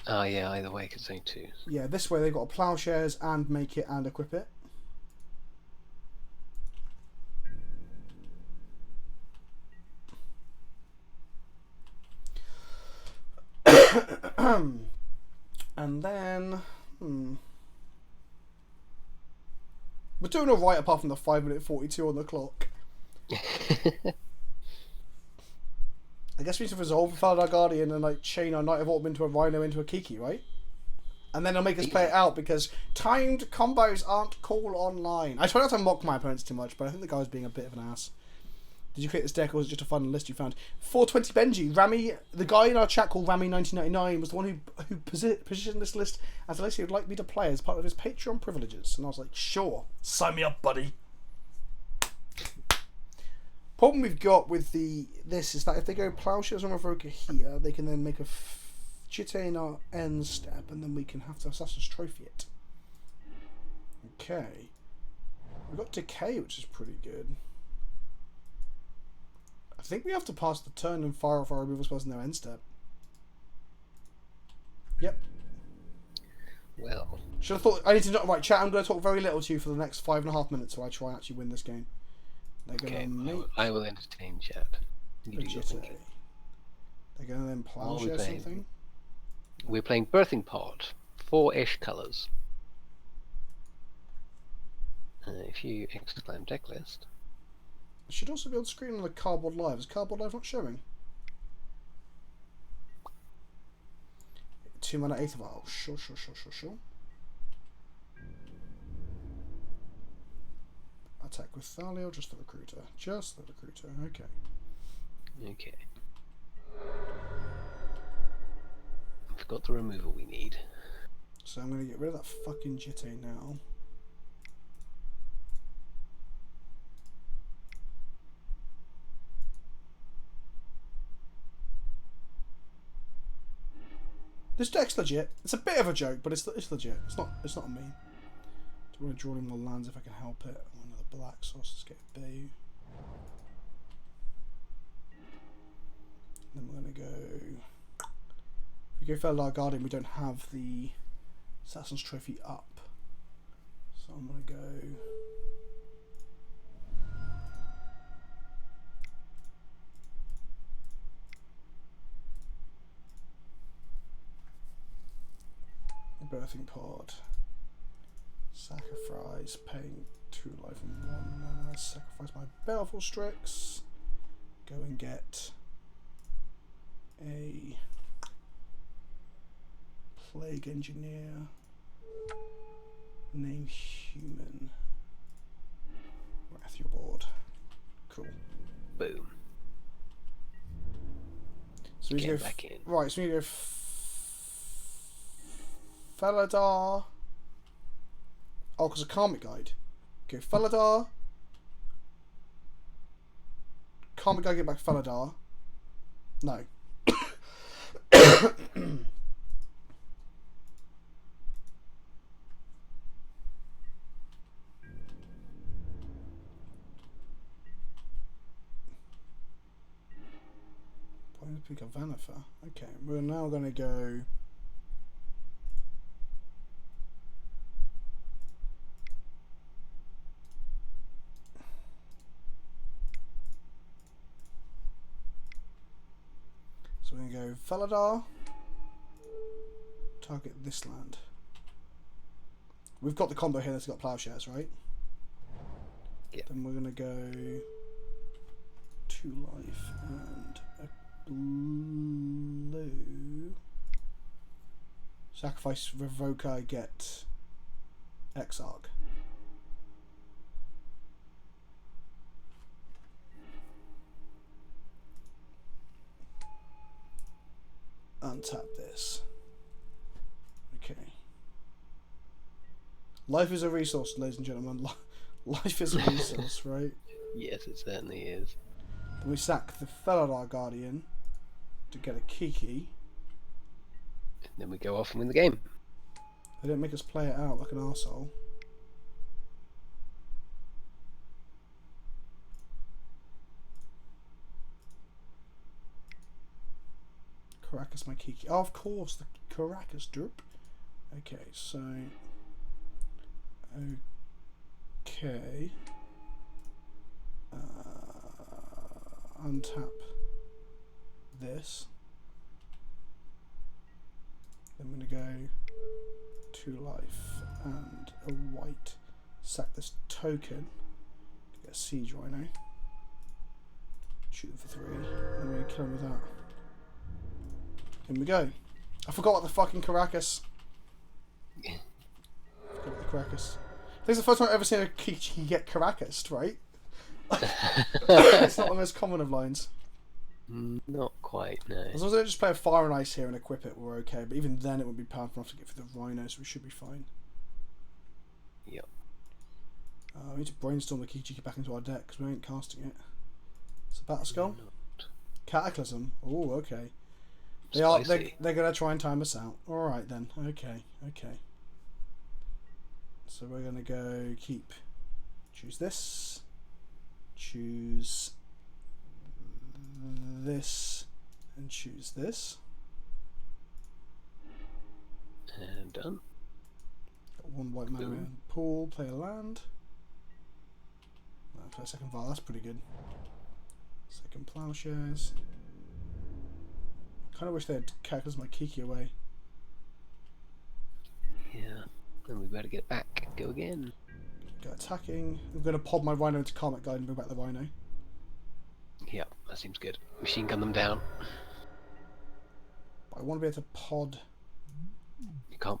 Oh yeah, either way, because it's only 2. Yeah, this way they've got Plowshares and make it and equip it. And then... We're doing alright apart from the 5 minute 42 on the clock. I guess we need to resolve the Faladar Guardian and like chain our Knight of Autumn into a Rhino into a Kiki, right? And then they'll make us play it out because timed combos aren't cool online. I try not to mock my opponents too much, but I think the guy was being a bit of an ass. Did you create this deck or was it just a fun list you found? 420 Benji, Rami, the guy in our chat called Rami1999 was the one who positioned this list as a list he would like me to play as part of his Patreon privileges. And I was like, sure, sign me up, buddy. Problem we've got with this is that if they go Plowshares on Revoker here, they can then make a Jitte in our end step, and then we can have to Assassin's Trophy it. Okay. We've got Decay, which is pretty good. I think we have to pass the turn and fire off our removal spells in their end step. Yep. Well. Should have thought. I need to know. Right, chat. I'm going to talk very little to you for the next 5.5 minutes while I try and actually win this game. Okay, I will entertain chat. You do your thinking. They're going to then Plowshare something. We're playing Birthing Pod. 4-ish colours. If you exclaim deck list. It should also be on screen on the Cardboard Live. Is Cardboard Live not showing? 2 mana, 8 of our. Sure. Attack with Thalia or just the Recruiter? Just the Recruiter, okay. Okay. We've got the removal we need. So I'm going to get rid of that fucking Jitte now. This deck's legit. It's a bit of a joke, but it's legit. It's not a meme. Do want to draw in more lands if I can help it. I want another black source. Let's get Bayou. Then we're going to go... If we go Faladar Guardian, we don't have the Assassin's Trophy up. So I'm going to go... Birthing Pod. Sacrifice, paying 2 life and 1 mana. Sacrifice my Baleful Strix. Go and get a Plague Engineer. Name Human. Wrath your board. Cool. Boom. So we Get go back in. Right, so we go Faladar. Oh, because a Karmic Guide. Okay, Faladar. Karmic Guide, get back Faladar. No. Pick a Vanifer. Okay, we're now going to go. So we're going to go Faladar. Target this land. We've got the combo here that's got Plowshares, right? Yeah. Then we're going to go 2 life and a blue. Sacrifice Revoker, get Exarch. Untap this. Okay. Life is a resource, ladies and gentlemen. Life is a resource, right? Yes, it certainly is. Then we sack the Faladar Guardian to get a Kiki. And then we go off and win the game. They don't make us play it out like an arsehole. Caracas, my Kiki. Oh, of course, the Caracas drip. Okay, so... Okay. Untap this. Then I'm going to go 2 life and a white. Sack this token to get a Siege Rhino. Shoot him for 3. And we're gonna kill him with that. In we go. I forgot what the fucking Caracas. Forgot the Caracas. I think it's the first time I've ever seen a Kiki get Caracas, right? It's not the most common of lines. Not quite, no. As long as I don't just play a Fire and Ice here and equip it, we're okay. But even then, it would be powerful enough to get through the Rhino, so we should be fine. Yep. We need to brainstorm the Kiki Jiki back into our deck because we ain't casting it. It's a Battle Skull. Cataclysm. Oh, okay. They're gonna try and time us out. All right then. Okay. So we're gonna go keep. Choose this. Choose this, and choose this. And done. Got 1 white mana in pool. Play a land. Play a second Val. That's pretty good. Second Plowshares. Kind of wish they had Cataclysm my Kiki away. Yeah. Then we better get back. Go again. Go attacking. I'm going to pod my Rhino into Karmic Guide and bring back the Rhino. Yep, that seems good. Machine gun them down. But I want to be able to pod. You can't.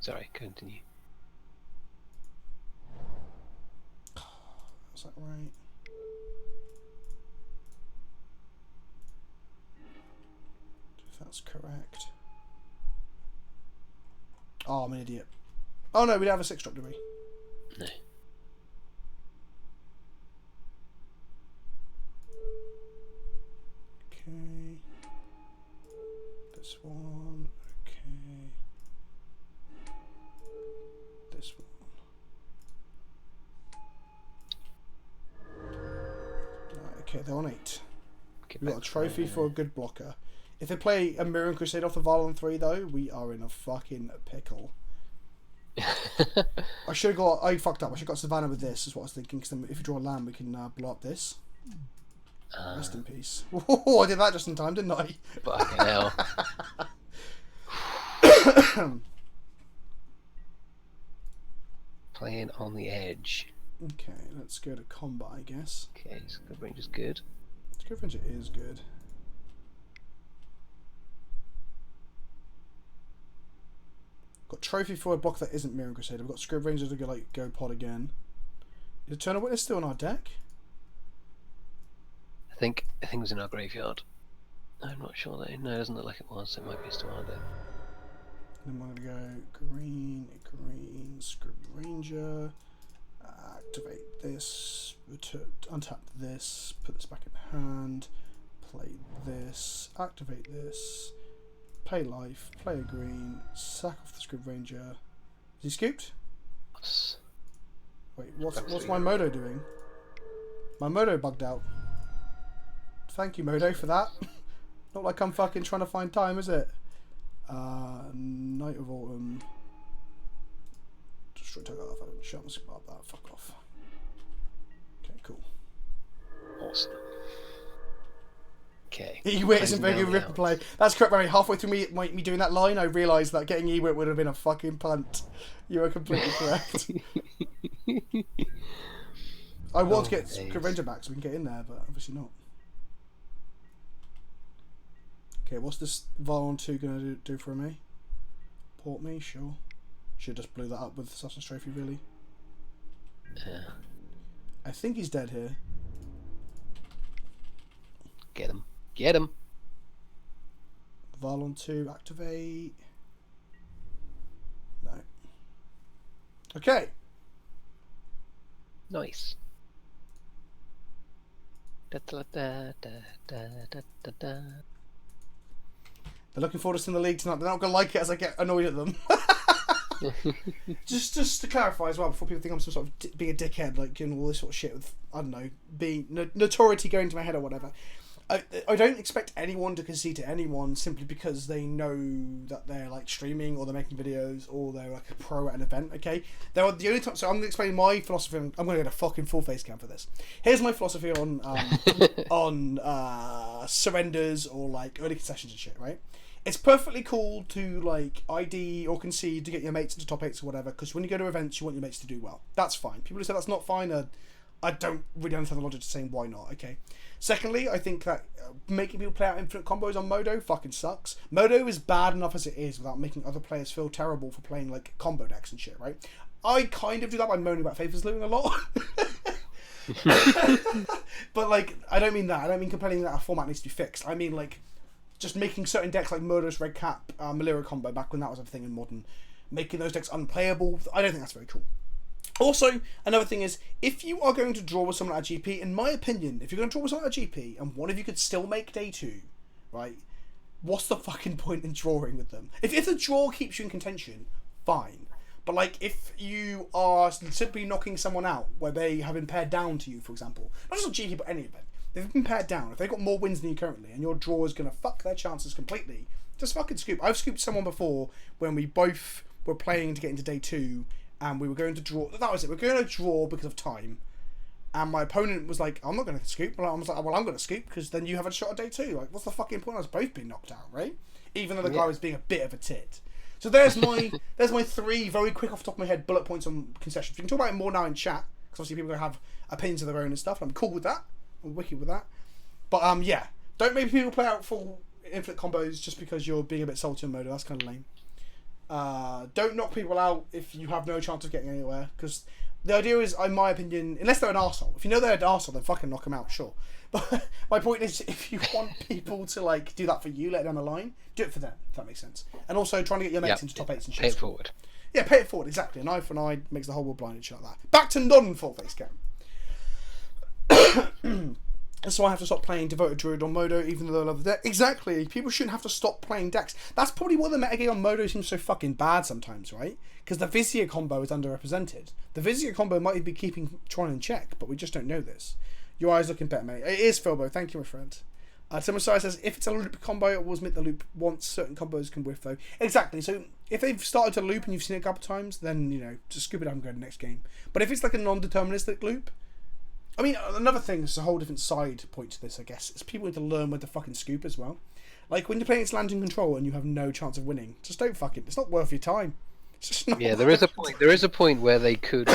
Sorry, continue. Is that right? If that's correct. Oh, I'm an idiot. Oh no, we don't have a 6-drop, do we? No. Okay. This one. Okay. This one. Right, okay, they're on 8. We got a trophy for a good blocker. If they play a Mirror Crusade off the Valon 3 though, we are in a fucking pickle. I should have got. I fucked up. I should have got Savannah with this. Is what I was thinking. Because then, if you draw a land, we can blow up this. Rest in peace. Oh, I did that just in time, didn't I? Fucking hell. Playing on the edge. Okay, let's go to combat, I guess. Okay, so good range is good. Script Ranger is good. Got trophy for a block that isn't Mirror Crusader. We've got Script Ranger to go pod again. Is Eternal Witness still in our deck? I think it was in our graveyard. I'm not sure though. No, it doesn't look like it was. It might be still on there. Then we're going to go green, Script Ranger. Activate this. Untap this. Put this back in hand. Play this. Activate this. Pay life. Play a green. Sack off the Script Ranger. Is he scooped? Wait, what's my Modo doing? My Modo bugged out. Thank you, Modo, for that. Not like I'm fucking trying to find time, is it? Night of Autumn. Destroy target off. I haven't shut up that. Fuck off. Okay, cool. Awesome. Okay. Ewit isn't very good Ripper play. That's correct, Barry. Halfway through me doing that line, I realised that getting Ewit would have been a fucking punt. You are completely correct. I want to get Script Ranger back so we can get in there, but obviously not. Okay, what's this Valon 2 going to do for me? Port me? Sure. Should have just blew that up with Assassin's Trophy, really. Yeah. I think he's dead here. Get him. Get him. Valon 2, activate. No. Okay. Nice. Da, da, da, da, da, da, da, da. They're looking forward to seeing the league tonight. They're not going to like it as I get annoyed at them. just to clarify as well, before people think I'm some sort of being a dickhead, like doing all this sort of shit with, I don't know, being notoriety going to my head or whatever. I don't expect anyone to concede to anyone simply because they know that they're like streaming or they're making videos or they're like a pro at an event. Okay, there are the only time. So I'm explaining my philosophy. I'm going to get a fucking full face cam for this. Here's my philosophy on surrenders or like early concessions and shit. Right. It's perfectly cool to like ID or concede to get your mates into top 8s or whatever, because when you go to events you want your mates to do well. That's fine. People who say that's not fine are I don't really understand the logic to saying why not. Okay. Secondly, I think that making people play out infinite combos on Modo fucking sucks. Modo is bad enough as it is without making other players feel terrible for playing like combo decks and shit, right? I kind of do that by moaning about favors losing a lot. But like, I don't mean that. I don't mean complaining that a format needs to be fixed. I mean like just making certain decks like Murderous Red Cap, Malira combo back when that was a thing in Modern, making those decks unplayable. I don't think that's very cool. Also, another thing is, if you are going to draw with someone at a GP, in my opinion, if you're going to draw with someone at a GP and one of you could still make day 2, right, what's the fucking point in drawing with them? If the draw keeps you in contention, fine. But like, if you are simply knocking someone out where they have been paired down to you, for example, not just a GP, but any event, they've been paired down, if they've got more wins than you currently, and your draw is going to fuck their chances completely, just fucking scoop. I've scooped someone before when we both were playing to get into day 2, and we were going to draw. That was it. We're going to draw because of time. And my opponent was like, I'm not going to scoop. But I was like, well, I'm going to scoop because then you have a shot at day 2. Like, what's the fucking point? I was both being knocked out, right? Even though the guy was being a bit of a tit. So there's my 3 very quick off the top of my head bullet points on concessions. We can talk about it more now in chat because obviously people are going to have opinions of their own and stuff. And I'm cool with that. I'm wicked with that. But yeah, don't make people play out full infinite combos just because you're being a bit salty on Modo. That's kind of lame. Don't knock people out if you have no chance of getting anywhere, because the idea is, in my opinion, unless they're an arsehole. If you know they're an arsehole, then fucking knock them out, sure. But my point is, if you want people to like do that for you later down the line, do it for them, if that makes sense. And also trying to get your mates into top 8s and shit. Pay it forward. Yeah, pay it forward, exactly. An eye for an eye makes the whole world blind and shit like that. Back to non-full face cam. That's why I have to stop playing Devoted Druid on Modo, even though I love the deck. Exactly. People shouldn't have to stop playing decks. That's probably why the metagame on Modo seems so fucking bad sometimes, right? Because the Vizier combo is underrepresented. The Vizier combo might be keeping Tron in check, but we just don't know this. Your eyes looking better, mate. It is Philbo. Thank you, my friend. Timosai says, if it's a loop combo, it will admit the loop once. Certain combos can whiff, though. Exactly. So if they've started to loop and you've seen it a couple of times, then, you know, just scoop it up and go to the next game. But if it's like a non-deterministic loop, I mean, another thing, it's a whole different side point to this, I guess, is people need to learn when to fucking scoop as well. Like, when you're playing against Lantern Control and you have no chance of winning, just don't fucking, it's not worth your time. It's just not there is a point. There is a point where they could.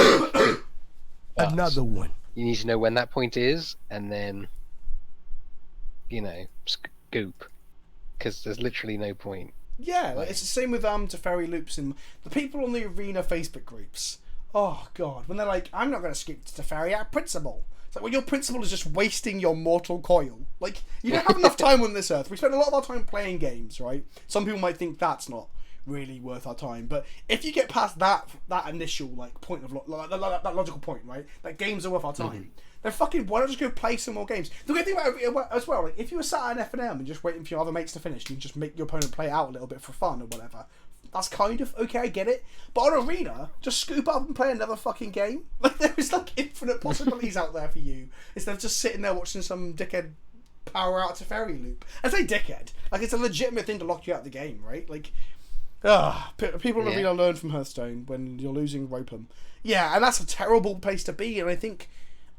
Another one. You need to know when that point is, and then, you know, scoop, because there's literally no point. Yeah, like, it's the same with Teferi loops and the people on the Arena Facebook groups. Oh god, when they're like, I'm not going to scoop to Teferi out of principle. It's like, well, your principle is just wasting your mortal coil. Like, you don't have enough time on this earth. We spend a lot of our time playing games, right? Some people might think that's not really worth our time, but if you get past that initial like point of that logical point, right? That games are worth our time. Then fucking why not just go play some more games? The good thing about it as well, like, if you were sat at an F&M and just waiting for your other mates to finish, you just make your opponent play out a little bit for fun or whatever. That's kind of okay, I get it. But on Arena, just scoop up and play another fucking game. Like, there is like infinite possibilities out there for you instead of just sitting there watching some dickhead power out to Teferi loop. I say dickhead, like, it's a legitimate thing to lock you out of the game, right? Like, people in Arena learn from Hearthstone when you're losing Ropem. Yeah, and that's a terrible place to be. And I think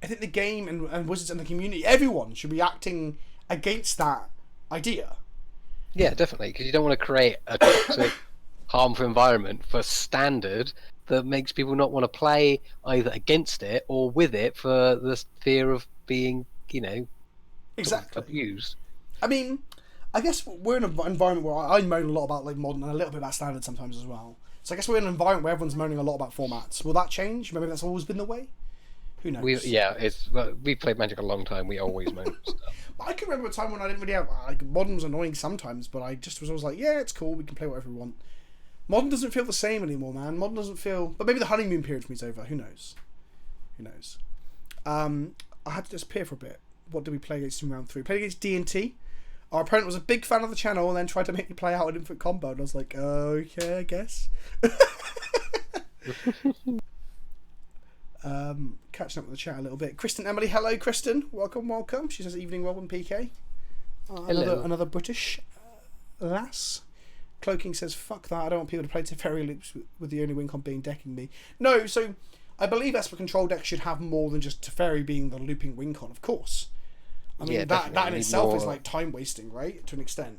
the game and Wizards and the community, everyone should be acting against that idea. Yeah, definitely, because you don't want to create a toxic, harmful environment for standard that makes people not want to play either against it or with it for the fear of being, you know, exactly abused. I mean, I guess we're in an environment where I moan a lot about like Modern and a little bit about standard sometimes as well. So I guess we're in an environment where everyone's moaning a lot about formats. Will that change? Maybe that's always been the way. Who knows? We played Magic a long time. We always moan stuff. I can remember a time when I didn't really have like, Modern was annoying sometimes, but I just was always like, yeah, it's cool. We can play whatever we want. Modern doesn't feel the same anymore, man. Modern doesn't feel... But maybe the honeymoon period for me is over. Who knows? Who knows? I had to disappear for a bit. What did we play against in round 3? Played against D&T. Our opponent was a big fan of the channel and then tried to make me play out an infinite combo. And I was like, okay, I guess. Catching up with the chat a little bit. Kristen Emily, hello, Kristen. Welcome. She says, evening, Robin PK. Another British lass. Cloaking says, fuck that, I don't want people to play Teferi loops with the only win con being decking me. No, so I believe Esper control decks should have more than just Teferi being the looping win con, of course. I mean, that in itself is like time wasting, right? To an extent.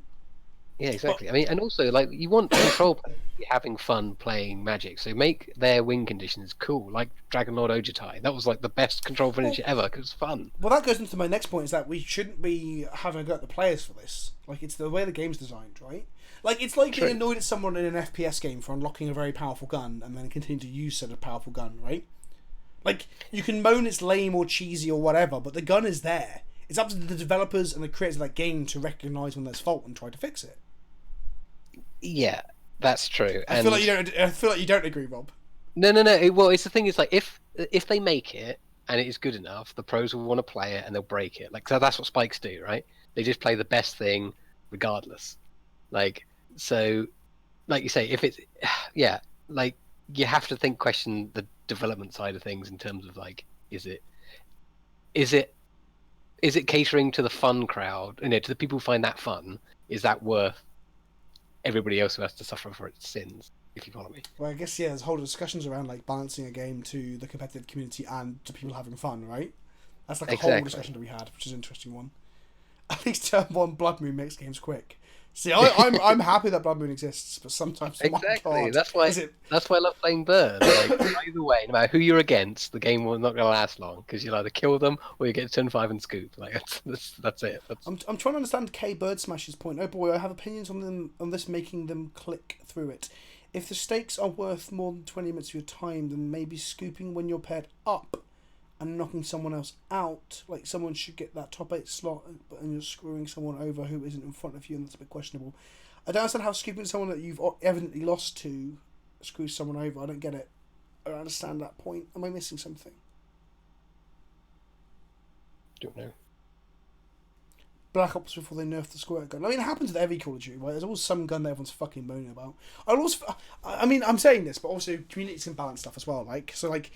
Yeah, exactly. I mean, and also, like, you want control players to be having fun playing Magic, so make their win conditions cool, like Dragon Lord Ojutai. That was like the best control finisher ever because it's fun. Well, that goes into my next point: is that we shouldn't be having a go at the players for this. Like, it's the way the game's designed, right? Like, it's like True. being annoyed at someone in an FPS game for unlocking a very powerful gun and then continue to use said powerful gun, right? Like, you can moan it's lame or cheesy or whatever, but the gun is there. It's up to the developers and the creators of that game to recognise when there's fault and try to fix it. Yeah, that's true. I feel like you don't agree, Rob. No. Well, it's the thing is, like, if they make it and it is good enough, the pros will want to play it and they'll break it. Like, so that's what spikes do, right? They just play the best thing regardless. Like, so, like you say, if it's, yeah, like, you have to question the development side of things in terms of, like, is it catering to the fun crowd, to the people who find that fun? Is that worth everybody else who has to suffer for its sins, if you follow me? Well, I guess, yeah, there's whole discussions around, like, balancing a game to the competitive community and to people having fun, right? That's like a whole discussion that we had, which is an interesting one. At least Turn 1 Blood Moon makes games quick. See, I'm happy that Blood Moon exists, but sometimes exactly. That's why I love playing Burn. Like, either way, no matter who you're against, the game will not going to last long because you'll either kill them or you get to turn 5 and scoop. Like that's it. I'm trying to understand K Bird Smash's point. Oh boy, I have opinions on this making them click through it. If the stakes are worth more than 20 minutes of your time, then maybe scooping when you're paired up and knocking someone else out, like someone should get that top 8 slot and you're screwing someone over who isn't in front of you, and that's a bit questionable. I don't understand how scooping someone that you've evidently lost to screws someone over. I don't get it. I don't understand that point. Am I missing something? Don't know. Black Ops before they nerfed the squirt gun. I mean, it happens with every Call of Duty, right? There's always some gun that everyone's fucking moaning about. I mean, I'm saying this, but also communities can balance stuff as well. Like, so, like,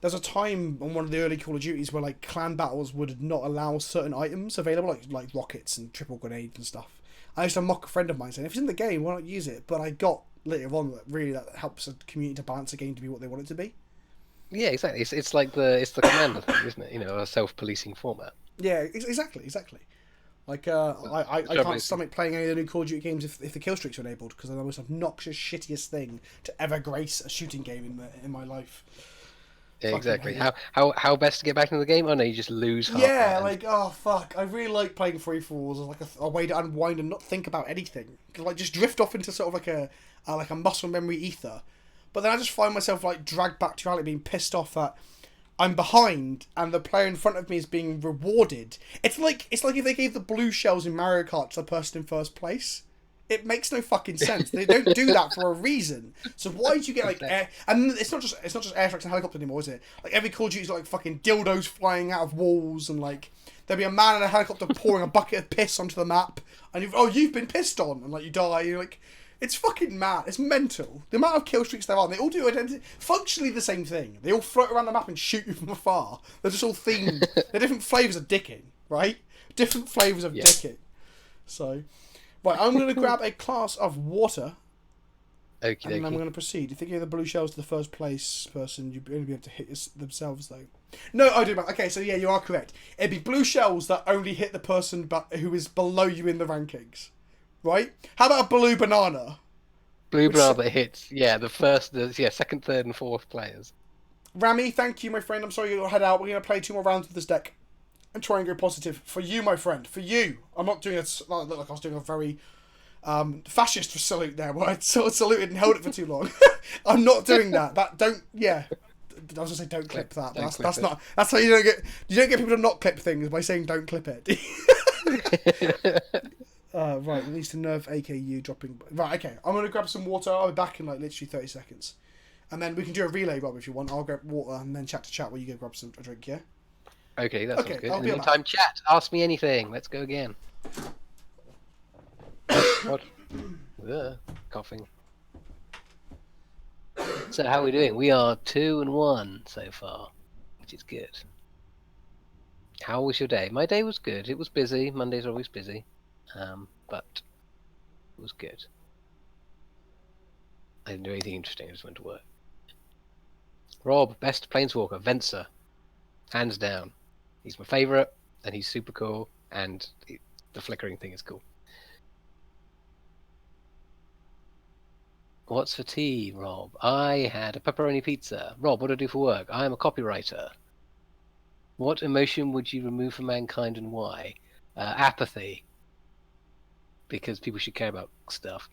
there's a time on one of the early Call of Duties where, like, clan battles would not allow certain items available, like rockets and triple grenades and stuff. I used to mock a friend of mine saying, if it's in the game, why not use it? But I got later on that really that helps a community to balance a game to be what they want it to be. Yeah, exactly. It's like the commander thing, isn't it? A self-policing format. Yeah, exactly. Like, I can't stomach playing any of the new Call of Duty games if the kill streaks are enabled, because they're the most obnoxious, shittiest thing to ever grace a shooting game in my life. Yeah, exactly. How best to get back into the game? Oh no, you just lose. Yeah, like, oh fuck, I really like playing free for alls as like a way to unwind and not think about anything. Like, just drift off into sort of like a muscle memory ether. But then I just find myself like dragged back to reality, being pissed off that I'm behind and the player in front of me is being rewarded. It's like if they gave the blue shells in Mario Kart to the person in first place. It makes no fucking sense. They don't do that for a reason. So why do you get like air? And it's not just airstrikes and helicopters anymore, is it? Like every Call of Duty's got like fucking dildos flying out of walls, and like there'll be a man in a helicopter pouring a bucket of piss onto the map, and you've been pissed on, and like you die. You're like, it's fucking mad. It's mental. The amount of kill streaks there are. They all do functionally the same thing. They all float around the map and shoot you from afar. They're just all themed. They're different flavours of dicking, right? Different flavours of dicking. So. Right, I'm going to grab a glass of water, and then I'm going to proceed. If you give the blue shells to the first place person, you'd only be able to hit themselves, though. No, I do. Okay, so yeah, you are correct. It'd be blue shells that only hit the person who is below you in the rankings, right? How about a blue banana? Blue banana that hits, second, third, and fourth players. Rami, thank you, my friend. I'm sorry you got to head out. We're going to play 2 more rounds with this deck. And try and go positive. For you, my friend. For you. I'm not doing it like I was doing a very fascist salute there, where I sort of saluted and held it for too long. I'm not doing that. I was going to say don't clip that. But that's not. That's how you don't get people to not clip things by saying don't clip it. Right, release the nerve, AKU dropping. Right, okay. I'm going to grab some water. I'll be back in like literally 30 seconds. And then we can do a relay, Rob, if you want. I'll grab water and then chat to chat while you go grab a drink, yeah? Okay, that sounds good. In the meantime, chat. Ask me anything. Let's go again. What? Coughing. So how are we doing? We are 2-1 so far, which is good. How was your day? My day was good. It was busy. Monday's always busy, but it was good. I didn't do anything interesting. I just went to work. Rob, best planeswalker, Venser, hands down. He's my favourite, and he's super cool, and the flickering thing is cool. What's for tea, Rob? I had a pepperoni pizza. Rob, what do I do for work? I am a copywriter. What emotion would you remove from mankind and why? Apathy. Because people should care about stuff.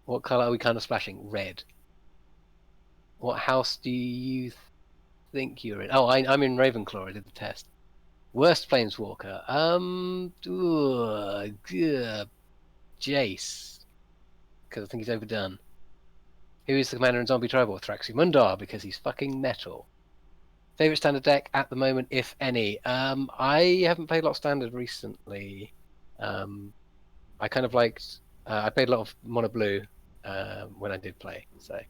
What colour are we kind of splashing? Red. What house do you think you're in? Oh, I'm in Ravenclaw. I did the test. Worst planeswalker. Jace. Because I think he's overdone. Who is the commander in Zombie Tribal? Thraximundar, because he's fucking metal. Favorite standard deck at the moment, if any? I haven't played a lot of standard recently. I kind of liked. I played a lot of mono blue when I did play. So,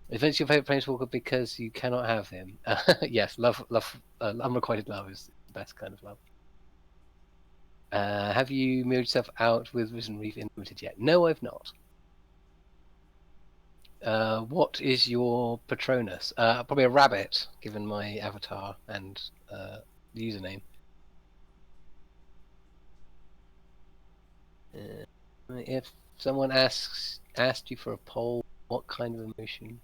eventually, your favorite planeswalker because you cannot have him. Yes, love, unrequited love is the best kind of love. Have you mirrored yourself out with Risen Reef Limited yet? No, I've not. What is your Patronus? Probably a rabbit, given my avatar and the username. If someone asked you for a poll, what kind of emotion?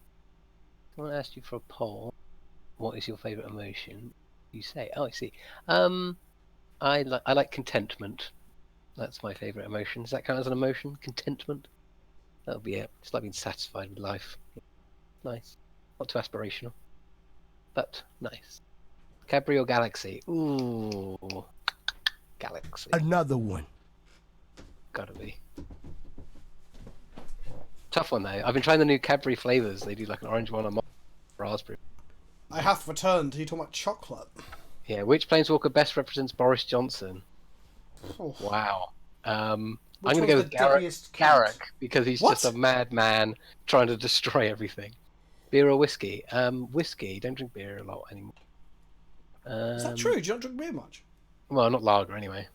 Someone asked you for a poll, what is your favourite emotion? You say, oh, I see. I like contentment. That's my favourite emotion. Does that count as an emotion? Contentment? That'll be it. It's like being satisfied with life. Nice. Not too aspirational, but nice. Cadbury or Galaxy? Ooh, Galaxy. Another one. Gotta be. Tough one though. I've been trying the new Cadbury flavors. They do like an orange one and raspberry. I have returned. Are you talking about chocolate? Yeah. Which planeswalker best represents Boris Johnson? Oh. Wow. I'm Which gonna go one's with the dickiest Garrick because he's What? just a madman trying to destroy everything. Beer or whiskey? Whiskey. Don't drink beer a lot anymore. Is that true? Do you not drink beer much? Well, not lager anyway.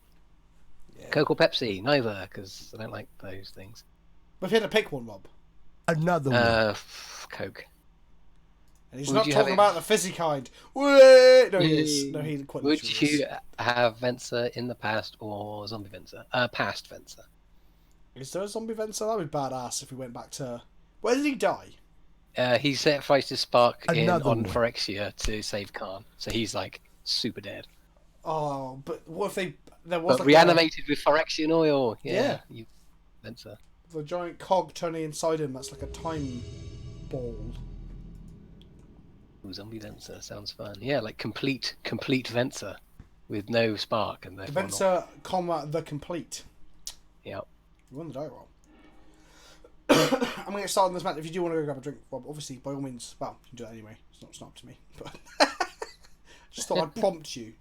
Yeah. Coke or Pepsi? Neither, because I don't like those things. But if you had to pick one, Rob, Another one. Coke. and he's Would not you have talking it- about the fizzy kind. Wait! No, he is. No, he quite Would literally is. you have Venser in the past or zombie Venser? Past Venser. Is there a zombie Venser? That would be badass if we went back to. Where did he die? He sacrificed his spark on Another one. Phyrexia to save Khan, so he's like super dead. Oh, but what if there was But like reanimated with Phyrexian oil. Yeah. You Venser. the giant cog turning inside him? That's like a time ball. Ooh, zombie Venser sounds fun. Yeah, like complete Venser with no spark and The therefore not. Venser, comma the complete. Yeah. You won the die roll. I'm gonna get started on this match. If you do want to go grab a drink, Rob, obviously by all means. Well, you can do that anyway. It's not up to me. But just thought I'd prompt you.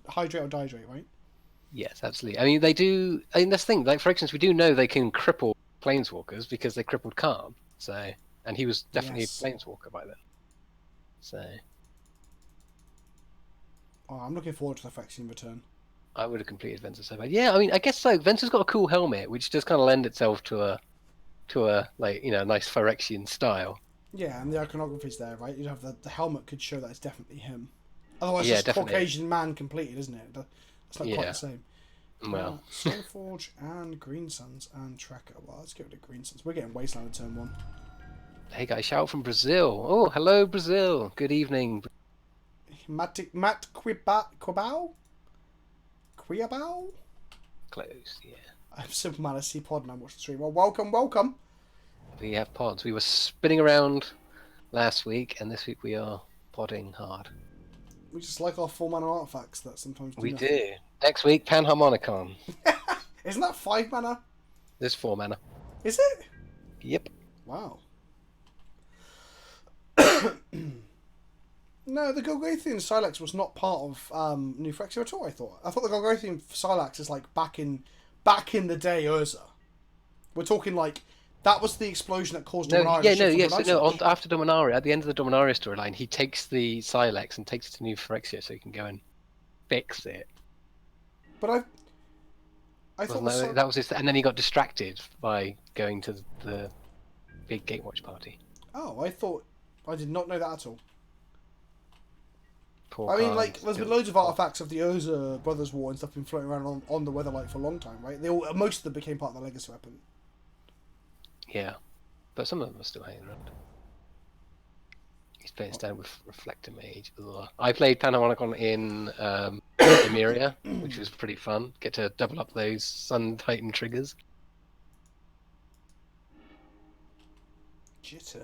Hydrate or dehydrate, right? Yes, absolutely. I mean, they do. I mean, that's the thing. Like, for instance, we do know they can cripple planeswalkers because they crippled Khan. So, and he was definitely Yes. a planeswalker by then. So, Oh, I'm looking forward to the Phyrexian return. I would have completed Venser so bad. Yeah, I mean, I guess so. Venser's got a cool helmet, which does kind of lend itself to a like nice Phyrexian style. Yeah, and the iconography's there, right? You'd have the helmet could show that it's definitely him. Otherwise, Yeah, it's definitely. Caucasian man completed, isn't it? It's not quite Yeah. the same. Well, Soulforge and Green Suns and Tracker. Well, let's go to Green Suns. We're getting Wasteland in turn one. hey guys, shout out from Brazil. Oh, hello Brazil. Good evening. Matt Quibao? Close. Yeah. I'm super mad. I see Pod and I watch the stream. Well, welcome. We have pods. We were spinning around last week, and this week we are podding hard. We just like our 4-mana artifacts that sometimes do We nothing. do. Next week, Panharmonicon. Isn't that 5 mana? This 4 mana. Is it? Yep. Wow. No, the Golgothian Silex was not part of New Phyrexia at all. I thought the Golgothian Silex is like back in the day Urza. We're talking like that was the explosion that caused Dominaria to shift from the Night Watch. After Dominaria, at the end of the Dominaria storyline, he takes the Silex and takes it to New Phyrexia so he can go and fix it. But I thought That was his, and then he got distracted by going to the big Gatewatch party. Oh, I did not know that at all. Poor I mean, Khan like, there's been still- loads of artifacts of the Urza Brothers War and stuff been floating around on the Weatherlight for a long time, right? Most of them became part of the legacy weapon. Yeah. but some of them are still hanging around. He's playing stand with Reflector Mage. Ugh. I played Panharmonicon in Emeria, which was pretty fun. Get to double up those Sun Titan triggers. Jitte,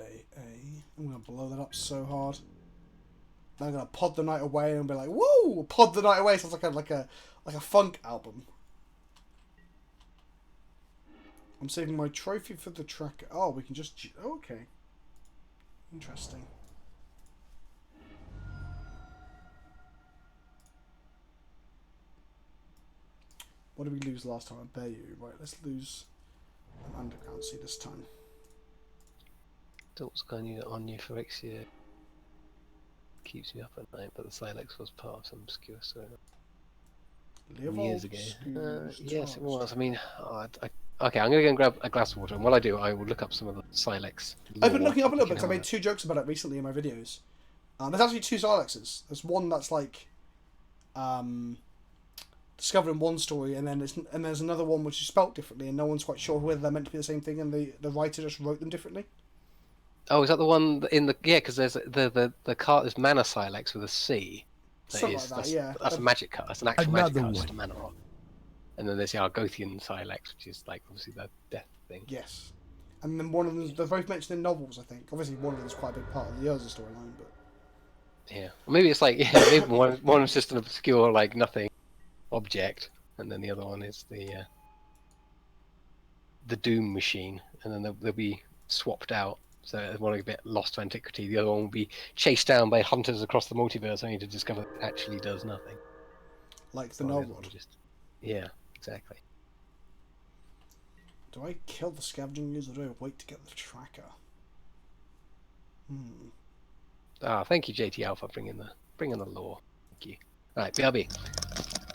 I'm gonna blow that up so hard. Then I'm gonna pod the night away and be like, "Woo!" Pod the night away sounds like a funk album. I'm saving my trophy for the tracker. Oh, we can just. Oh, okay. Interesting. What did we lose last time? I bear you. Right, let's lose an underground sea this time. What's going on you for Phyrexia? Keeps me up at night, but the Silex was part of some obscure story. Years ago. Yes, it was. I mean, okay, I'm going to go and grab a glass of water, and while I do, I will look up some of the Silex. I've been looking up a little bit because I made 2 jokes about it recently in my videos. There's actually 2 Silexes. There's one that's like discovered in one story, and then there's another one which is spelt differently, and no one's quite sure whether they're meant to be the same thing, and the writer just wrote them differently. Oh, is that the one in the because there's the card is Mana Silex with a C. Something like that, yeah. That's a magic card. That's an actual magic card, one. just a mana rock. And then there's the Argothian Silex, which is like obviously the death thing. Yes. And then one of them, they're both mentioned in novels, I think. Obviously, one of them is quite a big part of the Urza storyline, but Yeah, or maybe it's like maybe one is just an obscure like nothing object, and then the other one is the Doom machine, and then they'll be swapped out. So one will get lost to antiquity, the other one will be chased down by hunters across the multiverse, only to discover that it actually does nothing. like the novel. Yeah, exactly. Do I kill the scavenging user or do I wait to get the tracker? Thank you, JT Alpha, bringing the lore. Thank you. All right, BRB.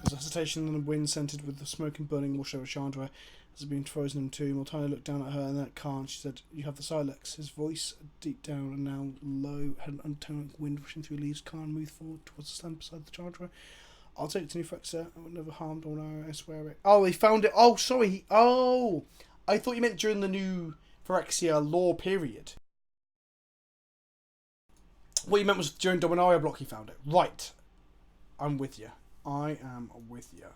There's a hesitation and a wind scented with the smoke and burning wash over Chandra has been frozen in tomb. Mortana looked down at her and then at Khan. She said, "You have the Silex." His voice, deep down and now low, had an undertone of wind rushing through leaves. Khan moved forward towards the stand beside the Chandra. "I'll take it to Nefexa. I would never harmed or no, I swear it." Oh, he found it. Oh, sorry. Oh, I thought you meant during the new Phyrexia lore period. What you meant was during Dominaria block he found it. Right. I'm with you. I am with you.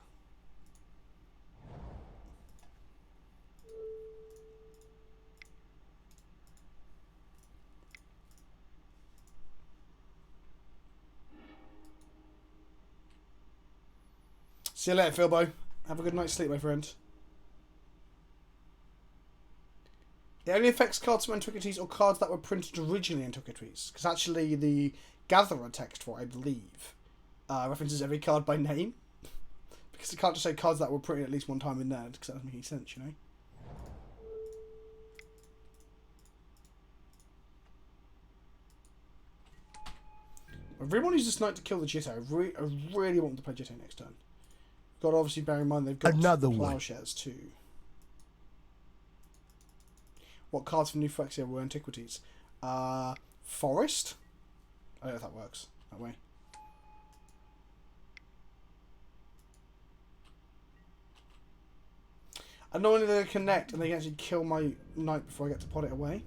See you later, Philbo. Have a good night's sleep, my friend. It only affects cards from Antiquities or cards that were printed originally in Antiquities. Because actually the Gatherer text for it, I believe, references every card by name. Because it can't just say cards that were printed at least one time in there, because that doesn't make any sense, you know? I really want to use this night to kill the Jitte. I really want to play Jitte next turn. Got to obviously bear in mind they've got another plowshares too. What cards from New Phyrexia were Antiquities? Forest? I don't know if that works that way. And not only do they connect, and they can actually kill my knight before I get to pot it away.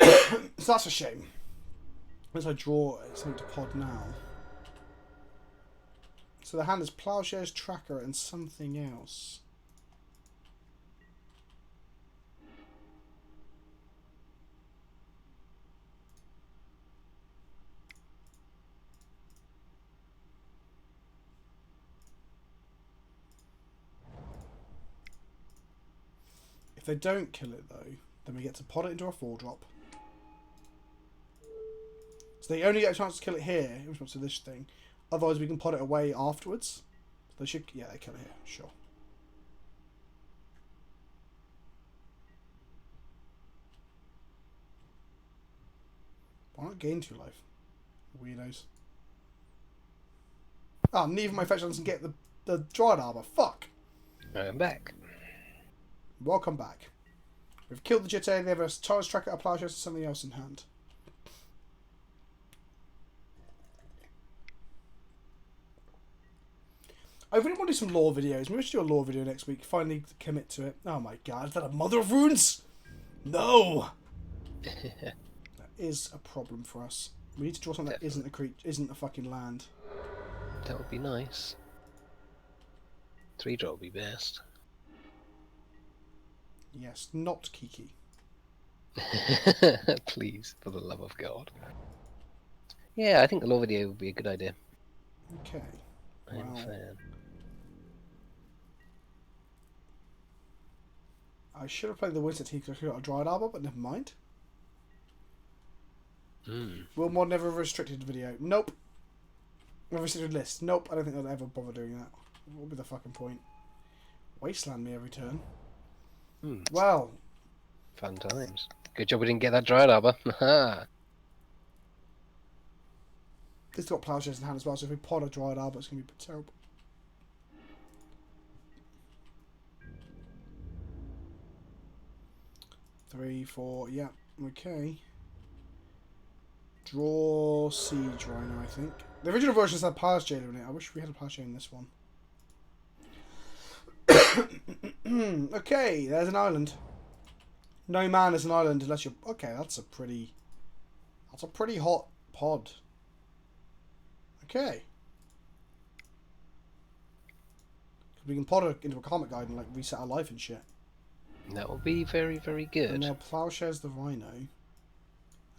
So that's a shame. Unless I draw something to pod now. So the hand is Plowshares, Tracker, and something else. If they don't kill it though, then we get to pod it into a 4-drop. So they only get a chance to kill it here in response to this thing. Otherwise we can pod it away afterwards. They should, yeah, they kill it here, sure. Why not gain 2 life? Weirdos. Ah, neither of my fetch doesn't get the Dryad Armor. Fuck! I'm back. Welcome back. We've killed the Jitte, they have a Charge Tracker, a Plowshares, and something else in hand. I really want to do some lore videos. Maybe we should do a lore video next week. Finally commit to it. Oh my god, is that a mother of runes? No! That is a problem for us. We need to draw something that isn't a fucking land. That would be nice. 3-drop would be best. Yes, not Kiki. Please, for the love of God. Yeah, I think the lore video would be a good idea. Okay. I'm a fan. I should have played the Wizard Team because I got a Dryad Arbor, but never mind. Will mod never restricted video? Nope. Never restricted list? Nope. I don't think I'll ever bother doing that. What would be the fucking point? Wasteland me every turn. Well. Fun times. Good job we didn't get that Dryad Arbor. Haha. It's got Plowshares in hand as well, so if we pod a Dryad Arbor, it's going to be terrible. Three, 4, yeah, okay. Draw Siege Rhino, I think. The original version had Palace Jailer in it. I wish we had a Palace Jailer in this one. Okay, there's an island. No man is an island unless you're... Okay, that's a pretty hot pod. Okay. We can pod it into a Karmic Guide and like reset our life and shit. That would be very, very good. And now Plowshares the Rhino. And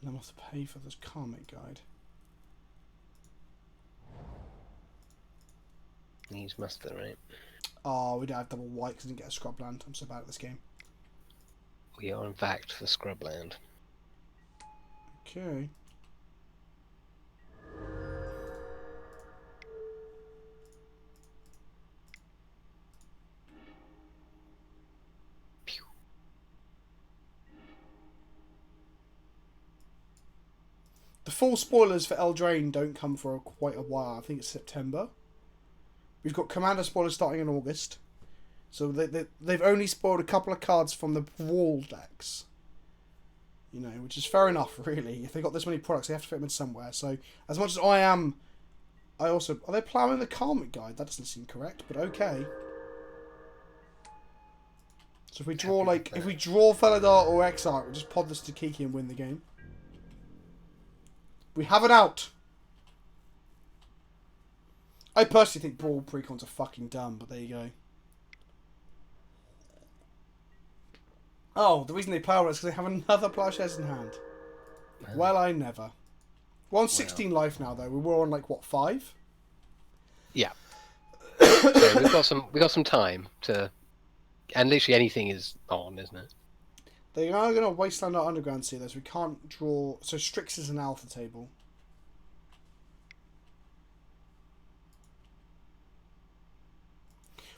then we'll have to pay for this Karmic Guide. Needs muster, right? Oh, we don't have double white because I didn't get a Scrubland. I'm so bad at this game. We are in fact for Scrubland. Okay. The full spoilers for Eldraine don't come for quite a while. I think it's September. We've got Commander spoilers starting in August. So they've only spoiled a couple of cards from the Brawl decks. You know, which is fair enough, really. If they got this many products, they have to fit them in somewhere. So, as much as I also... Are they ploughing the Karmic Guide? That doesn't seem correct, but okay. So if we draw, if we draw Felidar or Exarch, we'll just pod this to Kiki and win the game. We have it out! I personally think Brawl Precons are fucking dumb, but there you go. Oh, the reason they plough it is because they have another Plowshares in hand. Well, I never. We're on 16 life now, though. We were on, like, what, 5? Yeah. So we've got some time to... And literally anything is on, isn't it? They are going to Wasteland our Underground Sea, though, so we can't draw... So Strix is an alpha table.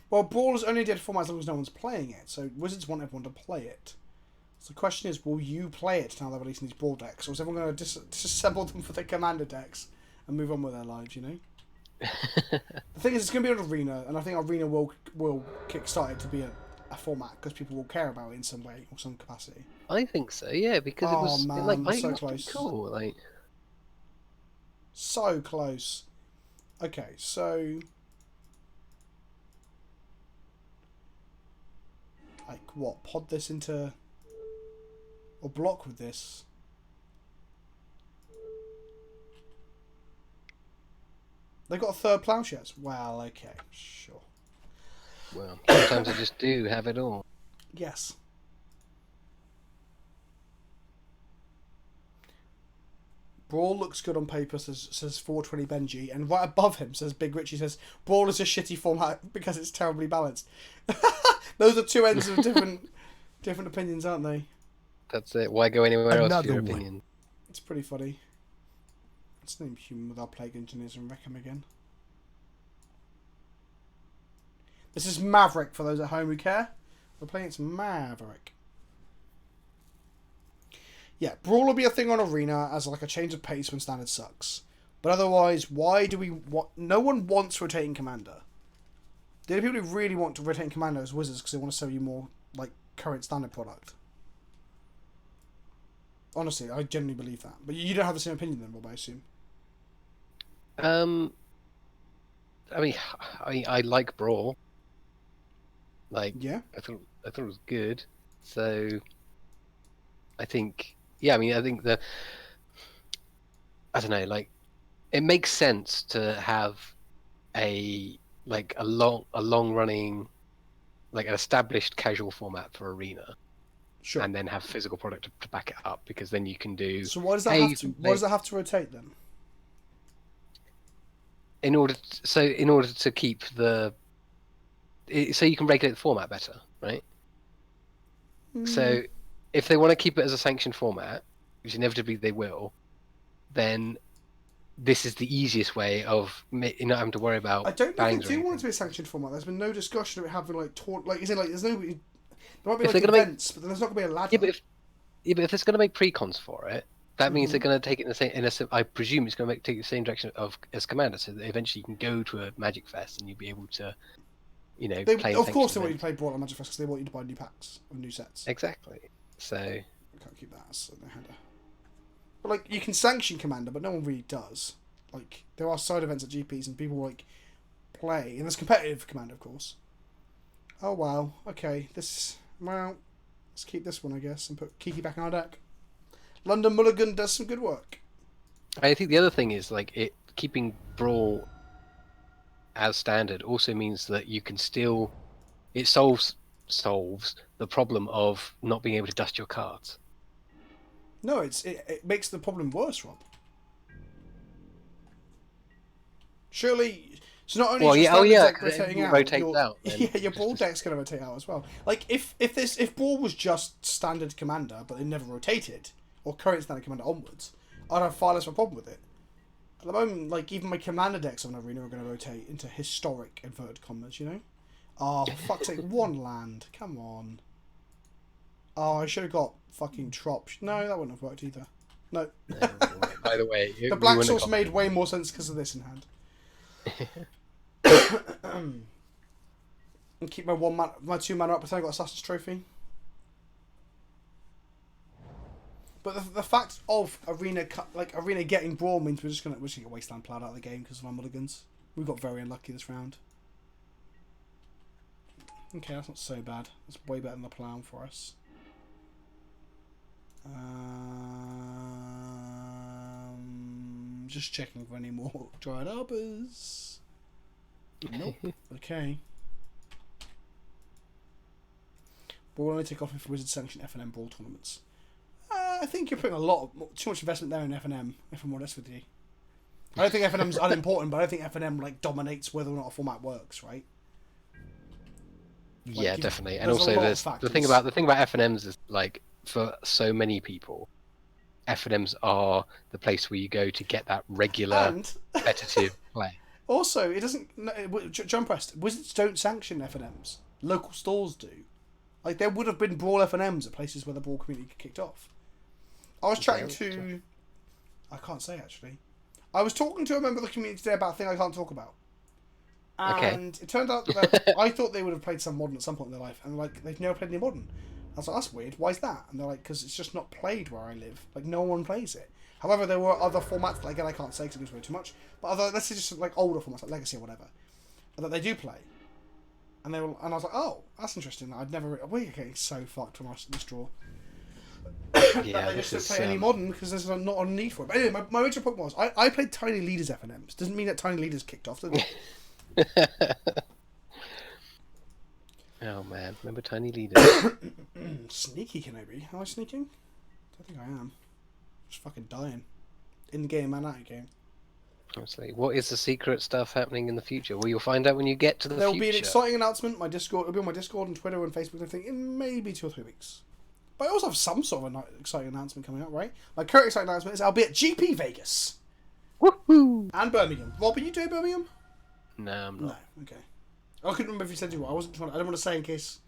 Well, Brawl is only a dead format as long as no one's playing it, so Wizards want everyone to play it. So the question is, will you play it now they're releasing these Brawl decks, or is everyone going to disassemble them for their Commander decks and move on with their lives, you know? The thing is, it's going to be an Arena, and I think Arena will kickstart it to be a format, because people will care about it in some way, or some capacity. I think so, yeah, because it was... Man, like, so it was close. cool, like... So close. Okay, so... Like, what? Pod this into... Or block with this? They got a third Plowshares. Well, okay, sure. Well, sometimes I just do have it all. Yes. Brawl looks good on paper, says 420 Benji, and right above him says Big Richie says Brawl is a shitty format because it's terribly balanced. Those are two ends of different opinions, aren't they? That's it. Why go anywhere else for Another your one. opinion? It's pretty funny. Let's name Human with our Plague Engineers and wreck him again. This is Maverick for those at home who care. We're playing it's Maverick. Yeah, Brawl will be a thing on Arena as like a change of pace when Standard sucks. But otherwise, why do we want... No one wants Rotating Commander. The only people who really want to Rotating Commander is Wizards because they want to sell you more like current Standard product. Honestly, I genuinely believe that. But you don't have the same opinion then, Rob, I assume. I like Brawl. Like, Yeah. I thought it was good. So, I think, yeah, I think I don't know, like, it makes sense to have a long running, like an established casual format for Arena, Sure. and then have physical product to back it up, because then you can do. So why does that hey, have you to? can Why play does that have to rotate then? in order to keep so you can regulate the format better, right? So if they want to keep it as a sanctioned format, which inevitably they will, then this is the easiest way of not having to worry about I don't know if bangs they or do want it anything. to be a sanctioned format. There's been no discussion of it having like is it like there's no. There might be If like they're gonna events, but then there's not gonna be a ladder. Yeah, but if it's going to make precons for it, that means they're going to take it I presume it's going to take the same direction as Commander, so that eventually you can go to a Magic Fest and you'll be able to, play. Of course, they want you to play Brawl and Magic Fest because they want you to buy new packs of new sets. Exactly. So I can't keep that as the header. But like, you can sanction Commander, but no one really does. Like, there are side events at GPs and people like play, and there's competitive Commander, of course. Oh wow, okay, let's keep this one, I guess, and put Kiki back in our deck. London Mulligan does some good work. I think the other thing is keeping Brawl as standard also means that you can still solves the problem of not being able to dust your cards. No, it makes the problem worse, Rob. Surely, so not only is your deck rotating out, your Brawl deck's going to rotate out as well. Like if Brawl was just standard Commander, but they never rotated, or current standard Commander onwards, I'd have far less of a problem with it. At the moment, like even my Commander decks on Arena are going to rotate into historic inverted commas, Oh, for fuck's sake, one land, come on. Oh, I should have got fucking Trop. No, that wouldn't have worked either. No. By the way, the Black Source made way more sense because of this in hand. And keep my 2 mana up, but I got Assassin's Trophy. But the fact of Arena getting Brawl means we're just gonna get Wasteland plowed out of the game because of our mulligans. We got very unlucky this round. Okay, that's not so bad. That's way better than the plow for us. Just checking for any more Dryad Arbors. Nope. Okay. Brawl only take off if Wizards sanction F&M Brawl tournaments. I think you're putting too much investment there in F&M, if I'm honest with you. I don't think F&M's unimportant, but I don't think F&M dominates whether or not a format works, right? Yeah, definitely. And also, there's the thing about F&Ms is for so many people, F&Ms are the place where you go to get that regular competitive play. Also, it doesn't. John Prest, Wizards don't sanction F&Ms. Local stores do. There would have been Brawl F&Ms at places where the Brawl community kicked off. I was chatting to... I can't say, actually. I was talking to a member of the community today about a thing I can't talk about. And it turned out that I thought they would have played some Modern at some point in their life, and they've never played any Modern. I was like, that's weird. Why is that? And they're like, because it's just not played where I live. No one plays it. However, there were other formats, again, I can't say because it gives away too much, but let's say just older formats, like Legacy or whatever, that they do play. And I was like, oh, that's interesting. I'd never... We're getting so fucked from this draw. Yeah, they just don't play any Modern because there's not a need for it. But anyway, my original point was, I played Tiny Leaders F&Ms. Doesn't mean that Tiny Leaders kicked off, does it? Oh man, remember Tiny Leaders? Sneaky Kenobi. Am I sneaking? I don't think I am. Just fucking dying. In the game and out of game. Honestly, what is the secret stuff happening in the future? Well, you'll find out when you get to the future. There'll be an exciting announcement. It'll be on my Discord and Twitter and Facebook and everything in maybe 2 or 3 weeks. But I also have some sort of an exciting announcement coming up, right? My current exciting announcement is I'll be at GP Vegas. Woohoo! And Birmingham. Rob, are you doing Birmingham? No, I'm not. No, okay. I couldn't remember if you said you were. I didn't want to say in case...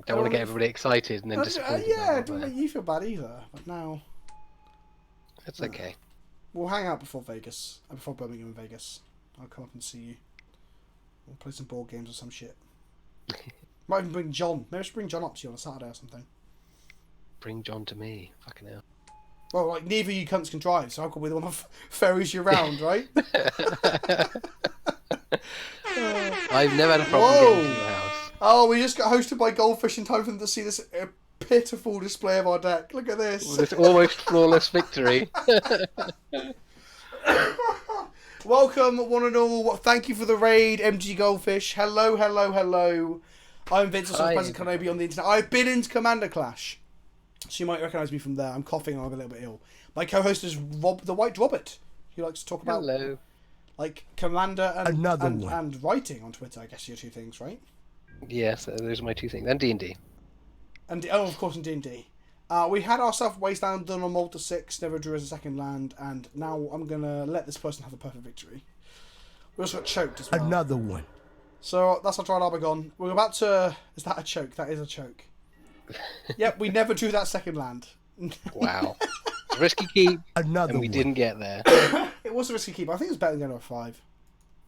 Don't want to get everybody excited and then disappointed. Yeah, it didn't make you feel bad either. But now... That's okay. We'll hang out before Vegas. Before Birmingham and Vegas. I'll come up and see you. We'll play some board games or some shit. Might even bring John. Maybe I should bring John up to you on a Saturday or something. Bring John to me. Fucking hell. Well, neither of you cunts can drive, so I could be the one who ferries you around, right? I've never had a problem Whoa. getting to your house. Oh, we just got hosted by Goldfish in time for them to see this pitiful display of our deck. Look at this. This almost flawless victory. Welcome, one and all. Thank you for the raid, MG Goldfish. Hello, hello, hello. I'm Vince from PleasantKenobi on the internet. I've been into Commander Clash, so you might recognise me from there. I'm coughing and I'm a little bit ill. My co-host is Rob the White Robert. He likes to talk about like Commander and writing on Twitter. I guess your two things, right? Yes, those are my two things. And D&D. And of course, in D&D. We had ourselves Wasteland done on Malta 6, never drew as a second land, and now I'm going to let this person have a perfect victory. We also got choked as well. Another one. So that's our Dried Arbor gone. We're about to... Is that a choke? That is a choke. Yep, we never drew that second land. Wow. Risky keep, Another and we one. didn't get there. It was a risky keep. I think it's better than going to a 5.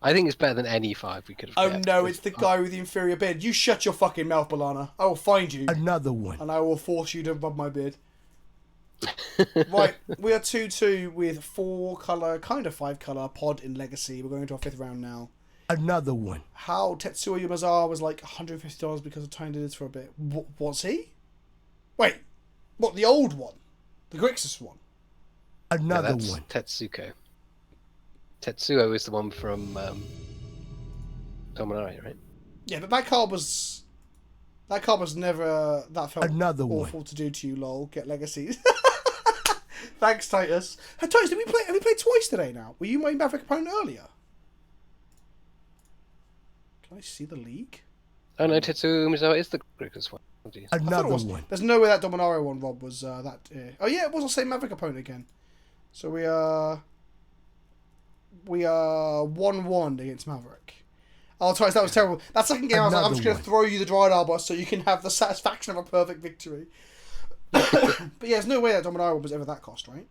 I think it's better than any 5 we could have Oh kept. no, it's the guy with the inferior beard. You shut your fucking mouth, Balana. I will find you. Another one. And I will force you to rub my beard. Right, we are 2-2 with 4 colour, kind of 5 colour pod in Legacy. We're going into our 5th round now. Another one. How Tetsuo Yamazar was like $150 because of Tiny Dids for a bit. Was he? Wait, what, the old one? The Grixis one? Another that's one. Tetsuko. Tetsuo is the one from Dominaria, right? Yeah, but that card was never that felt Another awful one. to do to you, lol. Get legacies. Thanks, Titus. Hey, Titus, have we played twice today now? Were you my Maverick opponent earlier? Can I see the league? Oh no, Tetsuo Mizawa is the Grixis one. Oh, dear. I thought it Another was. one. There's no way that Dominaria one, Rob, was that. Oh yeah, it was the same Maverick opponent again. So we are 1-1 against Maverick. Oh, Titus, that was terrible. That second game, I was like, I'm just going to throw you the Dried Arbor so you can have the satisfaction of a perfect victory. But yeah, there's no way that Dominaria was ever that cost, right?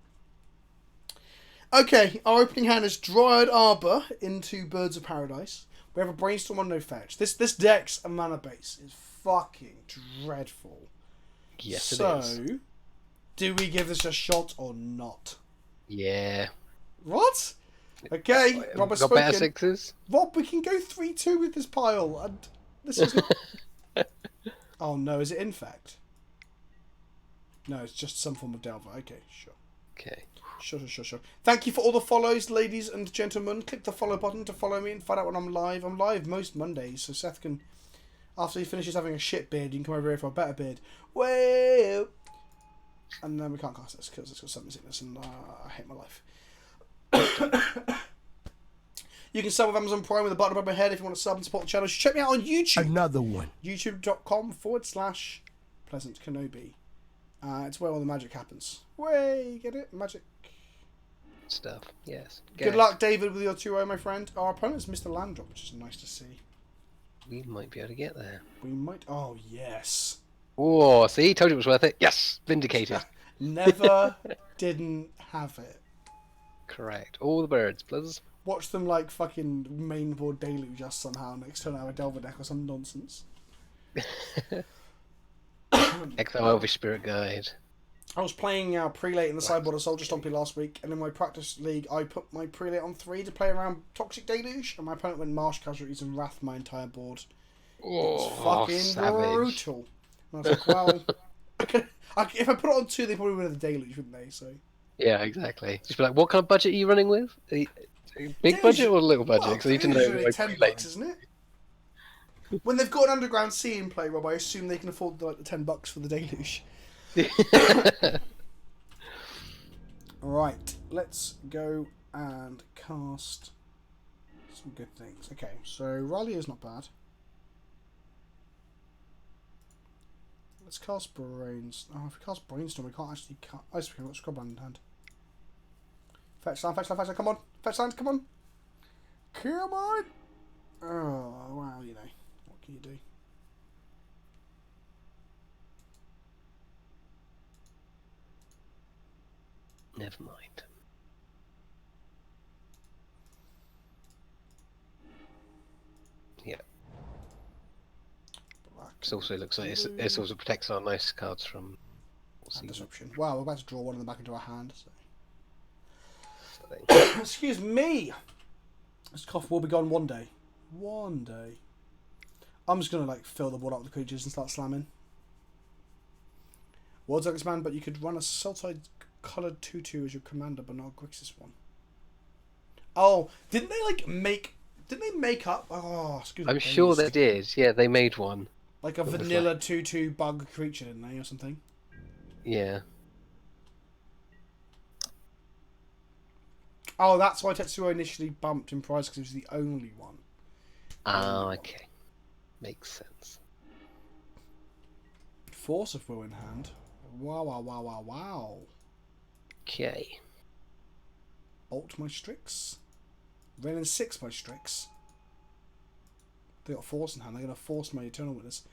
Okay, our opening hand is Dried Arbor into Birds of Paradise. We have a Brainstorm on no fetch. This deck's a mana base is fucking dreadful. Yes, it is. So, do we give this a shot or not? Yeah. What? Okay, Rob has Got better spoken. 6s? Rob, we can go 3-2 with this pile, and this is not... Oh no, is it Infect? No, it's just some form of Delver. Okay, sure. Okay. Sure. Thank you for all the follows, ladies and gentlemen. Click the follow button to follow me and find out when I'm live. I'm live most Mondays, so Seth can, after he finishes having a shit beard, you can come over here for a better beard. Well, and then we can't cast this because it's got something sickness, and I hate my life. You can sub with Amazon Prime with a button above my head if you want to sub and support the channel. You should check me out on YouTube. Another one. youtube.com/PleasantKenobi. It's where all the magic happens. Way, get it? Magic. Stuff, yes. Good luck, David, with your 2-0, my friend. Our opponent's Mr. Landrop, which is nice to see. We might be able to get there. We might... Oh, yes. Oh, see? Told you it was worth it. Yes! Vindicated. Never didn't have it. Correct. All the birds, please. Watch them, like, fucking main board deluge us somehow next turn out a Delver deck or some nonsense. Exile Elvish Spirit Guide. I was playing Prelate in the sideboard of Soldier Stompy last week, and in my practice league, I put my Prelate on 3 to play around Toxic Deluge, and my opponent went Marsh Casualties and Wrath my entire board. It's fucking savage. brutal. And I was like, well, if I put it on 2, they probably would have the Deluge, wouldn't they? So Yeah, exactly. Just be like, what kind of budget are you running with? Big budget or a little budget? Because I need to know. Usually $10, isn't it? When they've got an Underground Sea in play, Rob, I assume they can afford the $10 for the Deluge. Right, let's go and cast some good things. Okay, so Raleigh is not bad. Let's cast Brainstorm. Oh, if we cast Brainstorm, we can't actually cast. Oh, we've got Scrubland in hand. Fetch land, come on. Fetch land, come on. Come on! Oh, well, you know. What can you do? Never mind. Yeah. It also looks like it also protects our nice cards from disruption. Wow, we're about to draw one of them back into our hand. So. something. Excuse me! This cough will be gone one day. One day. I'm just gonna like fill the board up with the creatures and start slamming. World's Darkest Man, but you could run a Sultide coloured 2/2 as your commander, but not a Grixis one. Oh, didn't they like make? Didn't they make up? Oh, excuse me. I'm sure they did. Yeah, they made one. Like a vanilla 2/2 bug creature, didn't they, or something? Yeah. Oh, that's why Tetsuo initially bumped in price, because it was the only one. Ah, okay. Makes sense. Force of Will in hand. Wow, wow, wow, wow, wow. Okay. Alt my Strix. Renin 6 my Strix. They got Force in hand. They're going to force my Eternal Witness.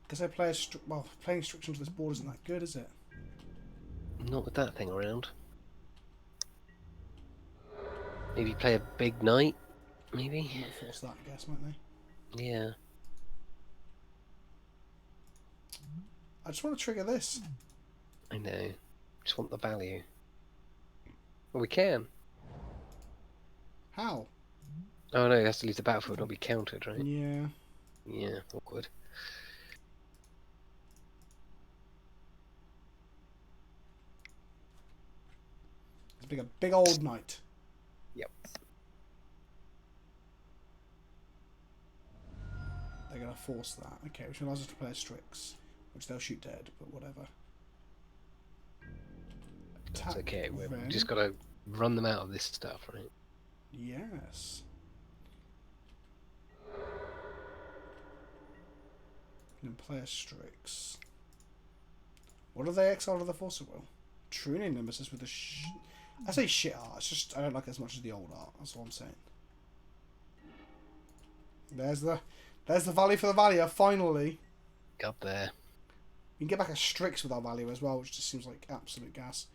Because I play well, playing Strix onto this board isn't that good, is it? Not with that thing around. Maybe play a big knight? Maybe? Might force that, I guess, might they? Yeah. I just want to trigger this. I know. Just want the value. Well, we can. How? Oh no, it has to leave the battlefield, not be countered, right? Yeah. Yeah, awkward. It's a big old knight. Yep. They're going to force that. Okay, which allows us to play a Strix. Which they'll shoot dead, but whatever. That's okay, we've just got to run them out of this stuff, right? Yes. And play a Strix. What do they exile to the Force of Will? Truning Nemesis with a I say shit art, it's just I don't like it as much as the old art, that's what I'm saying. There's the value for the value, finally. Got there. You can get back a Strix with our value as well, which just seems like absolute gas.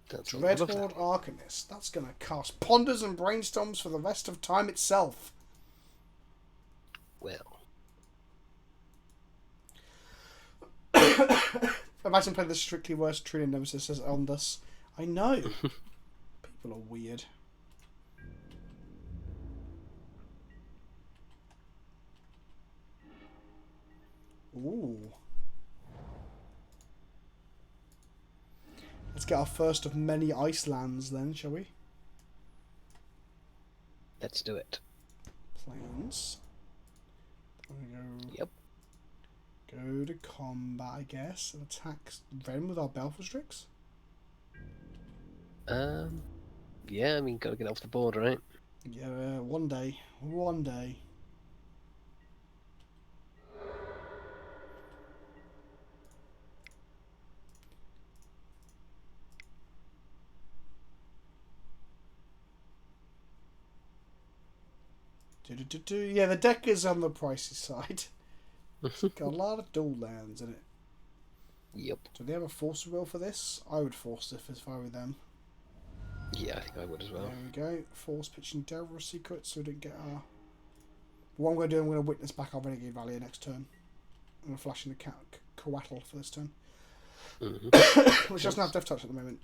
That's Dreadhorde Arcanist. That's going to cast Ponders and Brainstorms for the rest of time itself. Well. Imagine playing the strictly worst Trillion Nemesis as on this. I know. People are weird. Ooh. Let's get our first of many ice lands then, shall we? Let's do it. Plans. Go, Yep. go to combat, I guess, and attack Ren with our Baleful Strix. Yeah, I mean, gotta get off the board, right? Yeah, one day. One day. Yeah, the deck is on the pricey side. It's got a lot of dual lands in it. Yep. Do they have a Force of Will for this? I would force it if I were them. Yeah, I think I would as well. There we go. Force pitching Delver Secrets so we didn't get our... What I'm going to do, I'm going to witness back our Renegade Value next turn. I'm going to flash in the Coatl for this turn. Which doesn't have Death Touch at the moment.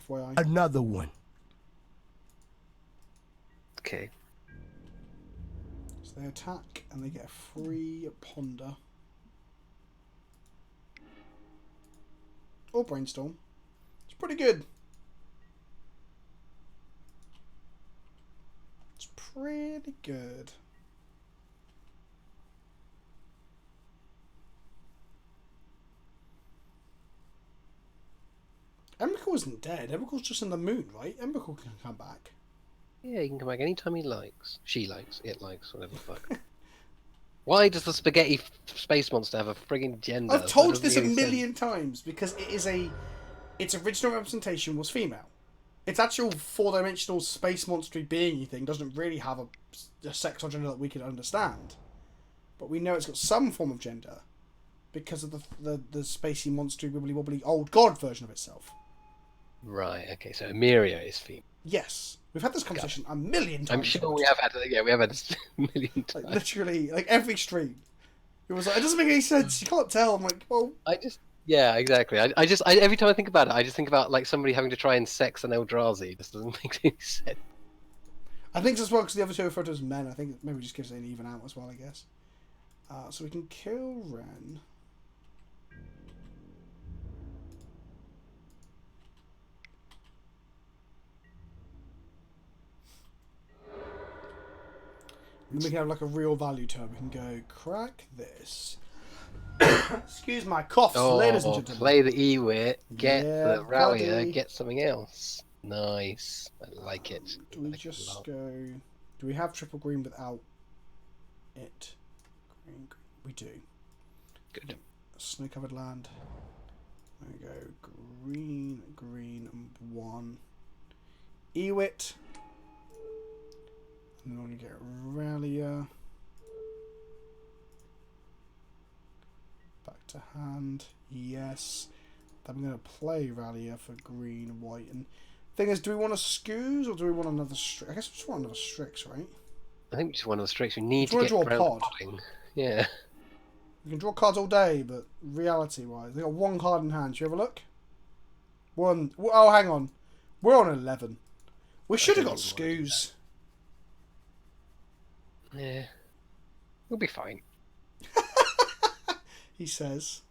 FYI. Another one. Okay. So they attack and they get a free Ponder. Or Brainstorm. It's pretty good. It's pretty good. Emrakul isn't dead. Emrakul's just in the moon, right? Emrakul can come back. Yeah, he can come back anytime he likes. She likes. It likes. Whatever the fuck. Why does the spaghetti space monster have a frigging gender? I've told That you this doesn't a make any million times because it is its original representation was female. Its actual four-dimensional space monstery being thing doesn't really have a sex or gender that we can understand. But we know it's got some form of gender because of the spacey, monstery, wibbly-wobbly old god version of itself. Right, okay, so Emiria is female. Yes. We've had this conversation a million times. I'm sure we have had this a million times. Like, literally, like every stream. It was like, it doesn't make any sense. You can't tell. I'm like, well... Yeah, exactly. I every time I think about it, I just think about like somebody having to try and sex an Eldrazi. It just doesn't make any sense. I think as well because the other two are referred to as men. I think it maybe just gives it an even out as well, I guess. So we can kill Ren. And then we can have like a real value turn. We can go crack this. Excuse my coughs, ladies and gentlemen. Play the E-wit, get Yeah, the Rallier, buddy. get something else. Nice. I like it. Do we Like it a just lot. go... Do we have triple green without it? Green, we do. Good. Snow-covered land. There we go. Green, green, and 1. Ewit. And then we're going to get Rallier. Back to hand. Yes. Then I'm going to play Rallier for green, white, and... Thing is, do we want a Scoos or do we want another Strix? I guess we just want another Strix, right? I think just one of the Strix we need Do you to wanna get draw a around pod? podding. Yeah. You can draw cards all day, but reality-wise, they got 1 card in hand. Should you have a look? One. Oh, hang on. We're on 11. We should have got Scoos. Yeah. We'll be fine. He says.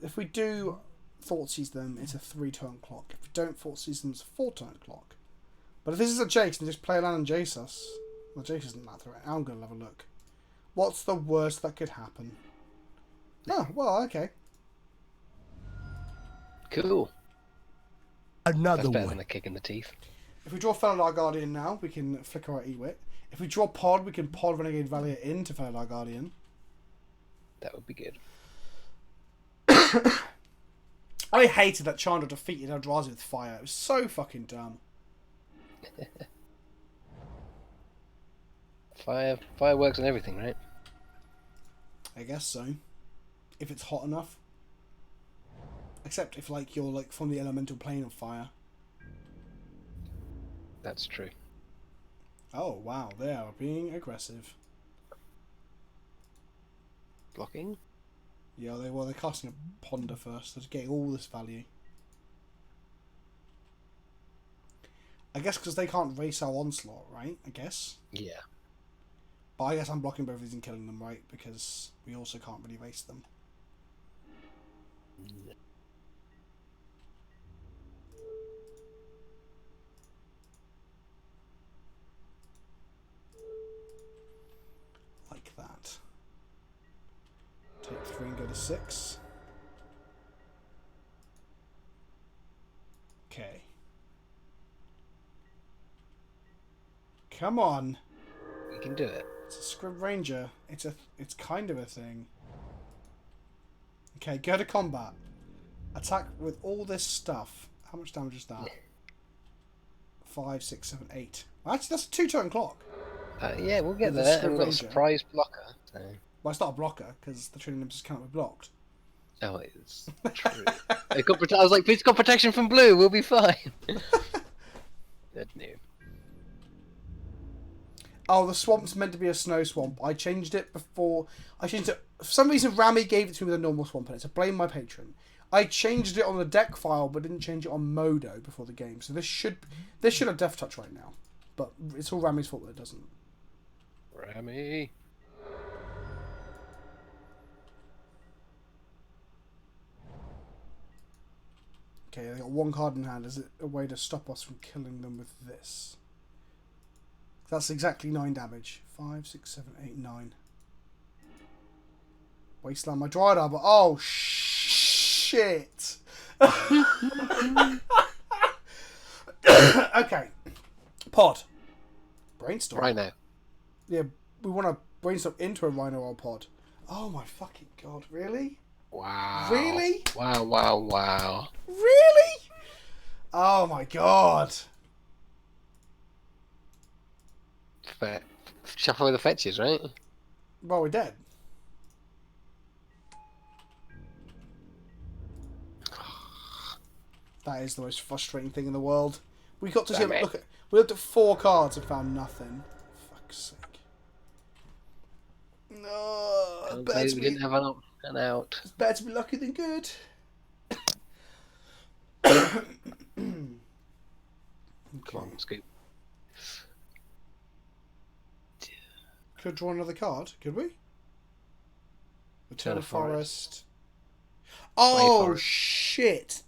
If we do Thoughtseize them, it's a 3-turn clock. If we don't Thoughtseize them, it's a 4-turn clock. But if this is a Jace, then just play land and Jace us. Well, Jace isn't that threat. I'm going to have a look. What's the worst that could happen? Oh, well, okay. Cool. Another That's better one. than a kick in the teeth. If we draw Felidar Guardian now, we can flicker our Ewit. If we draw Pod, we can Pod Renegade Valiant into Felidar Guardian. That would be good. I hated that Chandra defeated Eldrazi with fire. It was so fucking dumb. Fire works on everything, right? I guess so. If it's hot enough. Except if like you're like from the elemental plane of fire. That's true. Oh wow, they are being aggressive. Blocking? Yeah, they're casting a Ponder first. They're getting all this value. I guess because they can't race our onslaught, right? I guess. Yeah. But I guess I'm blocking both of these and killing them, right? Because we also can't really race them. Like that. Take 3 and go to 6. Okay. Come on. We can do it. It's a Scrib Ranger. It's kind of a thing. Okay, go to combat. Attack with all this stuff. How much damage is that? 5, 6, 7, 8. Well, actually, that's a 2-turn clock. Yeah, we'll get With the there. Scrib And we've got a Ranger. surprise blocker. So. Well, it's not a blocker because the Trillium just cannot be blocked. Oh, it's true. I was like, it's got protection from blue. We'll be fine. Good news. Oh, the swamp's meant to be a snow swamp. I changed it before. I changed it. For some reason, Rami gave it to me with a normal swamp in it. So blame my patron. I changed it on the deck file, but didn't change it on Modo before the game. So this should have Death Touch right now. But it's all Rami's fault that it doesn't. Rami. Okay, they got 1 card in hand. Is it a way to stop us from killing them with this? That's exactly 9 damage. 5, 6, 7, 8, 9. Wasteland my Dryad, but oh shit! Okay, pod. Brainstorm. Rhino. Yeah, we want to brainstorm into a Rhino or pod. Oh my fucking god! Really? Wow. Really? Wow, wow, wow. Really? Oh my god! Shuffle with the fetches, right? Well, we're dead. That is the most frustrating thing in the world. We got to see, Damn it. we looked at 4 cards and found nothing. Fuck's sake. No, Can't better say to we be, didn't have an out. it's better to be lucky than good. Come on, scoop. could draw another card, could we? Return a a forest. Play Oh, forest. shit.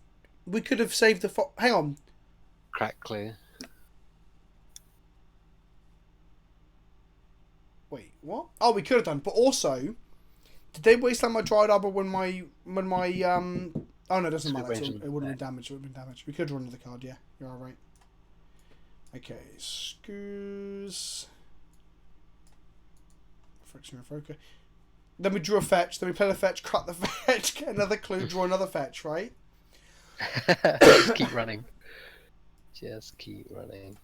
We could have saved the... Hang on. Crack clear. Wait, what? Oh, we could have done. But also, did they wasteland my Dried Arbor when my... Oh, no, it doesn't matter. Script It wouldn't have been damaged. It would have been damaged. We could draw another card, yeah. You're alright. Okay, Scoos. Friction Revoker. Then we drew a fetch, then we played a fetch, cut the fetch, get another clue, draw another fetch, right? Just keep running. Just keep running.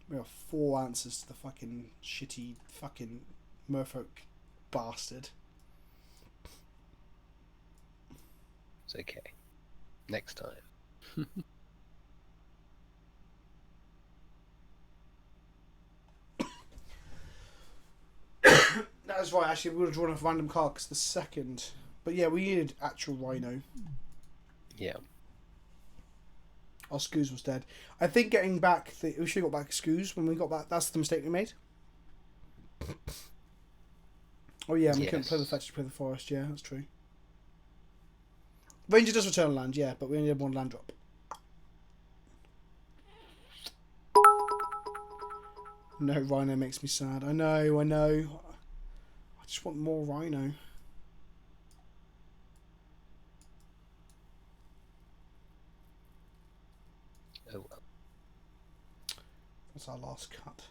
We have 4 answers to the fucking shitty fucking merfolk bastard. It's okay. Next time. That was right, actually, we would have drawn a random card because the second. But yeah, we needed actual Rhino. Yeah. Our Scoos was dead. I think getting back, we should have got back Scoos when we got back. That's the mistake we made. Oh yeah, we couldn't play the fetch to play the forest, yeah, that's true. Ranger does return land, yeah, but we only had 1 land drop. No, Rhino makes me sad. I know. I just want more Rhino. Oh well. That's our last cut.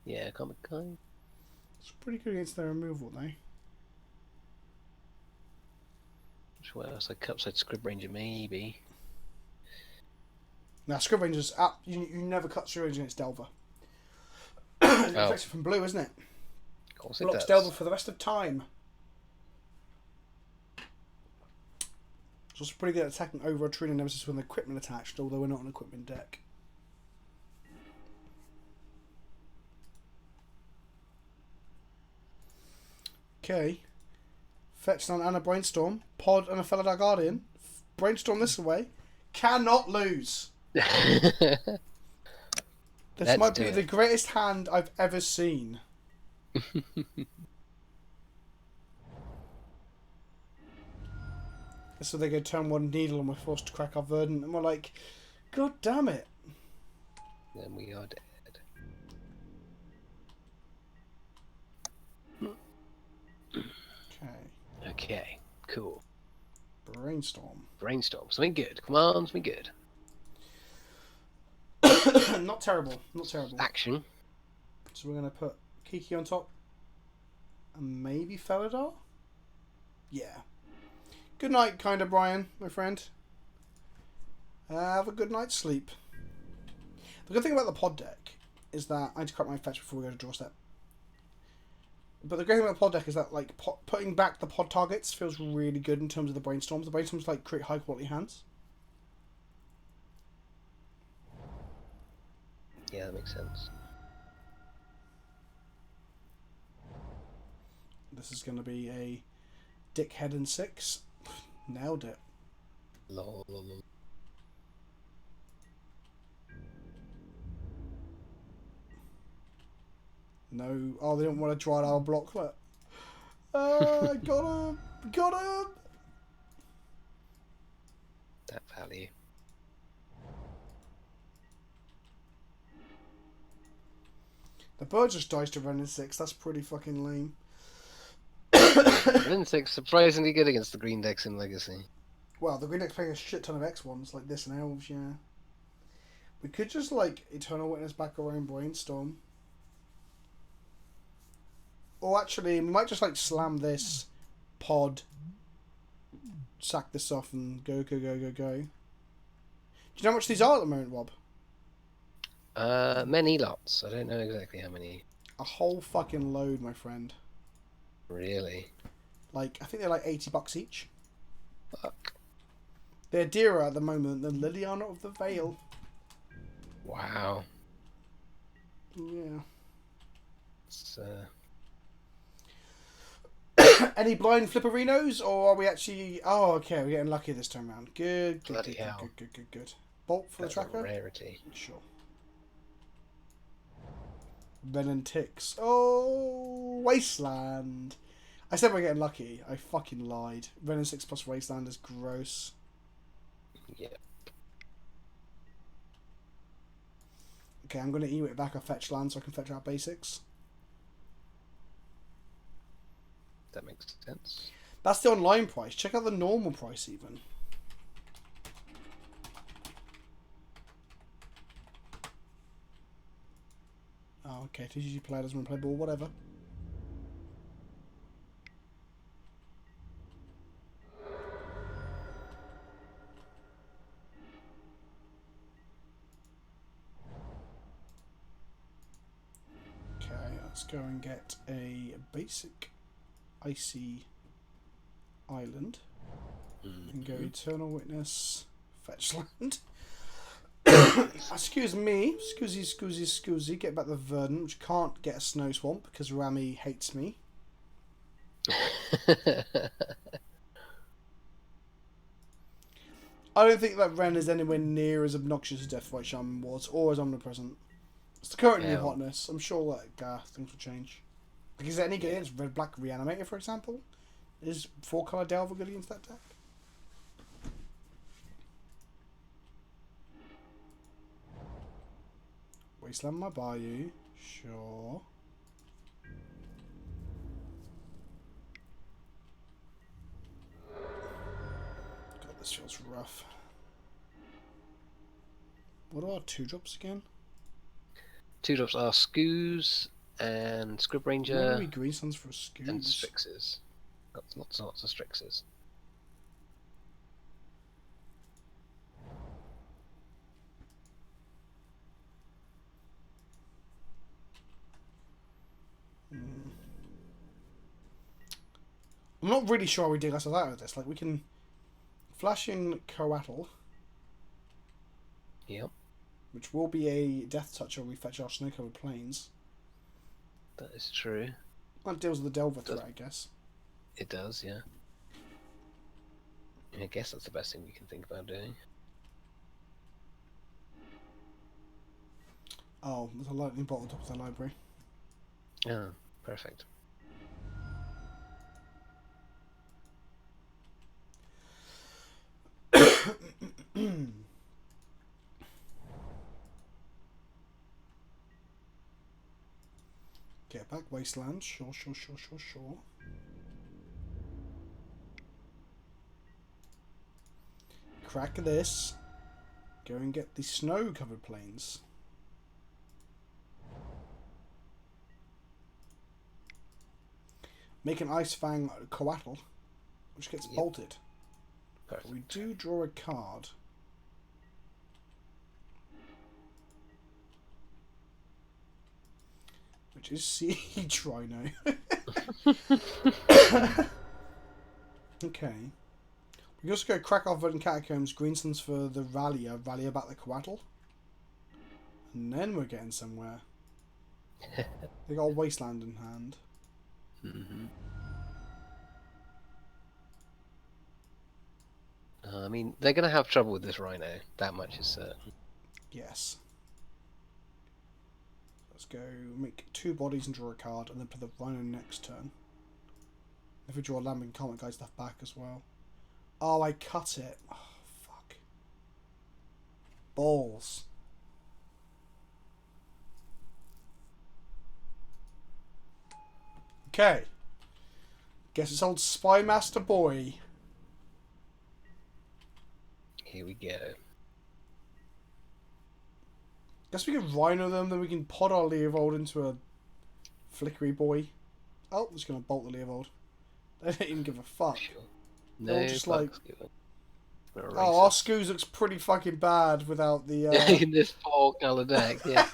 Yeah, Comic Con. It's pretty good against their removal, though. What else? Like Cupside Scrib Ranger, maybe. Now, Scrib Ranger's up. You never cut Scrib Ranger against Delver. It affects it from blue, isn't it? Of course it Blocks does. Delver for the rest of time. It's also pretty good at attacking over a Trina Nemesis with an equipment attached, although we're not an equipment deck. Okay. Fetched on Anna Brainstorm. Pod and a Felidar Guardian. Brainstorm this away. Cannot lose. This Let's might do be it. the greatest hand I've ever seen. So they go turn 1 Needle and we're forced to crack our Verdant and we're like, God damn it. Then we are dead. Okay. Okay, cool. Brainstorm. Brainstorm. Something good. Come on, something good. Not terrible. Not terrible. Action. So we're going to put Kiki on top. And maybe Felidar? Yeah. Good night, kind of, Brian, my friend. Have a good night's sleep. The good thing about the pod deck is that I need to cut my fetch before we go to draw step. But the great thing about the pod deck is that like putting back the pod targets feels really good in terms of the brainstorms. The brainstorms like create high quality hands. Yeah, that makes sense. This is going to be a dickhead and 6. Nailed it. Lol. No. Oh, they don't want to Dried Arbor block. Look. Got him. Got him. That value. The bird just dies to run in 6. That's pretty fucking lame. Insect's surprisingly good against the green decks in Legacy. Well, the green deck's playing a shit ton of X1s like this and Elves, yeah. We could just, like, Eternal Witness back our own Brainstorm. Or actually, we might just, like, slam this pod, sack this off, and go. Do you know how much these are at the moment, Rob? Many lots. I don't know exactly how many. A whole fucking load, my friend. Really? Like, I think they're like $80 each. Fuck. They're dearer at the moment than Liliana of the Veil. Wow. Yeah. It's, Any blind flipperinos, or are we actually... Oh, okay, we're getting lucky this time around. Good. Bloody hell. Good. Bolt for That's the a tracker? rarity. Sure. Venom ticks. Oh, Wasteland. I said we're getting lucky. I fucking lied. Venom 6 plus Wasteland is gross. Yeah. Okay, I'm going to email it back a fetch land so I can fetch out basics. That makes sense. That's the online price. Check out the normal price even. Oh, okay. TGG player doesn't want to play ball, whatever. Okay, let's go and get a basic icy island. And go Eternal Witness, fetch land. Excuse me, excusey, get back the Verdant, which can't get a snow swamp because Rami hates me. I don't think that Ren is anywhere near as obnoxious as Deathright Shaman was, or as omnipresent. It's the current new hotness. I'm sure that things will change. Like, is there any good against Red Black Reanimator, for example? Is 4-color Delver good against that deck? Wasteland my Bayou, sure. God, this feels rough. What are our 2-drops again? 2-drops are Scoos and Scrib Why Ranger are we green suns for a and Scoos? Strixes. Lots and lots of Strixes. I'm not really sure how we dig ourselves out of this. Like, we can flash in Coatl, Yep, which will be a Death Touch when we fetch our snow-covered plains. that is true. That deals with the Delver threat, I guess. It does, yeah. I guess that's the best thing we can think about doing. Oh, there's a lightning bolt on top of the library. Oh, perfect. Get back Wasteland, sure. Crack this. Go and get the snow-covered plains. Make an Ice Fang Coatl, which gets bolted. Perfect. We do draw a card. Which is Siege Rhino. Okay. We can also go crack off Verdant Catacombs, Greensuns for the Rallier back the Coatl. And then we're getting somewhere. They got a Wasteland in hand. I mean, they're going to have trouble with this Rhino. That much is certain. Yes. Let's go make 2 bodies and draw a card, and then play the Rhino next turn. If we draw a Lambing Comet, guys, stuff back as well. Oh, I cut it. Oh, fuck. Balls. Okay. Guess it's old Spy Master Boy. Here we go. Guess we can Rhino them, then we can pod our Leovold into a Flickery Boy. Oh, I'm just going to bolt the Leovold. They don't even give a fuck. Sure. They're all just like... given. Oh, our Scoos looks pretty fucking bad without the... In this 4-colour deck, yeah.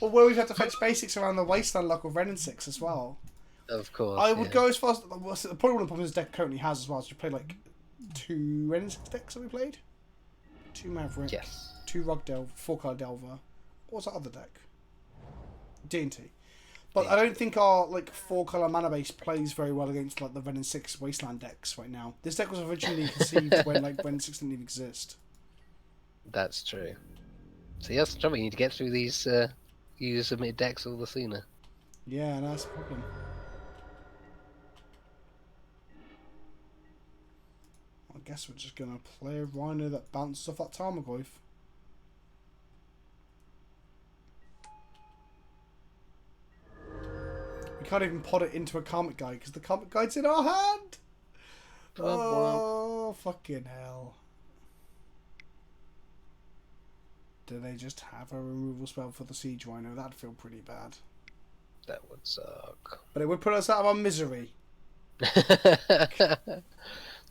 Well, where we've had to fetch basics around the Wasteland luck with Ren and 6 as well. Of course. I would go as far as... Probably one of the problems this deck currently has as well is we played like 2 Ren and 6 decks that we played. 2 Maverick. Yes. 2 Rug Delver, 4-card Delver. What was that other deck? D&T. But I don't think our like 4-colour mana base plays very well against like the Ren and 6 Wasteland decks right now. This deck was originally conceived when like Ren 6 didn't even exist. That's true. So that's the trouble. You need to get through these user submitted decks all the sooner. Yeah, that's the problem. I guess we're just gonna play a Rhino that bounces off that Tarmogoyf. We can't even pod it into a Karmic Guide because the Karmic Guide's in our hand! Oh, fucking hell. Do they just have a removal spell for the Siege Rhino? That'd feel pretty bad. That would suck. But it would put us out of our misery.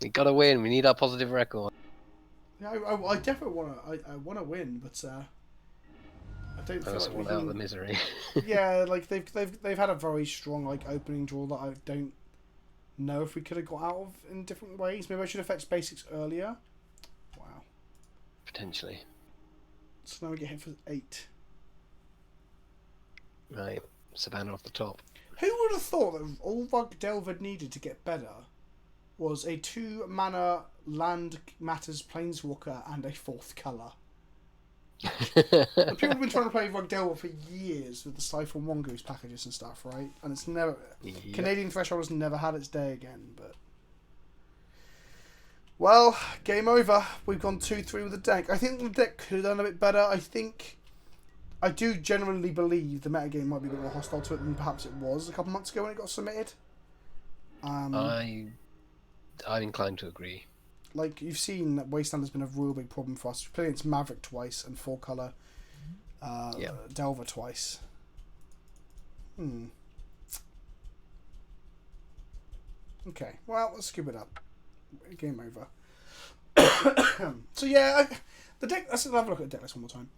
We gotta win. We need our positive record. Yeah, I definitely I want to win, but I don't feel like we out of the can... misery. Yeah, like they've had a very strong like opening draw that I don't know if we could have got out of in different ways. Maybe I should have fetched basics earlier. Wow. Potentially. So now we get hit for 8. Right. Savannah off the top. Who would have thought that all Rug Delver needed to get better was a 2-mana land matters planeswalker and a 4th colour? People have been trying to play Rug Delver for years with the Stifle Mongoose packages and stuff, right? And it's never... Yep. Canadian Threshold has never had its day again, but... Well, game over. We've gone 2-3 with the deck. I think the deck could have done a bit better. I do genuinely believe the metagame might be a bit more hostile to it than perhaps it was a couple months ago when it got submitted. I'm inclined to agree. Like, you've seen that Wasteland has been a real big problem for us. We've played against Maverick twice and 4-colour Delver twice. Okay, well, let's skip it up. Game over. So yeah, the deck. Let's have a look at the deck list one more time.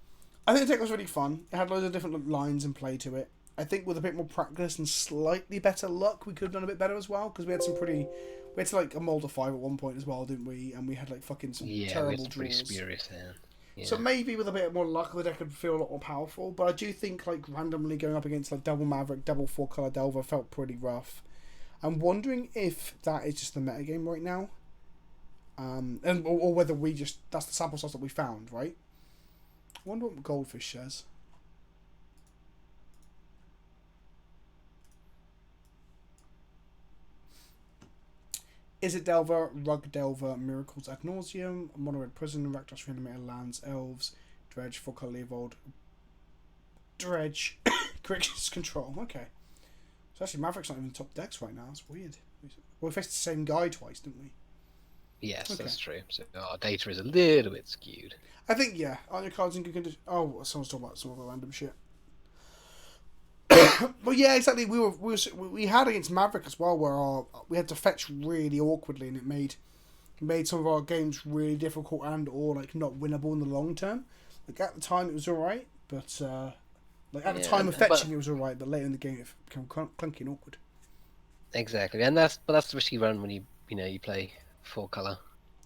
I think the deck was really fun. It had loads of different lines and play to it. I think with a bit more practice and slightly better luck, we could have done a bit better as well because we had some pretty. We had to like a Molder 5 at one point as well, didn't we? And we had like fucking some terrible we had some pretty draws. spurious there. Yeah. So maybe with a bit more luck, the deck could feel a lot more powerful. But I do think like randomly going up against like double Maverick, double 4-colour Delver felt pretty rough. I'm wondering if that is just the metagame right now. Or whether we just... That's the sample size that we found, right? I wonder what Goldfish says. Is it Delver, Rug Delver, Miracles ad nauseum, Mono Red Prison, Rakdos Reanimator Lands, Elves, Dredge, 4-colour Evolved, Dredge, Corrections Control. Okay. So actually Maverick's not even the top decks right now. That's weird. Well, we faced the same guy twice, didn't we? Yes, Okay. that's true. So our data is a little bit skewed. I think, yeah. Aren't your cards in good condition? Oh, someone's talking about some other random shit. But yeah, exactly. We had against Maverick as well, where we had to fetch really awkwardly, and it made some of our games really difficult and or like not winnable in the long term. Like at the time, it was all right, but like at the time of fetching, it was all right, but later in the game, it became clunky and awkward. Exactly, and that's the risk you run when you play 4-colour.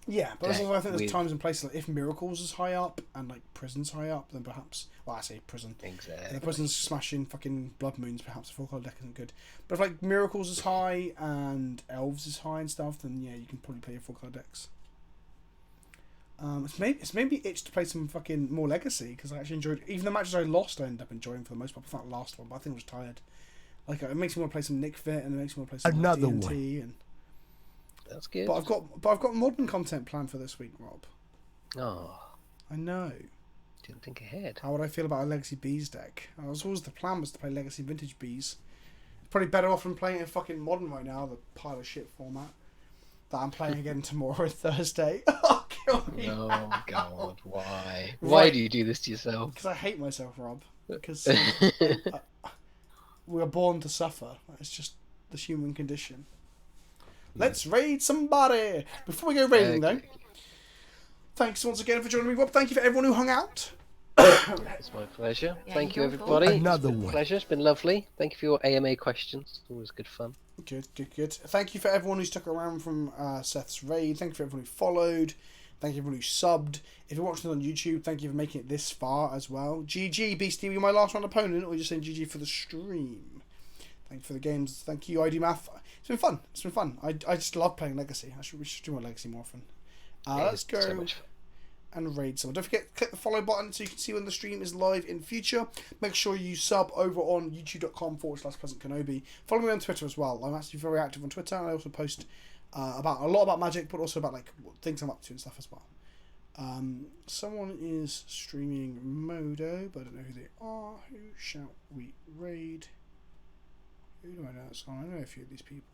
Yeah, but Okay, I think there's times and places like if Miracles is high up and like Prison's high up, then perhaps. Well, I say Prison. Exactly. The Prison's smashing fucking Blood Moons. Perhaps the 4-colour deck isn't good. But if like Miracles is high and Elves is high and stuff, then yeah, you can probably play your 4-colour decks. It's maybe itch to play some fucking more Legacy because I actually enjoyed even the matches I lost. I ended up enjoying for the most part. I thought the last one, but I think I was tired. Like it makes me want to play some Nick Fit and it makes me want to play some Another D&T and. That's good. But I've got modern content planned for this week, Rob. Oh, I know. didn't think ahead. How would I feel about a Legacy Bees deck? The plan was to play Legacy Vintage Bees. Probably better off than playing in fucking modern right now, the pile of shit format that I'm playing again tomorrow and Thursday. Oh, kill me. Oh God, why? Right. Why do you do this to yourself? Because I hate myself, Rob. Because we are born to suffer. It's just the human condition. Let's raid somebody! Before we go raiding, though, thanks once again for joining me, Rob. Thank you for everyone who hung out. It's my pleasure. Yeah, Thank you, you're everybody. Another It's been a one. pleasure. It's been lovely. Thank you for your AMA questions. It's always good fun. Good. Thank you for everyone who stuck around from Seth's raid. Thank you for everyone who followed. Thank you for everyone who subbed. If you're watching on YouTube, thank you for making it this far as well. GG, Beastie, you're my last round opponent, or you're just saying GG for the stream. Thank you for the games. Thank you, ID Math. It's been fun. I just love playing Legacy. We should do more Legacy more often. Let's go. So much fun. and raid someone. Don't forget, click the follow button so you can see when the stream is live in future. Make sure you sub over on youtube.com/PleasantKenobi. Follow me on Twitter as well. I'm actually very active on Twitter. I also post about a lot about Magic, but also about like things I'm up to and stuff as well. Someone is streaming Modo, but I don't know who they are. Who shall we raid? Who do I know that's on? I know a few of these people.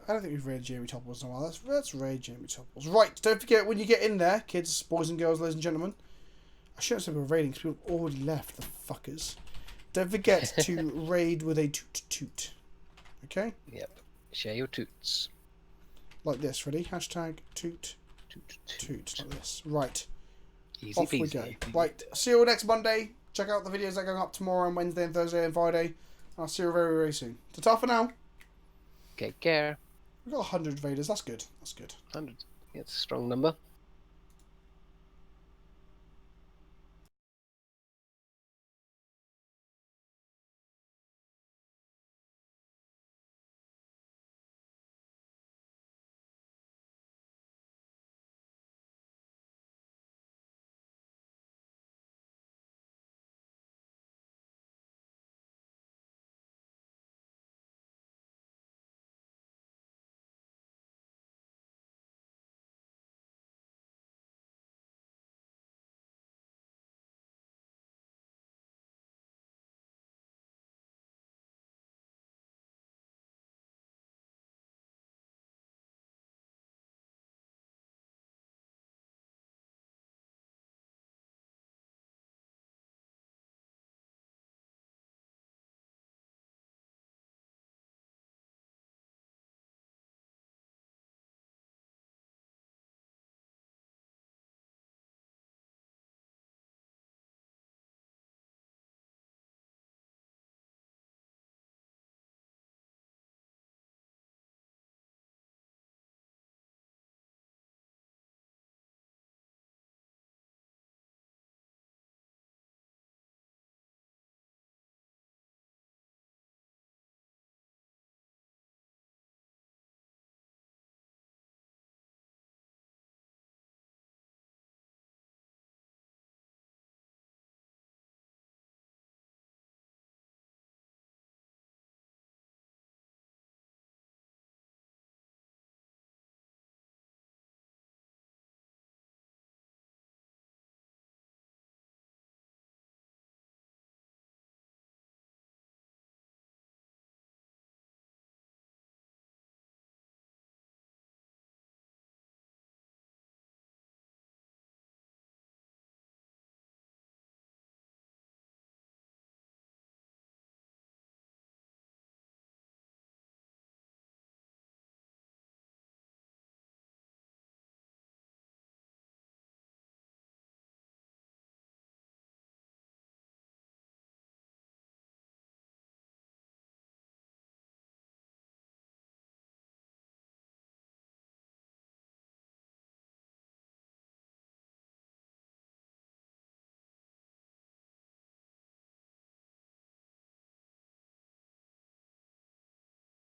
I don't think we've raided Jamie Topples in a while. Let's raid Jamie Topples. Right, don't forget when you get in there, kids, boys and girls, ladies and gentlemen. I shouldn't say we're raiding because people have already left, the fuckers. Don't forget to raid with a toot toot. Okay? Yep. Share your toots. Like this, ready? Hashtag toot toot. Like this. Right. Easy Off peasy. we go. Right, see you all next Monday. Check out the videos that are going up tomorrow and Wednesday and Thursday and Friday. I'll see you very, very soon. Ta-ta for now. Take care. We've got 100 raiders. That's good. That's good. 100. It's a strong number.